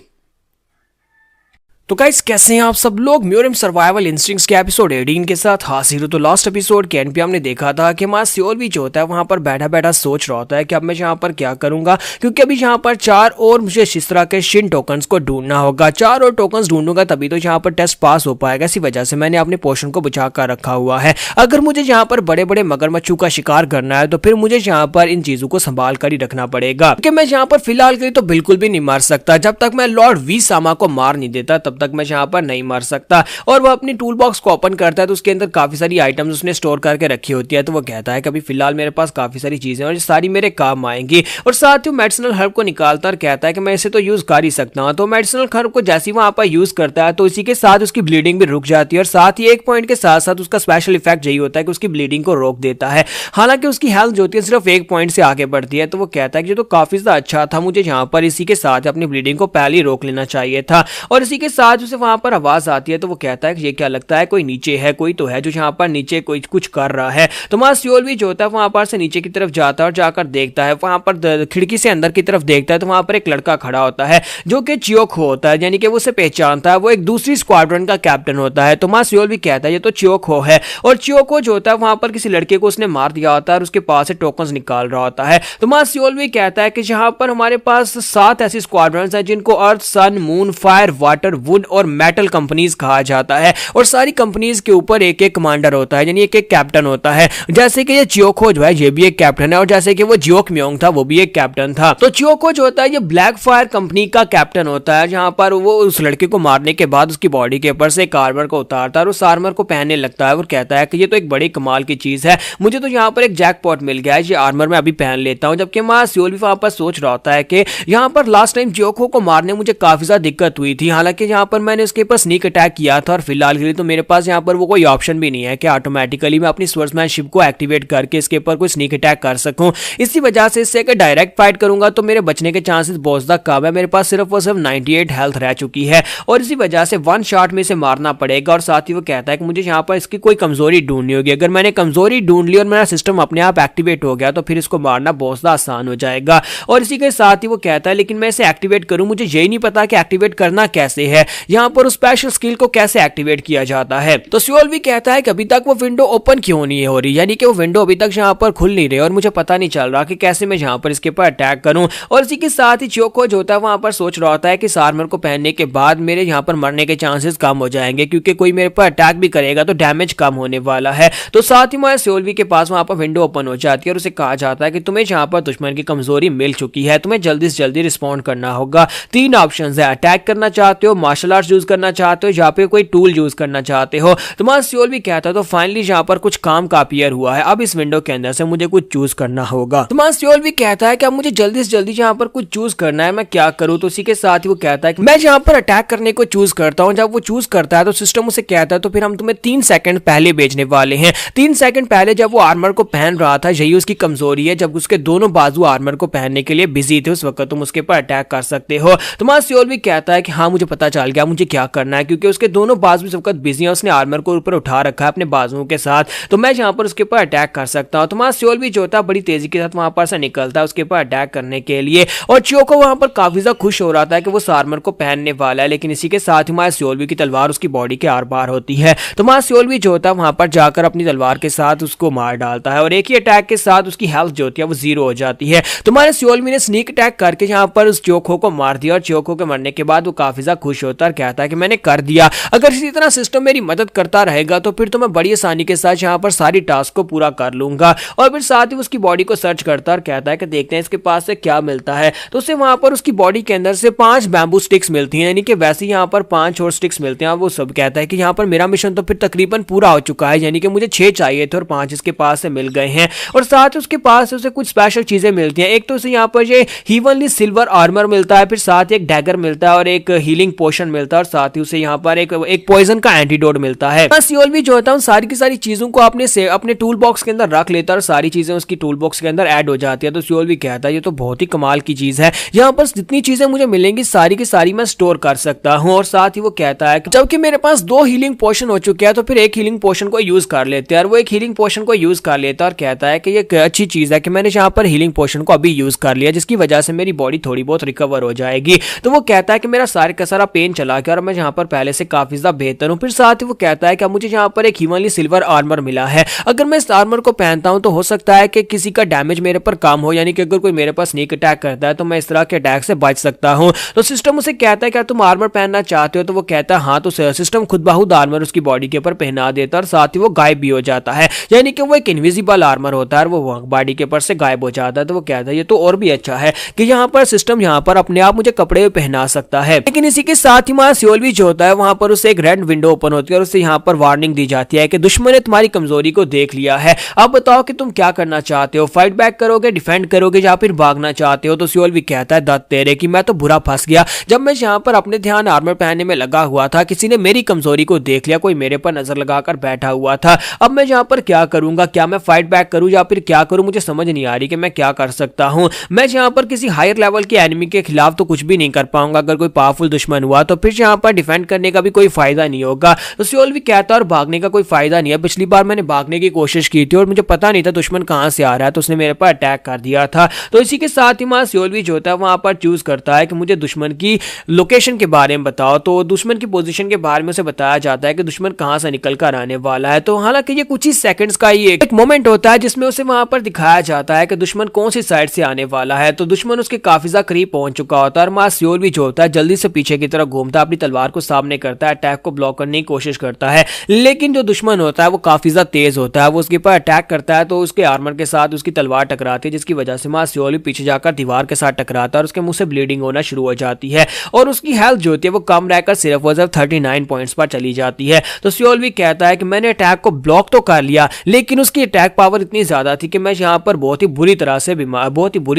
तो गाइस कैसे हैं आप सब लोग, म्यूरम सर्वाइवल इंस्टिंक्ट्स के एपिसोड 18 के साथ हाजिर। तो लास्ट एपिसोड के एंड पे हमने देखा था कि मां सियोल भी जो होता है वहां पर बैठा बैठा सोच रहा होता है कि अब मैं यहाँ पर क्या करूंगा, क्योंकि अभी यहाँ पर 4 और मुझे इस तरह के शिन टोकन्स को ढूंढना होगा, 4 और टोकन्स ढूंढूंगा तभी तो यहाँ पर टेस्ट पास हो पाएगा। इसी वजह से मैंने अपने पोर्शन को बचा कर रखा हुआ है। अगर मुझे यहाँ पर बड़े बड़े मगरमच्छों का शिकार करना है तो फिर मुझे यहाँ पर इन चीजों को संभाल कर ही रखना पड़ेगा, क्योंकि मैं यहाँ पर फिलहाल के लिए तो बिल्कुल भी नहीं मार सकता। जब तक मैं लॉर्ड वी सामा को मार नहीं देता तब तक मैं यहाँ पर नहीं मार सकता। और वो अपनी टूल बॉक्स को ओपन करता है तो उसके अंदर काफी सारी आइटम्स उसने स्टोर करके रखी होती है। तो वो कहता है कि अभी फिलहाल मेरे पास काफी सारी चीजें और सारी मेरे काम आएंगी। और साथ ही मेडिसिनल हर्ब को निकालता और कहता है कि मैं इसे तो यूज कर ही सकता हूं। तो मेडिसिनल हर्ब को जैसे ही वहां पर यूज करता है तो इसी के साथ उसकी ब्लीडिंग भी रुक जाती है और साथ ही एक पॉइंट के साथ साथ उसका स्पेशल इफेक्ट यही होता है कि उसकी ब्लीडिंग को रोक देता है। हालांकि उसकी हेल्थ जो होती है सिर्फ एक पॉइंट से आगे बढ़ती है। तो वो कहता है कि ये तो काफी ज्यादा अच्छा था, मुझे यहाँ पर इसी के साथ अपनी ब्लीडिंग को पहले ही रोक लेना चाहिए था। और इसी के साथ उसे वहां पर आवाज आती है तो वो कहता है कि ये क्या लगता है कोई नीचे है, कोई तो है जो यहाँ पर नीचे कोई कुछ कर रहा है। तो मां सियोल भी जो होता है वहां पर से नीचे की तरफ जाता है और जाकर देखता है, वहां पर खिड़की से अंदर की तरफ देखता है तो वहां पर एक लड़का खड़ा होता है जो कि चियोको होता है, यानी कि वो उसे पहचानता है, वो एक दूसरी स्क्वाड्रन का कैप्टन होता है। तो मां सियोल भी कहता है ये तो चियोको है। और चियोको जो होता है वहां पर किसी लड़के को उसने मार दिया होता है और उसके पास से टोकन्स निकाल रहा होता है। तो मां सियोल भी कहता है कि जहां पर हमारे पास 7 ऐसी स्क्वाड्रन हैं जिनको अर्थ, सन, मून, फायर, वाटर, वुड और मेटल कंपनीज कहा जाता है और सारी कंपनीज के ऊपर एक एक कमांडर होता है, यानी एक एक कैप्टन होता है। जैसे कि ये चियोको जो है ये भी एक कैप्टन है और जैसे कि वो जियोक म्योंग था वो भी एक कैप्टन था। तो चियोको जो होता है ये ब्लैक फायर कंपनी का कैप्टन होता है, जहां पर वो उस लड़के को मारने के बाद उसकी बॉडी के ऊपर से एक आर्मर को उतारता है और उस आर्मर को पहनने लगता है और कहता है कि ये तो एक बड़ी कमाल की चीज है, मुझे तो यहाँ पर एक जैकपॉट मिल गया है, ये आर्मर मैं अभी पहन लेता हूँ। जबकि मां सियोल भी वहां पर सोच रहा होता है कि यहाँ पर लास्ट टाइम जियोको को मारने मुझे काफी ज्यादा दिक्कत हुई थी, हालांकि यहाँ पर मैंने उसके ऊपर स्नीक अटैक किया था और फिलहाल के लिए तो मेरे पास यहाँ पर वो कोई ऑप्शन भी नहीं है कि ऑटोमेटिकली मैं अपनी स्वर्ड्समैनशिप को एक्टिवेट करके इसके ऊपर कोई स्नीक अटैक कर सकूं। इसी वजह से इससे अगर डायरेक्ट फाइट करूंगा तो मेरे बचने के चांसेस बहुत ज्यादा कम है। मेरे पास सिर्फ 98 हेल्थ रह चुकी है और इसी वजह से 1 शॉट में इसे मारना पड़ेगा। और साथ ही वो कहता है कि मुझे यहाँ पर इसकी कोई कमजोरी ढूंढनी होगी, अगर मैंने कमजोरी ढूंढ ली और मेरा सिस्टम अपने आप एक्टिवेट हो गया तो फिर इसको मारना बहुत ज्यादा आसान हो जाएगा। और इसी के साथ ही वो कहता है लेकिन मैं इसे एक्टिवेट करूं, मुझे यही नहीं पता कि एक्टिवेट करना कैसे है। यहाँ पर उस स्पेशल स्किल को कैसे एक्टिवेट किया जाता है। तो सियोल भी कहता है कि अभी तक वो विंडो ओपन क्यों नहीं हो रही, यानी कि वो विंडो अभी तक यहाँ पर खुल नहीं रही और मुझे पता नहीं चल रहा कि कैसे मैं यहाँ पर इसके ऊपर अटैक करूं। और इसी के साथ ही च्योको जो होता है वहां पर सोच रहा होता है कि इस आर्मर को पहनने के बाद मेरे यहाँ पर मरने के चांसेस कम हो जाएंगे, क्योंकि कोई मेरे पर अटैक भी करेगा तो डैमेज कम होने वाला है। तो साथ ही मैं सियोलवी के पास वहां पर विंडो ओपन हो जाती है और उसे कहा जाता है कि तुम्हें यहाँ पर दुश्मन की कमजोरी मिल चुकी है, तुम्हें जल्दी से जल्दी रिस्पॉन्ड करना होगा। 3 ऑप्शन है, अटैक करना चाहते हो, मार्शल आर्ट्स यूज करना चाहते हो, या फिर कोई टूल यूज करना चाहते हो। तुम्हारा सियोल भी कहता है तो फाइनली यहाँ पर कुछ काम का अपीयर हुआ है, अब इस विंडो के अंदर से मुझे कुछ चूज करना होगा। तुम्हारा सियोल भी कहता है कि अब मुझे जल्दी से जल्दी यहाँ पर कुछ चूज करना है, मैं क्या करूँ। तो उसी के साथ ही वो कहता है कि मैं यहाँ पर अटैक करने को चूज करता हूँ। जब वो चूज करता है तो सिस्टम उसे कहता है तो फिर हम तुम्हें 3 सेकंड पहले भेजने वाले हैं। 3 सेकंड पहले जब वो आर्मर को पहन रहा था, यही उसकी कमजोरी है, जब उसके दोनों बाजू आर्मर को पहनने के लिए बिजी थे, उस वक्त तुम उसके पर अटैक कर सकते हो। तुम्हारा सियोल भी कहता है कि हाँ मुझे पता चल गया मुझे क्या करना है, क्योंकि उसके दोनों बाजू इस वक्त बिजी है, उसने आर्मर को ऊपर उठा रखा है अपने बाजुओं के साथ, तो मैं यहाँ पर उसके ऊपर अटैक कर सकता हूँ। तुम्हारा सियोल भी जो होता बड़ी तेजी के साथ वहां पर से निकलता है उसके ऊपर अटैक करने के लिए, और च्योको वहां पर काफी ज्यादा खुश हो रहा था कि वो आर्मर को पहनने वाला है। लेकिन इसी के साथ ही हमारा सियोल की तलवार उसकी बॉडी के आर पार होती है, तो हमारा सियोल भी जो होता है वहां पर जाकर अपनी तलवार के साथ उसको मार डालता है और एक ही अटैक के साथ उसकी हेल्थ जो होती है वो 0 हो जाती है। तुम्हारे सियोल ने स्नीक अटैक करके यहाँ पर उस च्योको को मार दिया, और च्योको के मरने के बाद वो काफी ज्यादा खुश होता है, कहता है कि मैंने कर दिया, अगर इसी तरह सिस्टम मेरी मदद करता रहेगा तो फिर तो मैं बड़ी आसानी के साथ यहाँ पर सारी टास्क को पूरा कर लूंगा। और फिर साथ ही उसकी बॉडी को सर्च करता है और कहता है कि देखते हैं इसके पास से क्या मिलता है। तो उसे वहां पर उसकी बॉडी के अंदर से 5 बैम्बू स्टिक्स मिलती हैं, यानी कि वैसे यहाँ पर 5 और स्टिक्स मिलते हैं। वो सब कहता है कि यहाँ पर मेरा मिशन तो फिर तकरीबन पूरा हो चुका है, यानी कि मुझे 6 चाहिए थे और 5 इसके पास से मिल गए हैं। और साथ उसके पास उसे कुछ स्पेशल चीजें मिलती हैं, एक तो उसे यहाँ पर ये हीवनली सिल्वर आर्मर मिलता है, फिर साथ ही एक डैगर मिलता है और एक हीलिंग पोशन मिलता है, और साथ ही उसे यहाँ पर एक पॉइजन का एंटीडोट मिलता है। सियोल भी जो होता है सारी की सारी चीजों को अपने टूल बॉक्स के अंदर रख लेता है और सारी चीजें उसकी टूल बॉक्स के अंदर ऐड हो जाती है। तो सियोल भी कहता है ये तो बहुत ही कमाल की चीज है, यहाँ पर जितनी चीजें मुझे मिलेंगी सारी की सारी मैं स्टोर कर सकता हूँ। और साथ ही वो कहता है जबकि मेरे पास 2 हीलिंग पोशन हो चुके हैं तो फिर एक हीलिंग पोशन को यूज कर लेते हैं, और वो एक हीलिंग पोशन को यूज कर लेता है और कहता है कि ये अच्छी चीज है कि मैंने यहाँ पर हीलिंग पोशन को अभी यूज कर लिया, जिसकी वजह से मेरी बॉडी थोड़ी बहुत रिकवर हो जाएगी। तो वो कहता है कि मेरा सारे का सारा पेन चला गया और मैं यहाँ पर पहले से काफी ज्यादा बेहतर हूँ। फिर साथ ही वो कहता है कि मुझे यहाँ पर एक हीवनली सिल्वर आर्मर मिला है, अगर मैं इस आर्मर को पहनता हूँ तो हो सकता है कि किसी का डैमेज मेरे पर कम हो, यानी कि अगर कोई मेरे पास स्नीक अटैक करता है तो मैं इस तरह के अटैक से बच सकता हूँ। तो सिस्टम उसे कहता है क्या तुम आर्मर पहनना चाहते हो, तो वो कहता है हाँ। तो सिस्टम खुद बाहुद आर्मर उसकी बॉडी के ऊपर पहना देता है और साथ ही वो गायब भी हो जाता है, यानी कि वो एक इनविजिबल आर्मर होता है और वो बॉडी के ऊपर से गायब हो जाता है। तो वो कहता है ये तो और भी अच्छा है कि यहाँ पर सिस्टम यहाँ पर अपने आप मुझे कपड़े पहना सकता है। लेकिन इसी के साथ ही हमारा सियोल भी जो होता है वहां पर उसे एक रेड विंडो ओपन होती है और उसे यहाँ पर वार्निंग दी जाती है कि दुश्मन ने तुम्हारी कमजोरी को देख लिया है, अब बताओ कि तुम क्या करना चाहते हो, फाइट बैक करोगे, डिफेंड करोगे या फिर भागना चाहते हो। तो सियोल भी कहता है दत्त तेरे कि मैं तो बुरा फंस गया, जब मैं यहाँ पर अपने ध्यान आर्मर पहनने में लगा हुआ था किसी ने मेरी कमजोरी को देख लिया, कोई मेरे पर नजर लगाकर बैठा हुआ था, अब मैं यहाँ पर क्या करूंगा, क्या मैं फाइट बैक करूं या फिर क्या करूं, मुझे समझ नहीं आ रही कि मैं क्या कर सकता हूं। मैं यहाँ पर किसी हायर लेवल के एनिमी के खिलाफ तो कुछ भी नहीं कर पाऊंगा, अगर कोई पावरफुल दुश्मन हुआ तो फिर यहाँ पर डिफेंड करने का भी कोई फायदा नहीं होगा। तो सियोल भी कहता है और भागने का कोई फायदा नहीं है, पिछली बार मैंने भागने की कोशिश की थी और मुझे पता नहीं था दुश्मन कहां से आ रहा है, तो उसने मेरे पर अटैक कर दिया था। तो इसी के साथ ही मां सियोल भी जो होता है वहां पर चूज करता है कि मुझे दुश्मन की लोकेशन के बारे में बताओ। तो दुश्मन की पोजीशन के बारे में उसे बताया जाता है कि दुश्मन कहां से निकल कर आने वाला है। तो हालांकि ये कुछ ही सेकंड्स का ही एक मोमेंट होता है जिसमें उसे वहां पर दिखाया जाता है कि दुश्मन कौन सी साइड से आने वाला है। तो दुश्मन उसके काफी ज्यादा करीब पहुंच चुका होता है और मां सियोल भी जो होता है जल्दी से पीछे की तरफ घूमता है, अपनी तलवार को सामने करता है, अटैक को ब्लॉक करने की कोशिश करता है। लेकिन जो दुश्मन होता है वो काफी ज्यादा तेज होता है, वो उसके ऊपर अटैक करता है तो उसके आर्मर के साथ उसकी तलवार टकराती है, जिसकी वजह से मां सियोल भी पीछे जाकर दीवार के साथ टकराता है और उसके मुंह से ब्लीडिंग होना शुरू हो जाती है और उसकी हेल्थ जो होती है वो कम रहकर सिर्फ 39 पॉइंट्स पर चली जाती है। तो सियोल भी कहता है कि मैंने अटैक को ब्लॉक तो कर लिया लेकिन उसकी अटैक पावर इतनी ज्यादा थी कि मैं यहाँ पर बहुत ही बुरी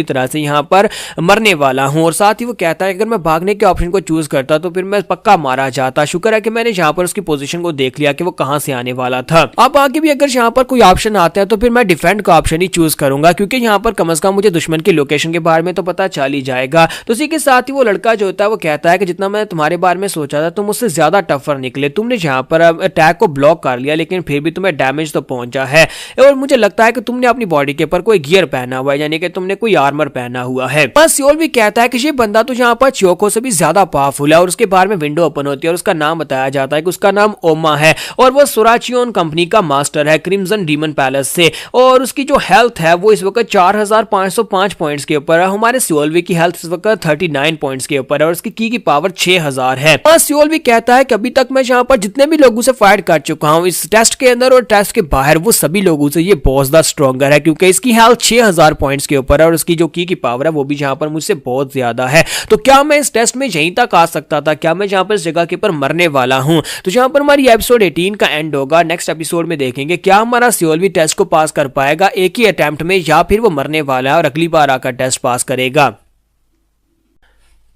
तरह से यहाँ पर मरने वाला हूँ। और साथ ही वो कहता है अगर मैं भागने के ऑप्शन को चूज करता तो फिर मैं पक्का मारा जाता, शुक्र है कि मैंने यहाँ पर उसकी पोजीशन को देख लिया कि वो कहां से आने वाला था। अब आगे भी अगर यहाँ पर कोई ऑप्शन आता है तो फिर मैं डिफेंड का ऑप्शन ही चूज करूंगा, क्योंकि यहाँ पर कम से कम मुझे दुश्मन की लोकेशन के बारे में तो पता चल ही जाएगा। तो इसी के साथ ही वो लड़का जो होता है वो कहता है कि जितना मैं तुम्हारे बारे में सोचा था तुम मुझसे ज्यादा टफर निकले, तुमने यहाँ पर अटैक को ब्लॉक कर लिया लेकिन फिर भी तुम्हें डैमेज तो पहुंचा है और मुझे लगता है कि तुमने अपनी बॉडी के ऊपर कोई गियर पहना हुआ है, यानी कि तुमने कोई आर्मर पहना हुआ है। बस सियोल भी कहता है कि ये बंदा तो यहाँ पर च्योको से भी ज्यादा पावरफुल है और उसके उसके बारे में विंडो ओपन होती है और उसका नाम बताया जाता है कि उसका नाम ओमा है और वो सोराचियोन कंपनी का मास्टर है क्रिम्सन डीमन पैलेस से। और उसकी जो हेल्थ है वो इस वक्त 4505 पॉइंट्स के ऊपर है। हमारे सियोलवी की हेल्थ इस वक्त 39 पॉइंट्स के ऊपर है और उसकी की पावर 6000 है। सियोलवी कहता है कि अभी तक मैं यहाँ पर जितने भी लोगों से फाइट कर चुका हूँ इस टेस्ट के अंदर और टेस्ट के बाहर, वो सभी लोगों से ये बहुत ज्यादा स्ट्रॉन्गर है क्योंकि इसकी हेल्थ 6000 पॉइंट्स के ऊपर है और उसकी जो की पावर है वो भी यहाँ पर मुझसे बहुत ज्यादा है। तो क्या मैं इस टेस्ट में यहीं तक आ सकता था? क्या मैं यहाँ पर इस जगह के ऊपर मरने वाला हूँ? तो यहाँ पर हमारी एपिसोड 18 का एंड होगा। नेक्स्ट एपिसोड में देखेंगे क्या हमारा सियोलवी टेस्ट को पास कर पाएगा एक ही अटेम्प्ट में या फिर वो मरने वाला है और अगली बार आकर टेस्ट पास करेगा।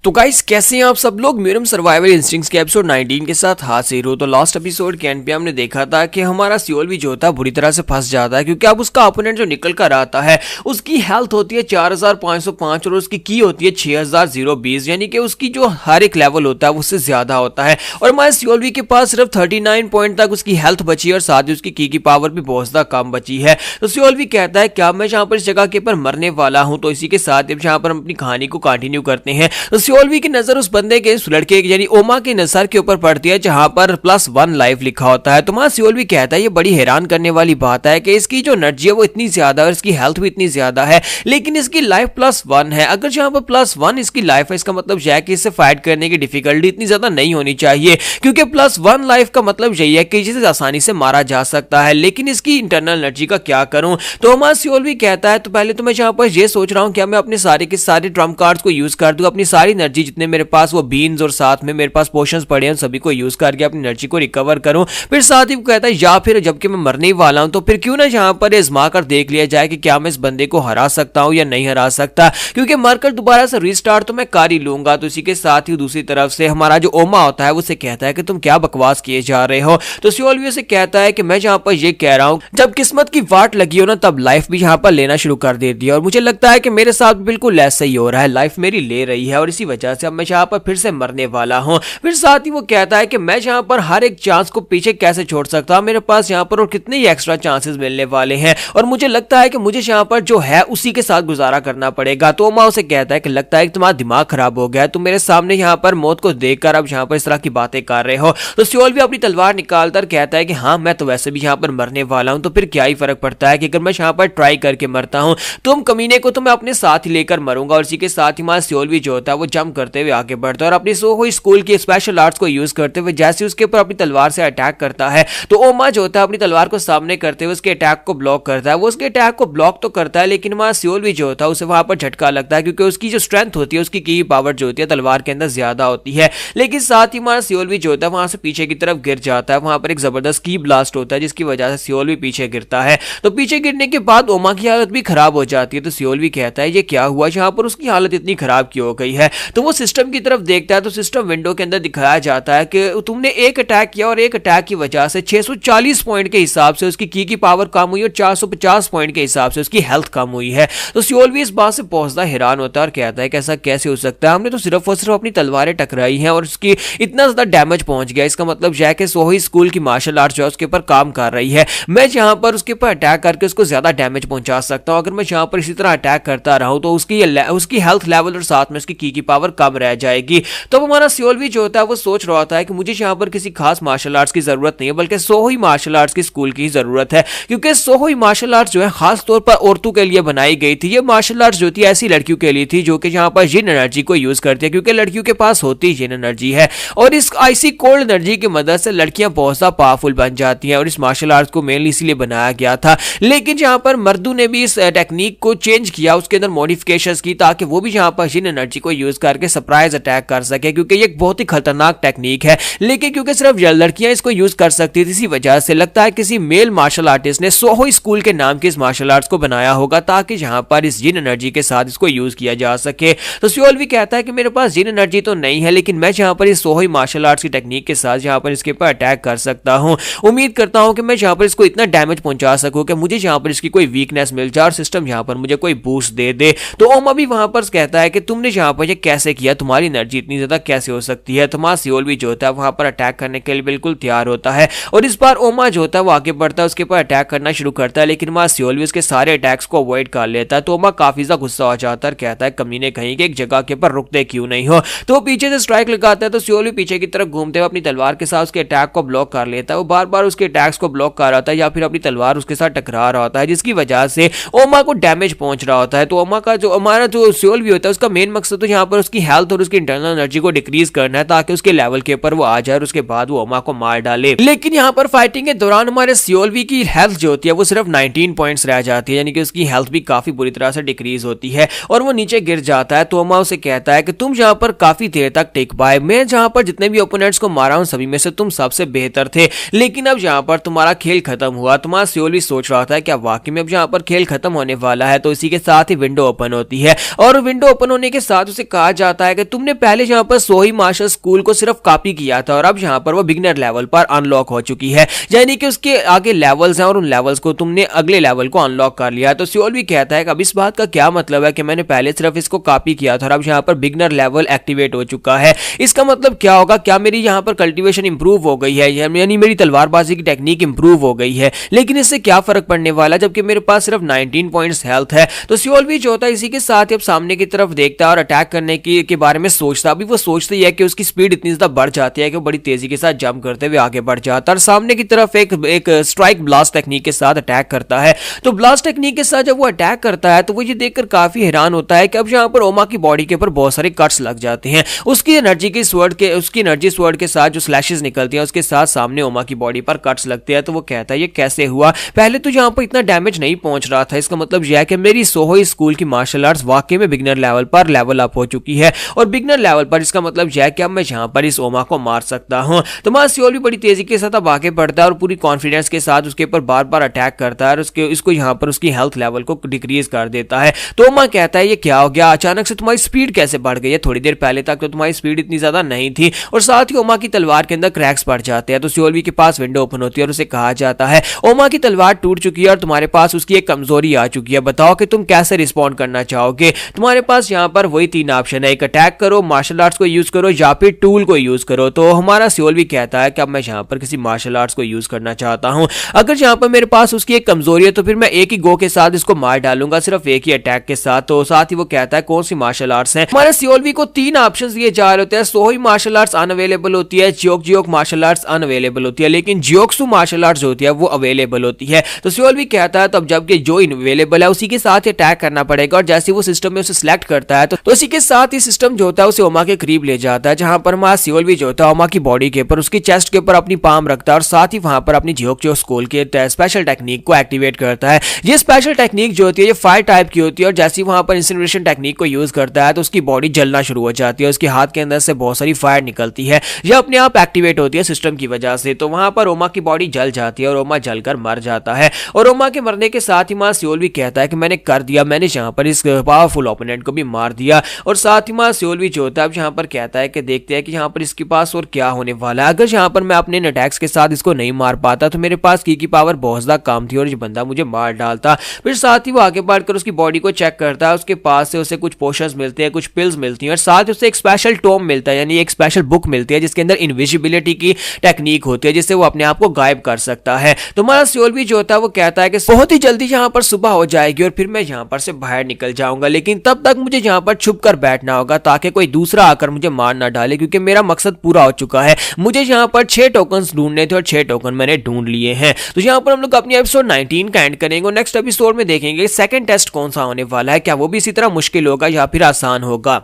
तो गाइस कैसे हैं आप सब लोग? म्यूरम सर्वाइवल इंस्टिंक्ट्स के एपिसोड 19 के साथ हाजिर हो। तो लास्ट एपिसोड के एंड पे हमने देखा था कि हमारा सियोलवी जो होता है बुरी तरह से फंस जाता है क्योंकि अब उसका ओपोनेंट जो निकल कर आता है उसकी हेल्थ होती है 4505 और उसकी की होती है 6020, यानी कि उसकी जो हर एक लेवल होता है उससे ज्यादा होता है। और हमारे सियोलवी के पास सिर्फ 39 पॉइंट तक उसकी हेल्थ बची है और साथ ही उसकी की पावर भी बहुत ज्यादा कम बची है। तो सियोलवी कहता है क्या मैं यहाँ पर इस जगह के ऊपर मरने वाला हूँ? तो इसी के साथ यहाँ पर हम अपनी कहानी को कंटिन्यू करते हैं। सियोलवी की नजर उस बंदे के, उस लड़के यानी ओमा के नजर के ऊपर पड़ती है जहां पर +1 लाइफ लिखा होता है। तो वहां सियोलवी कहता है ये बड़ी हैरान करने वाली बात है कि इसकी जो एनर्जी है वो इतनी ज्यादा है और इसकी हेल्थ भी इतनी ज्यादा है लेकिन इसकी लाइफ +1 है। अगर जहां पर +1 इसकी लाइफ है इसका मतलब यह है कि इससे फाइट करने की डिफिकल्टी इतनी ज्यादा नहीं होनी चाहिए क्योंकि +1 लाइफ का मतलब यही है कि इसे आसानी से मारा जा सकता है। लेकिन इसकी इंटरनल एनर्जी का क्या करूं? तो ओमा सियोलवी कहता है तो पहले तो मैं जहां पर ये सोच रहा हूं क्या मैं अपने सारे के सारे ट्रम्प कार्ड्स को यूज कर दूं, अपनी सारी एनर्जी जितने मेरे पास वो बीन्स और साथ में मेरे पास पोशंस पड़े हैं सभी को यूज करके अपनी एनर्जी को रिकवर करूं। फिर साथ ही वो कहता है या फिर जबकि मैं मरने ही वाला हूं तो फिर क्यों ना यहां पर आजमा कर देख लिया जाए कि क्या मैं इस बंदे को हरा सकता हूं या नहीं हरा सकता, क्योंकि मरकर दोबारा से रिस्टार्ट तो मैं कर ही लूंगा। तो इसी के साथ ही दूसरी तरफ से हमारा जो ओमा होता है उसे कहता है कि तुम क्या बकवास किए जा रहे हो। तो सियोलवी से कहता है कि मैं जहां पर ये कह रहा हूं जब किस्मत की वाट लगी हो ना तब लाइफ भी यहां पर लेना शुरू कर देती है और मुझे लगता है कि मेरे साथ बिल्कुल ऐसा ही हो रहा है, लाइफ मेरी ले रही है और इसी वजह से अब मैं यहाँ पर फिर से मरने वाला हूं। फिर साथ ही वो कहता है कि मैं यहाँ पर हर एक चांस को पीछे कैसे छोड़ सकता हूं, मेरे पास यहाँ पर और कितने ही एक्स्ट्रा चांसेस मिलने वाले हैं और मुझे लगता है कि मुझे यहाँ पर जो है उसी के साथ गुजारा करना पड़ेगा। तो ओमा उसे कहता है कि लगता है कि तुम्हारा दिमाग खराब हो गया है, तुम मेरे सामने यहाँ पर मौत को देखकर अब यहाँ पर इस तरह की बातें कर रहे हो। तो सियोलवी अपनी तलवार निकालकर कहता है कि हाँ मैं तो वैसे भी यहाँ पर मरने वाला हूँ तो फिर क्या ही फर्क पड़ता है कि अगर मैं यहाँ पर ट्राई करके मरता हूँ तुम कमीने को तो मैं अपने साथ ही लेकर मरूंगा। और इसी के साथ ही हमारा सियोलवी जो होता है वो जंप करते हुए आगे बढ़ता है और अपनी सोहो स्कूल की स्पेशल आर्ट्स को यूज करते हुए जैसे उसके ऊपर अपनी तलवार से अटैक करता है तो ओमा जो होता है अपनी तलवार को सामने करते हुए उसके अटैक को ब्लॉक करता है। वो उसके अटैक को ब्लॉक तो करता है लेकिन हमारा सियोलवी जो होता है उसे वहां पर झटका लगता है क्योंकि उसकी जो स्ट्रेंथ होती है उसकी की पावर जो होती है तलवार के अंदर ज्यादा होती है। लेकिन साथ ही हमारा सियोलवी जो होता है वहां से पीछे की तरफ गिर जाता है, वहां पर एक जबरदस्त की ब्लास्ट होता है जिसकी वजह से सियोलवी पीछे गिरता है। तो पीछे गिरने के बाद ओमा की हालत भी खराब हो जाती है। तो सियोलवी कहता है ये क्या हुआ, यहाँ पर उसकी हालत इतनी खराब क्यों हो गई है? तो वो सिस्टम की तरफ देखता है तो सिस्टम विंडो के अंदर दिखाया जाता है कि तुमने एक अटैक किया और एक अटैक की वजह से 640 पॉइंट के हिसाब से उसकी की पावर कम हुई और 450 पॉइंट के हिसाब से उसकी हेल्थ कम हुई है। तो सियोलवी इस बात से बहुत ज्यादा हैरान होता है और कहता है कि ऐसा कैसे हो सकता है, हमने तो सिर्फ और सिर्फ अपनी तलवारें टकराई हैं और उसकी इतना ज्यादा डैमेज पहुंच गया। इसका मतलब यह है कि सोही स्कूल की मार्शल आर्ट जो है उसके ऊपर काम कर रही है, मैं यहाँ पर उसके ऊपर अटैक करके उसको ज्यादा डैमेज पहुंचा सकता हूँ। अगर मैं यहाँ पर इसी तरह अटैक करता रहूं तो उसकी हेल्थ लेवल और साथ में उसकी की पावर कम रह जाएगी। तो हमारा सियोलवी जो होता है वो सोच रहा होता है कि मुझे यहाँ पर किसी खास मार्शल आर्ट्स की जरूरत नहीं है बल्कि सोही मार्शल आर्ट्स की स्कूल की जरूरत है, क्योंकि सोही मार्शल आर्ट्स जो है खास तौर पर औरतों के लिए बनाई गई थी। ये मार्शल आर्ट्स जो थी ऐसी लड़कियों के लिए थी जो कि यहाँ पर जिन एनर्जी को यूज करती है क्योंकि लड़कियों के पास होती जिन एनर्जी है और इस आइसी कोल्ड एनर्जी की मदद से लड़कियां बहुत ज्यादा पावरफुल बन जाती हैं और इस मार्शल आर्ट्स को मेनली इसलिए बनाया गया था। लेकिन यहाँ पर मर्दों ने भी इस टेक्निक को चेंज किया, उसके अंदर मॉडिफिकेशंस की ताकि वो भी यहाँ पर जिन एनर्जी को यूज करके सरप्राइज अटैक कर सके, क्योंकि ये एक बहुत ही खतरनाक टेक्निक है। लेकिन क्योंकि सिर्फ लड़कियां इसको यूज कर सकती थी इसी वजह से लगता है किसी मेल मार्शल आर्टिस्ट ने सोहो स्कूल के नाम की इस मार्शल आर्ट्स को बनाया होगा ताकि यहाँ पर इस जिन एनर्जी के साथ इसको यूज किया जा सके। तो सियोलवी कहता है कि मेरे पास जिन एनर्जी तो नहीं है लेकिन मैं यहाँ पर इस सोहो मार्शल आर्ट्स की टेक्निक के साथ यहाँ पर इसके ऊपर अटैक कर सकता हूँ। उम्मीद करता हूँ कि मैं यहाँ पर इसको इतना डैमेज पहुंचा सकूँ कि मुझे यहाँ पर इसकी कोई वीकनेस मिल जाए और सिस्टम यहाँ पर मुझे कोई बूस्ट दे दे। तो ओमा भी वहां पर कहता है कि तुमने यहाँ पर ये कैसे किया, तुम्हारी एनर्जी इतनी ज्यादा कैसे हो सकती है। तो माँ सियोल भी जो होता है वहां पर अटैक करने के लिए बिल्कुल तैयार होता है और इस बार ओमा जो होता है वो आगे बढ़ता है, उसके ऊपर अटैक करना शुरू करता है, लेकिन माँ सियोल भी उसके सारे अटैक्स को अवॉइड कर लेता है। तो ओमा काफी ज्यादा गुस्सा हो जाता है, कहता है कमीने कहीं के एक जगह के ऊपर रुकते क्यों नहीं हो। तो वो पीछे से स्ट्राइक लगाता है, तो सियोल भी पीछे की तरफ घूमते हुए अपनी तलवार के साथ उसके अटैक को ब्लॉक कर लेता है। वो बार बार उसके अटैक्स को ब्लॉक कर रहा था या फिर अपनी तलवार उसके साथ टकरा रहा होता है, जिसकी वजह से ओमा को डैमेज पहुंच रहा होता है। तो ओमा का जो हमारा जो सियोल भी होता है उसका मेन मकसद तो यहाँ पर उसकी हेल्थ और उसकी इंटरनल एनर्जी को डिक्रीज करना है ताकि उसके लेवल के ऊपर वो आ जाए और उसके बाद वो ओमा को मार डाले। लेकिन यहाँ पर फाइटिंग के दौरान हमारे सियोलवी की हेल्थ जो होती है वो सिर्फ 19 पॉइंट्स रह जाती है, यानी कि उसकी हेल्थ भी काफी बुरी तरह से डिक्रीज होती है और वो नीचे गिर जाता है। तो ओमा उसे कहता है कि तुम यहाँ पर काफी देर तक टिक पाए, मैं जहाँ पर जितने भी ओपोनेंट्स को मारा हूं सभी में से तुम सबसे बेहतर थे, लेकिन अब यहाँ पर तुम्हारा खेल खत्म हुआ। तुम्हारा सियोलवी सोच रहा था क्या वाकई में अब यहाँ पर खेल खत्म होने वाला है। तो इसी के साथ ही विंडो ओपन होती है और विंडो ओपन होने के साथ उसे कहा जाता है कि तुमने पहले यहाँ पर सोही मार्शल स्कूल को सिर्फ कॉपी किया था और अब यहाँ पर वो बिगिनर लेवल पर अनलॉक हो चुकी है, यानी कि उसके आगे लेवल्स हैं और उन लेवल्स को तुमने अगले लेवल को अनलॉक कर लिया। तो सियोल भी कहता है कि अब इस बात का क्या मतलब है कि मैंने पहले सिर्फ इसको कॉपी किया था और अब यहाँ पर बिगिनर लेवल एक्टिवेट हो चुका है, इसका मतलब क्या होगा, क्या मेरी यहाँ पर कल्टीवेशन इंप्रूव हो गई है, यानी मेरी तलवारबाजी की टेक्निक इंप्रूव हो गई है। लेकिन इससे क्या फर्क पड़ने वाला जबकि मेरे पास सिर्फ 19 पॉइंट्स हेल्थ है। तो सियोल भी जो होता है इसी के साथ अब सामने की तरफ देखता है और अटैक करने के बारे में सोचता। अभी वो सोचता ही है कि उसकी स्पीड इतनी ज्यादा बढ़ जाती है कि वो बड़ी तेजी के साथ जंप करते हुए आगे बढ़ जाता है और सामने की तरफ एक स्ट्राइक ब्लास्ट टेक्निक के साथ अटैक करता है। तो ब्लास्ट टेक्निक के साथ जब वो अटैक करता है तो वो ये देखकर काफी हैरान होता है कि अब यहाँ पर ओमा की बॉडी के ऊपर बहुत सारे कट्स लग जाते हैं। उसकी एनर्जी स्वॉर्ड के साथ जो स्लैशेस निकलती हैं उसके साथ सामने ओमा की बॉडी पर कट्स लगते हैं। तो वो कहता है ये कैसे हुआ, पहले तो यहाँ पर इतना डैमेज नहीं पहुंच रहा था, इसका मतलब यह है कि मेरी सोहोई स्कूल की मार्शल आर्ट्स वाकई में बिगिनर लेवल पर लेवल अप हो चुकी है और बिगिनर लेवल पर इसका मतलब यह है कि अब मैं यहाँ पर इस ओमा को मार सकता हूँ। तो मां सियोल भी बड़ी तेजी के साथ अब आगे बढ़ता है और पूरी कॉन्फिडेंस के साथ उसके ऊपर बार बार अटैक करता है और इसको यहाँ पर उसकी हेल्थ लेवल को डिक्रीज कर देता है। तो ओमा कहता है ये क्या हो गया, अचानक से तुम्हारी स्पीड कैसे बढ़ गई है, थोड़ी देर पहले तक तो तुम्हारी स्पीड इतनी ज्यादा नहीं थी। और साथ ही ओमा की तलवार के अंदर क्रैक्स पड़ जाते हैं। तो सियोल के पास विंडो ओपन होती है और उसे कहा जाता है ओमा की तलवार टूट चुकी है और तुम्हारे पास उसकी एक कमजोरी आ चुकी है, बताओ कि तुम कैसे रिस्पॉन्ड करना चाहोगे। तुम्हारे पास यहाँ पर वही 3 ऑप्शन है, एक अटैक करो, मार्शल आर्ट्स को यूज करो या फिर टूल को यूज करो। तो हमारा सियोल भी कहता है कि अब मैं यहाँ पर किसी मार्शल आर्ट्स को यूज करना चाहता हूँ, अगर यहाँ पर मेरे पास उसकी एक कमजोरी है तो फिर मैं एक ही गो के साथ इसको मार डालूंगा, सिर्फ एक ही अटैक के साथ। तो साथ ही वो कहता है कौन सी मार्शल आर्ट्स है। हमारे सियोल को 3 ऑप्शन दिए जा रहे होते हैं, सोही मार्शल आर्ट्स अनअवेलेबल होती है, जियोक मार्शल आर्ट्स अनअवेलेबल होती है, लेकिन जियोक्सु मार्शल आर्ट्स होती है वो अवेलेबल होती है। तो सियोल भी कहता है तब जबकि जो अवेलेबल है उसी के साथ अटैक करना पड़ेगा और जैसे वो सिस्टम में उसे सिलेक्ट करता है तो इसी के साथ ही सिस्टम जो होता है उसे ओमा के करीब ले जाता है, जहां पर हमारा सियोल भी जो होता है ओमा की बॉडी के ऊपर उसकी चेस्ट के ऊपर अपनी पाम रखता है और साथ ही वहां पर अपनी जियोक्चो स्कूल के स्पेशल टेक्निक को एक्टिवेट करता है। ये स्पेशल टेक्निक जो होती है ये फायर टाइप की होती है और जैसे वहां पर इंसिनरेशन टेक्निक को यूज करता है तो उसकी बॉडी जलना शुरू हो जाती है, उसके हाथ के अंदर से बहुत सारी फायर निकलती है, यह अपने आप एक्टिवेट होती है सिस्टम की वजह से। तो वहां पर ओमा की बॉडी जल जाती है और ओमा जलकर मर जाता है और ओमा के मरने के साथ ही मां सियोल भी कहता है कि मैंने कर दिया, मैंने यहाँ पर इस पावरफुल ओपोनेंट को भी मार दिया। और साथ ही मां सियोल भी जो होता है अब यहाँ पर कहता है कि देखते हैं कि यहाँ पर इसके पास और क्या होने वाला है, अगर यहाँ पर मैं अपने अटैक्स के साथ इसको नहीं मार पाता तो मेरे पास की पावर बहुत ज्यादा कम थी और ये बंदा मुझे मार डालता। फिर साथ ही वो आगे बढ़कर उसकी बॉडी को चेक करता है, उसके पास से उसे कुछ पोशंस मिलते हैं, कुछ पिल्स मिलती हैं और साथ ही उसे एक स्पेशल टॉम मिलता है, यानी एक स्पेशल बुक मिलती है जिसके अंदर इनविजिबिलिटी की टेक्निक होती है जिससे वो अपने आप को गायब कर सकता है। तो हमारा सियोल भी जो होता है वो कहता है कि बहुत ही जल्दी यहाँ पर सुबह हो जाएगी और फिर मैं यहाँ पर से बाहर निकल जाऊंगा, लेकिन तब तक मुझे यहाँ पर छुप कर बैठना होगा ताकि कोई दूसरा आकर मुझे मार ना डाले, क्योंकि मेरा मकसद पूरा हो चुका है। मुझे यहाँ पर 6 टोकन्स ढूंढने थे और 6 टोकन मैंने ढूंढ लिए हैं। तो यहाँ पर हम लोग अपनी एपिसोड 19 का एंड करेंगे और नेक्स्ट एपिसोड में देखेंगे सेकंड टेस्ट कौन सा होने वाला है, क्या वो भी इसी तरह मुश्किल होगा या फिर आसान होगा।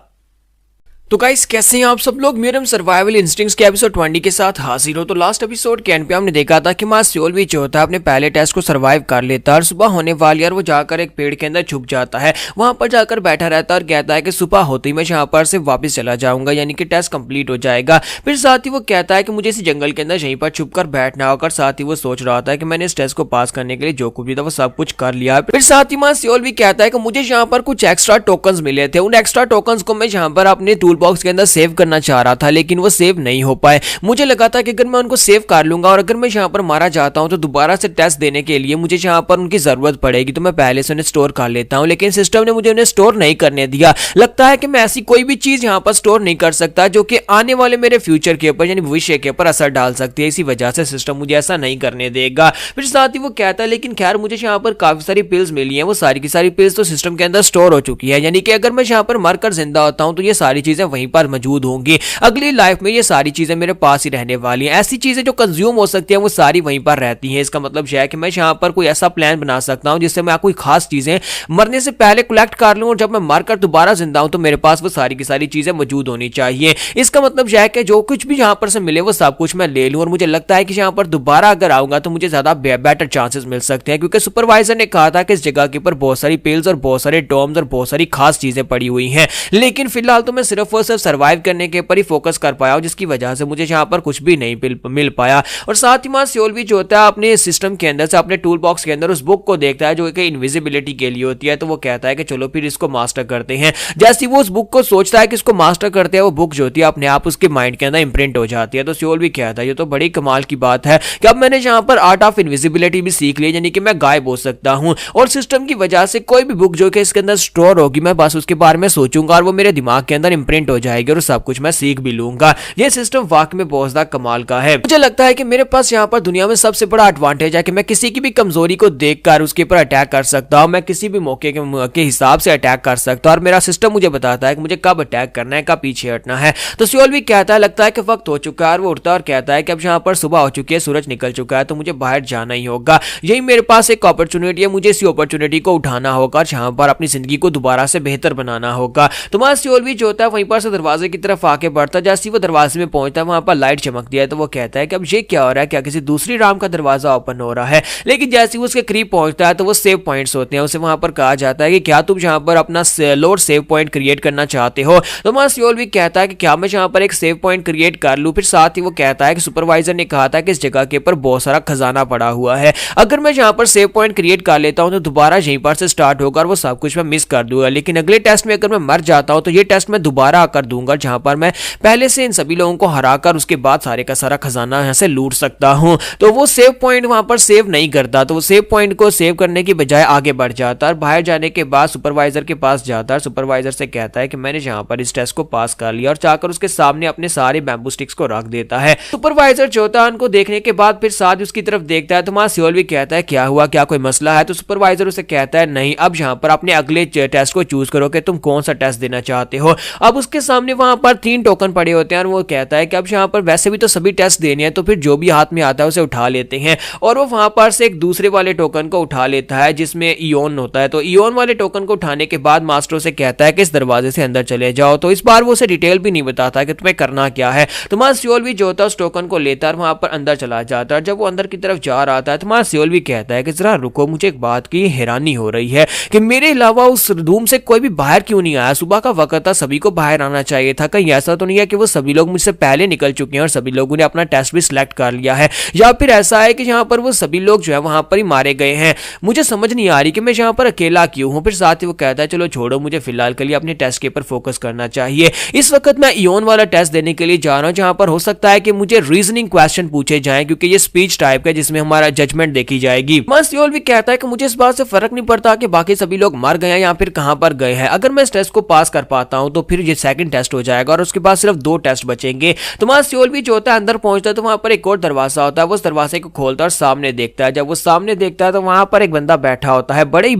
तो गाइस कैसे हैं आप सब लोग, मेरम सर्वाइवल इंस्टिंक्ट्स के एपिसोड 20 के साथ हाजिर हो। तो लास्ट एपिसोड के एंड पे हमने देखा था कि मां सियोल भी जो होता है अपने पहले टेस्ट को सर्वाइव कर लेता है और सुबह होने वाली और वो जाकर एक पेड़ के अंदर छुप जाता है, वहां पर जाकर बैठा रहता है और कहता है कि सुबह होते ही मैं यहाँ पर से वापस चला जाऊंगा, यानी कि टेस्ट कंप्लीट हो जाएगा। फिर साथ ही वो कहता है कि मुझे इस जंगल के अंदर यहीं पर छुप कर बैठना होगा। साथ ही वो सोच रहा होता है कि मैंने इस टेस्ट को पास करने के लिए जो कुछ भी था वो सब कुछ कर लिया। फिर साथ ही मां सियोल भी कहता है कि मुझे यहाँ पर कुछ एक्स्ट्रा टोकन मिले थे, उन एक्स्ट्रा टोकन को मैं यहाँ पर अपने टूल बॉक्स के अंदर सेव करना चाह रहा था, लेकिन वो सेव नहीं हो पाए। मुझे लगा था कि अगर मैं उनको सेव कर लूंगा और अगर मैं यहाँ पर मारा जाता हूँ तो दोबारा से टेस्ट देने के लिए मुझे यहाँ पर उनकी जरूरत पड़ेगी, तो मैं पहले से उन्हें स्टोर कर लेता हूँ। लेकिन सिस्टम ने मुझे उन्हें स्टोर नहीं करने दिया। लगता है कि मैं ऐसी कोई भी चीज यहाँ पर स्टोर नहीं कर सकता जो कि आने वाले मेरे फ्यूचर के ऊपर यानी भविष्य के ऊपर असर डाल सकती है। इसी वजह से सिस्टम मुझे ऐसा नहीं करने देगा। फिर साथ ही वो कहता है लेकिन खैर मुझे यहाँ पर काफी सारी पिल्स मिली हैं, वो सारी की सारी पिल्स तो सिस्टम के अंदर स्टोर हो चुकी है, यानी कि अगर मैं यहाँ पर मरकर जिंदा होता हूँ तो ये सारी चीजें वहीं पर मौजूद होंगी। अगली लाइफ में ये सारी चीजें मेरे पास ही रहने वाली हैं। ऐसी चीजें जो कंज्यूम हो सकती हैं वो सारी वहीं पर रहती हैं। इसका मतलब यह है कि मैं यहाँ पर कोई ऐसा प्लान बना सकता हूँ जिससे मैं कोई खास चीजें मरने से पहले कलेक्ट कर लूं और जब मैं मरकर दोबारा जिंदा हूं तो मेरे पास वो सारी की सारी चीजें मौजूद होनी चाहिए। इसका मतलब यह है कि जो कुछ भी यहाँ पर से मिले वो सब कुछ मैं ले लूं और मुझे लगता है कि यहाँ पर दोबारा अगर आऊंगा तो मुझे ज्यादा बेटर चांसेस मिल सकते हैं, क्योंकि सुपरवाइजर ने कहा था कि इस जगह के ऊपर बहुत सारी पिल्स और बहुत सारे डॉम्स और बहुत सारी खास चीजें पड़ी हुई हैं। लेकिन फिलहाल तो मैं सिर्फ और सिर्फ सर्वाइव करने के ऊपर ही फोकस कर पाया हूं, जिसकी वजह से मुझे यहाँ पर कुछ भी नहीं मिल पाया। और साथ ही वहां सियोल भी जो होता है अपने सिस्टम के अंदर से अपने टूल बॉक्स के अंदर उस बुक को देखता है जो कि इनविजिबिलिटी के लिए होती है, तो वो कहता है कि चलो फिर इसको मास्टर करते हैं। जैसे वो उस बुक को सोचता है कि इसको मास्टर करते हैं, वो बुक जो होती है अपने आप उसके माइंड के अंदर इंप्रिंट हो जाती है। तो सियोल भी कहता है ये तो बड़ी कमाल की बात है कि अब मैंने यहाँ पर आर्ट ऑफ इनविजिबिलिटी भी सीख ली, यानी कि मैं गायब हो सकता हूँ और सिस्टम की वजह से कोई भी बुक जो कि इसके अंदर स्टोर होगी मैं बस उसके बारे में सोचूंगा और वो मेरे दिमाग के अंदर इंप्रिंट हो जाएगी और सब कुछ मैं सीख भी लूंगा। ये सिस्टम वाकई में बहुत ज्यादा कमाल का है। मुझे लगता है कि मेरे पास यहाँ पर दुनिया में सबसे बड़ा एडवांटेज है कि मैं किसी की भी कमजोरी को देखकर उसके ऊपर अटैक कर सकता हूँ। मैं किसी भी मौके के हिसाब से अटैक कर सकता हूँ और मेरा सिस्टम मुझे बताता है कि मुझे कब अटैक करना है, कब पीछे हटना है। तो सियोल भी कहता है लगता है कि वक्त हो चुका है और वो उठता है और कहता है कि अब यहाँ पर सुबह हो चुकी है, सूरज निकल चुका है, तो मुझे बाहर जाना ही होगा। यही मेरे पास एक अपॉर्चुनिटी है, मुझे इसी अपॉर्चुनिटी को उठाना होगा और यहाँ पर अपनी जिंदगी को दोबारा से बेहतर बनाना होगा। तो वहां सियोल भी जो होता है वहीं पर से दरवाजे की तरफ आके बढ़ता है। जैसे वो दरवाजे में पहुंचता है वहां पर लाइट चमकती है, तो वो कहता है कि अब ये क्या हो रहा है, क्या किसी दूसरी राम का दरवाजा ओपन हो रहा है। लेकिन जैसे वो उसके करीब पहुंचता है तो वो सेव पॉइंट्स होते हैं, उसे वहां पर कहा जाता है कि क्या तुम यहाँ पर अपना लोड सेव पॉइंट क्रिएट करना चाहते हो। तो वहां सियोल भी कहता है कि क्या मैं यहाँ पर एक सेव पॉइंट क्रिएट कर लूं। फिर साथ ही वो कहता है कि सुपरवाइजर ने कहा था कि इस जगह के ऊपर बहुत सारा खजाना पड़ा हुआ है, अगर मैं यहाँ पर सेव पॉइंट क्रिएट कर लेता हूँ तो दोबारा यहीं पर से स्टार्ट होगा और वो सब कुछ मैं मिस कर दूंगा। लेकिन अगले टेस्ट में अगर मैं मर जाता हूँ तो ये टेस्ट मैं दोबारा आकर दूंगा जहां पर मैं पहले से इन सभी लोगों को हराकर उसके बाद सारे का सारा खजाना यहाँ से लूट सकता हूँ। तो वो सेव पॉइंट वहां पर सेव नहीं करता, तो वो सेव पॉइंट को सेव करने की बजाय आगे बढ़ जाता है और बाहर जाने के बाद सुपरवाइजर के पास जाता है। सुपरवाइजर से कहता है कि मैंने यहाँ पर इस टेस्ट को पास कर लिया और जाकर उसके सामने अपने सारे बैम्बू स्टिक्स को रख देता है। सुपरवाइजर जो होता है उनको देखने के बाद फिर साथ उसकी तरफ देखता है, तो वहां सियोल भी कहता है क्या हुआ, क्या कोई मसला है। तो सुपरवाइजर उसे कहता है नहीं, अब यहाँ पर अपने अगले टेस्ट को चूज करो कि तुम कौन सा टेस्ट देना चाहते हो। अब उसके सामने वहां पर 3 टोकन पड़े होते हैं और वो कहता है कि अब यहाँ पर वैसे भी तो सभी टेस्ट देने हैं, तो फिर जो भी हाथ में आता है उसे उठा लेते हैं। और वो वहां पर से एक दूसरे वाले टोकन को उठा लेता है जिसमें इयोन होता है। तो इयोन वाले टोकन को उठाने के बाद मास्टर से कहता है कि इस दरवाजे से अंदर चले जाओ। तो इस बार वो उसे डिटेल भी नहीं बताता कि तुम्हें करना क्या है। तो वहां सियोल भी जो होता है उस टोकन को लेता है और वहां पर अंदर चला जाता है। जब वो अंदर की तरफ जा रहा था तो वहां सियोल भी कहता है कि जरा रुको, मुझे एक बात की हैरानी हो रही है कि मेरे अलावा उस रूम से कोई भी बाहर क्यों नहीं आया। सुबह का वक्त था, सभी को बाहर आना चाहिए था। कहीं ऐसा तो नहीं है कि वो सभी लोग मुझसे पहले निकल चुके हैं और सभी लोगों ने अपना टेस्ट भी सिलेक्ट कर लिया है, या फिर ऐसा है कि यहाँ पर वो सभी लोग जो है वहां पर ही मारे गए हैं। मुझे समझ नहीं आ रही कि मैं यहाँ पर अकेला क्यों हूँ। फिर साथ ही वो कहता है चलो छोड़ो, मुझे फिलहाल के लिए अपने टेस्ट के ऊपर फोकस करना चाहिए। इस वक्त मैं इयोन वाला टेस्ट देने के लिए जा रहा हूँ जहां पर हो सकता है कि मुझे रीजनिंग क्वेश्चन पूछे जाएं, क्योंकि ये स्पीच टाइप का जिसमें हमारा जजमेंट देखी जाएगी। सियोल भी कहता है कि मुझे इस बात से फर्क नहीं पड़ता कि बाकी सभी लोग मर गए हैं या फिर कहां पर गए हैं, अगर मैं इस टेस्ट को पास कर पाता हूं तो फिर ये सेकंड टेस्ट हो जाएगा और उसके बाद सिर्फ 2 टेस्ट बचेंगे। तो सियोल भी जो होता है अंदर पहुंचता है तो वहां पर एक और दरवाजा होता है। वो उस दरवाजे को खोलता है और सामने देखता है। जब वो सामने देखता है तो वहां पर एक बंदा बैठा होता है, बड़े ही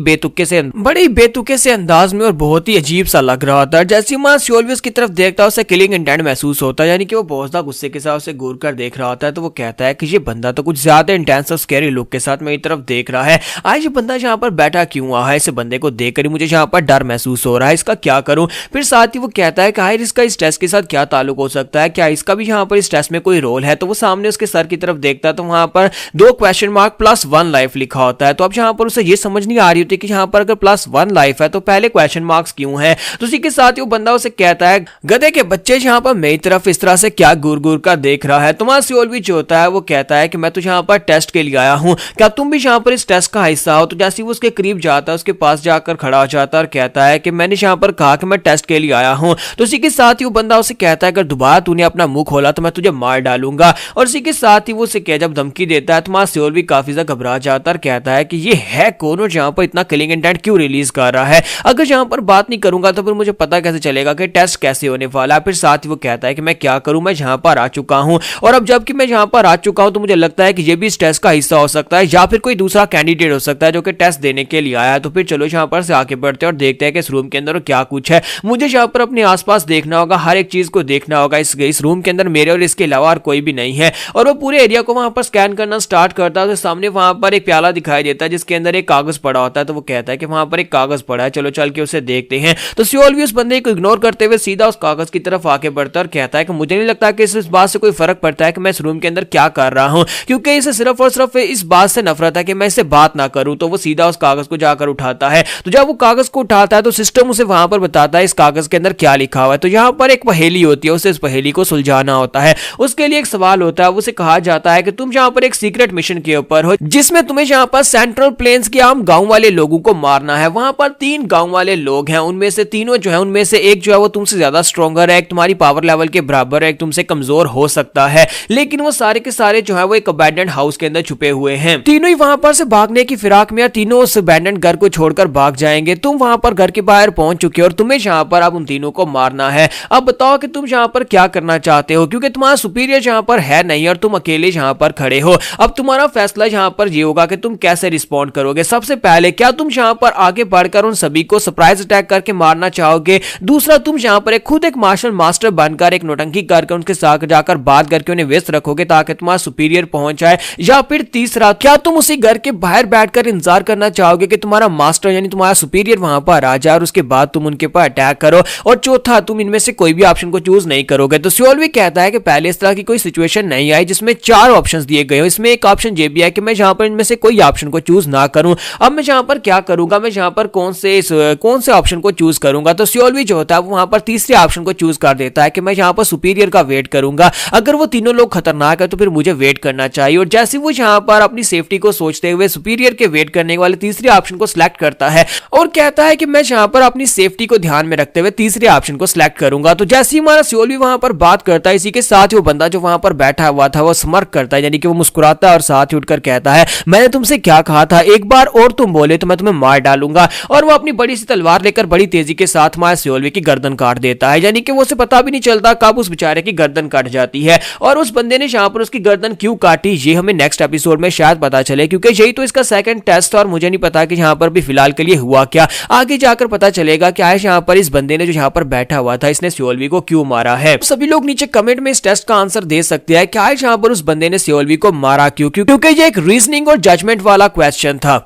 बेतुके से अंदाज में और बहुत ही अजीब सा लग रहा होता है। जैसे ही सियोल भी उसकी तरफ देखता है उसे किलिंग इंटेंट महसूस होता है, यानी कि वो बहुत ज्यादा गुस्से के साथ उसे घूर कर देख रहा होता है। तो वो कहता है कि ये बंदा तो कुछ ज्यादा इंटेंस और स्कैरी लुक के साथ मेरी तरफ देख रहा है। आज ये बंदा यहाँ पर बैठा क्यों हुआ है, इस बंदे को देखकर मुझे यहाँ पर डर महसूस हो रहा है, इसका क्या करूं। फिर साथ ही वो कहता है कि आखिर इसका इस टेस्ट के साथ क्या ताल्लुक हो सकता है, क्या इसका भी यहाँ पर इस टेस्ट में कोई रोल है। तो वो सामने उसके सर की तरफ देखता है तो वहां पर 2 क्वेश्चन मार्क +1 लाइफ लिखा होता है। तो अब यहाँ पर उसे ये समझ नहीं आ रही होती कि यहाँ पर अगर +1 लाइफ है तो पहले क्वेश्चन मार्क्स क्यों है। तो उसी के साथ ही वो बंदा उसे कहता है गधे के बच्चे यहाँ पर मेरी तरफ इस तरह से क्या घूर घूर कर देख रहा है। तुम्हारा सियोल भी जो होता है वो कहता है कि मैं तो यहाँ पर टेस्ट के लिए आया हूँ, क्या तुम भी यहाँ पर इस टेस्ट का हिस्सा हो। तो जैसे वो उसके करीब जाता है उसके पास जाकर खड़ा हो जाता है और कहता है कि मैंने यहाँ पर कहा कि मैं टेस्ट के लिए आया हूँ। तो इसी के साथ ही वो बंदा उसे कहता है अगर दोबारा तूने अपना मुंह खोला तो मैं तुझे मार डालूंगा। और इसी के साथ ही वो उसे जब धमकी देता है तो वहां सियोल भी काफी ज्यादा घबरा जाता है और कहता है कि ये है कौन और जहां पर इतना किलिंग इंटेंट क्यों रिलीज कर रहा है। अगर जहां पर बात नहीं करूंगा तो फिर मुझे पता कैसे चलेगा कि टेस्ट कैसे होने वाला है। फिर साथ ही वो कहता है कि मैं क्या करूं, मैं जहां पर आ चुका हूं और अब जबकि मैं जहां पर आ चुका हूं तो मुझे लगता है कि ये भी इस टेस्ट का हिस्सा हो सकता है या फिर कोई दूसरा कैंडिडेट हो सकता है जो कि टेस्ट देने के लिए आया है। तो फिर चलो यहाँ पर से आगे बढ़ते हैं और देखते हैं कि इस रूम के अंदर क्या कुछ है। मुझे यहाँ पर अपने आसपास देखना होगा, हर एक चीज को देखना होगा। इस रूम के अंदर मेरे और इसके अलावा और कोई भी नहीं है। और वो पूरे एरिया को वहां पर स्कैन करना स्टार्ट करता है तो सामने वहां पर एक प्याला दिखाई देता है जिसके अंदर एक कागज पड़ा होता है। तो वो कहता है कि वहां पर एक कागज पड़ा है, चलो चल के उसे देखते हैं। तो सियोल भी उस बंदे को इग्नोर करते हुए सीधा उस कागज की तरफ आके बढ़ता है और कहता है कि मुझे नहीं लगता कि इस बात से कोई फर्क पड़ता है कि मैं इस रूम के अंदर क्या कर रहा हूं, क्योंकि इसे सिर्फ और सिर्फ इस बात से नफरत है कि मैं इससे बात ना करूं। तो वो सीधा उस कागज को जाकर उठाता है। तो जब वो कागज को उठाता है तो सिस्टम उसे वहां पर बताता है इस कागज के अंदर क्या लिखा हुआ है। तो यहाँ पर एक पहेली होती है, उसे इस पहेली को सुलझाना होता है। उसके लिए एक सवाल होता है, उसे कहा जाता है कि तुम यहाँ पर एक सीक्रेट मिशन के ऊपर हो जिसमें तुम्हें यहाँ पर सेंट्रल प्लेन्स के आम गांव वाले लोगों को मारना है। वहां पर 3 गांव वाले लोग हैं, उनमें से तीनों जो है उनमें से एक जो है वो तुमसे ज्यादा स्ट्रॉन्गर है, एक तुम्हारी पावर लेवल के बराबर है, एक तुमसे कमजोर हो सकता है, लेकिन वो सारे के सारे जो है वो एक अबैंडन्ड हाउस के अंदर छुपे हुए हैं। तीनों ही वहां पर से भागने की फिराक में, तीनों उस अबैंडन्ड घर को छोड़कर भाग जाएंगे। तुम वहां पर घर के बाहर पहुंच चुके हो और तुम्हें यहाँ पर अब उन तीनों को मारना है। अब बताओ कि तुम यहाँ पर क्या करना चाहते हो, क्योंकि तुम्हारा सुपीरियर यहाँ पर है नहीं और तुम अकेले यहाँ पर खड़े हो। अब तुम्हारा फैसला यहाँ पर ये होगा कि तुम कैसे रिस्पॉन्ड करोगे। सबसे पहले क्या तुम यहाँ पर आगे बढ़कर उन सभी को सरप्राइज अटैक करके मारना चाहोगे? दूसरा, तुम यहाँ पर खुद एक मार्शल मास्टर बनकर एक नौटंकी करके उनके साथ जाकर बात करके उन्हें व्यस्त रखोगे ताकि तुम्हारा सुपीरियर पहुंच जाए? या फिर तीसरा, क्या तुम उसी घर के बाहर बैठकर इंतजार करना चाहोगे कि तुम्हारा मास्टर यानी तुम्हारा सुपीरियर वहां पर आ जाए और उसके बाद तुम उनके पर अटैक करो? और चौथा, तुम इनमें से कोई भी ऑप्शन को चूज नहीं करोगे। तो सियोल भी कहता है कि पहले इस तरह की कोई सिचुएशन नहीं आई जिसमें 4 ऑप्शंस दिए गए हो। इसमें एक ऑप्शन ये भी है कि मैं जहां पर इनमें से कोई ऑप्शन को चूज ना करूं। अब मैं जहां पर क्या करूंगा, मैं जहां पर कौन से ऑप्शन को चूज करूंगा? तो सियोल भी जो होता है वो वहां पर तीसरे ऑप्शन को चूज कर देता है कि मैं यहां पर सुपीरियर का वेट करूंगा। अगर वो तीनों लोग खतरनाक है तो फिर मुझे वेट करना चाहिए। और जैसे वो यहां पर अपनी सेफ्टी को सोचते हुए सुपीरियर के वेट करने वाले तीसरे ऑप्शन को सिलेक्ट करता है और कहता है कि मैं यहां पर अपनी सेफ्टी को ध्यान में रखते हुए तीसरे ऑप्शन को सिलेक्ट करूंगा। तो जैसे ही हमारा सियोल भी वहां पर बात करता है, इसी के साथ ही वो बंदा जो वहां पर बैठा हुआ था वो स्मर्क करता है, यानी कि वो मुस्कुराता है और साथ ही उठकर कहता है मैंने तुमसे क्या कहा था, एक बार और तुम बोले तो मैं तुम्हें मार डालूंगा। और वो अपनी बड़ी सी तलवार लेकर बड़ी तेजी के साथ हमारे सियोल की गर्दन काट देता है, यानी कि वो उसे पता भी नहीं चलता कब उस बेचारे की गर्दन कट जाती है। और उस बंदे ने यहाँ पर उसकी गर्दन क्यों काटी ये हमें नेक्स्ट एपिसोड में शायद पता चले, क्योंकि यही तो इसका सेकंड टेस्ट और मुझे नहीं पता कि यहाँ पर भी फिलहाल के लिए हुआ क्या। आगे जाकर पता चलेगा कि आज यहाँ पर इस बंदे ने जो यहाँ पर बैठा हुआ था इसने सियोल को क्यों मारा है। सभी लोग नीचे कमेंट में इस टेस्ट का आंसर दे सकते हैं कि आज यहाँ पर उस बंदे ने सियोल को मारा क्यों, क्योंकि ये एक रीजनिंग और जजमेंट वाला क्वेश्चन था।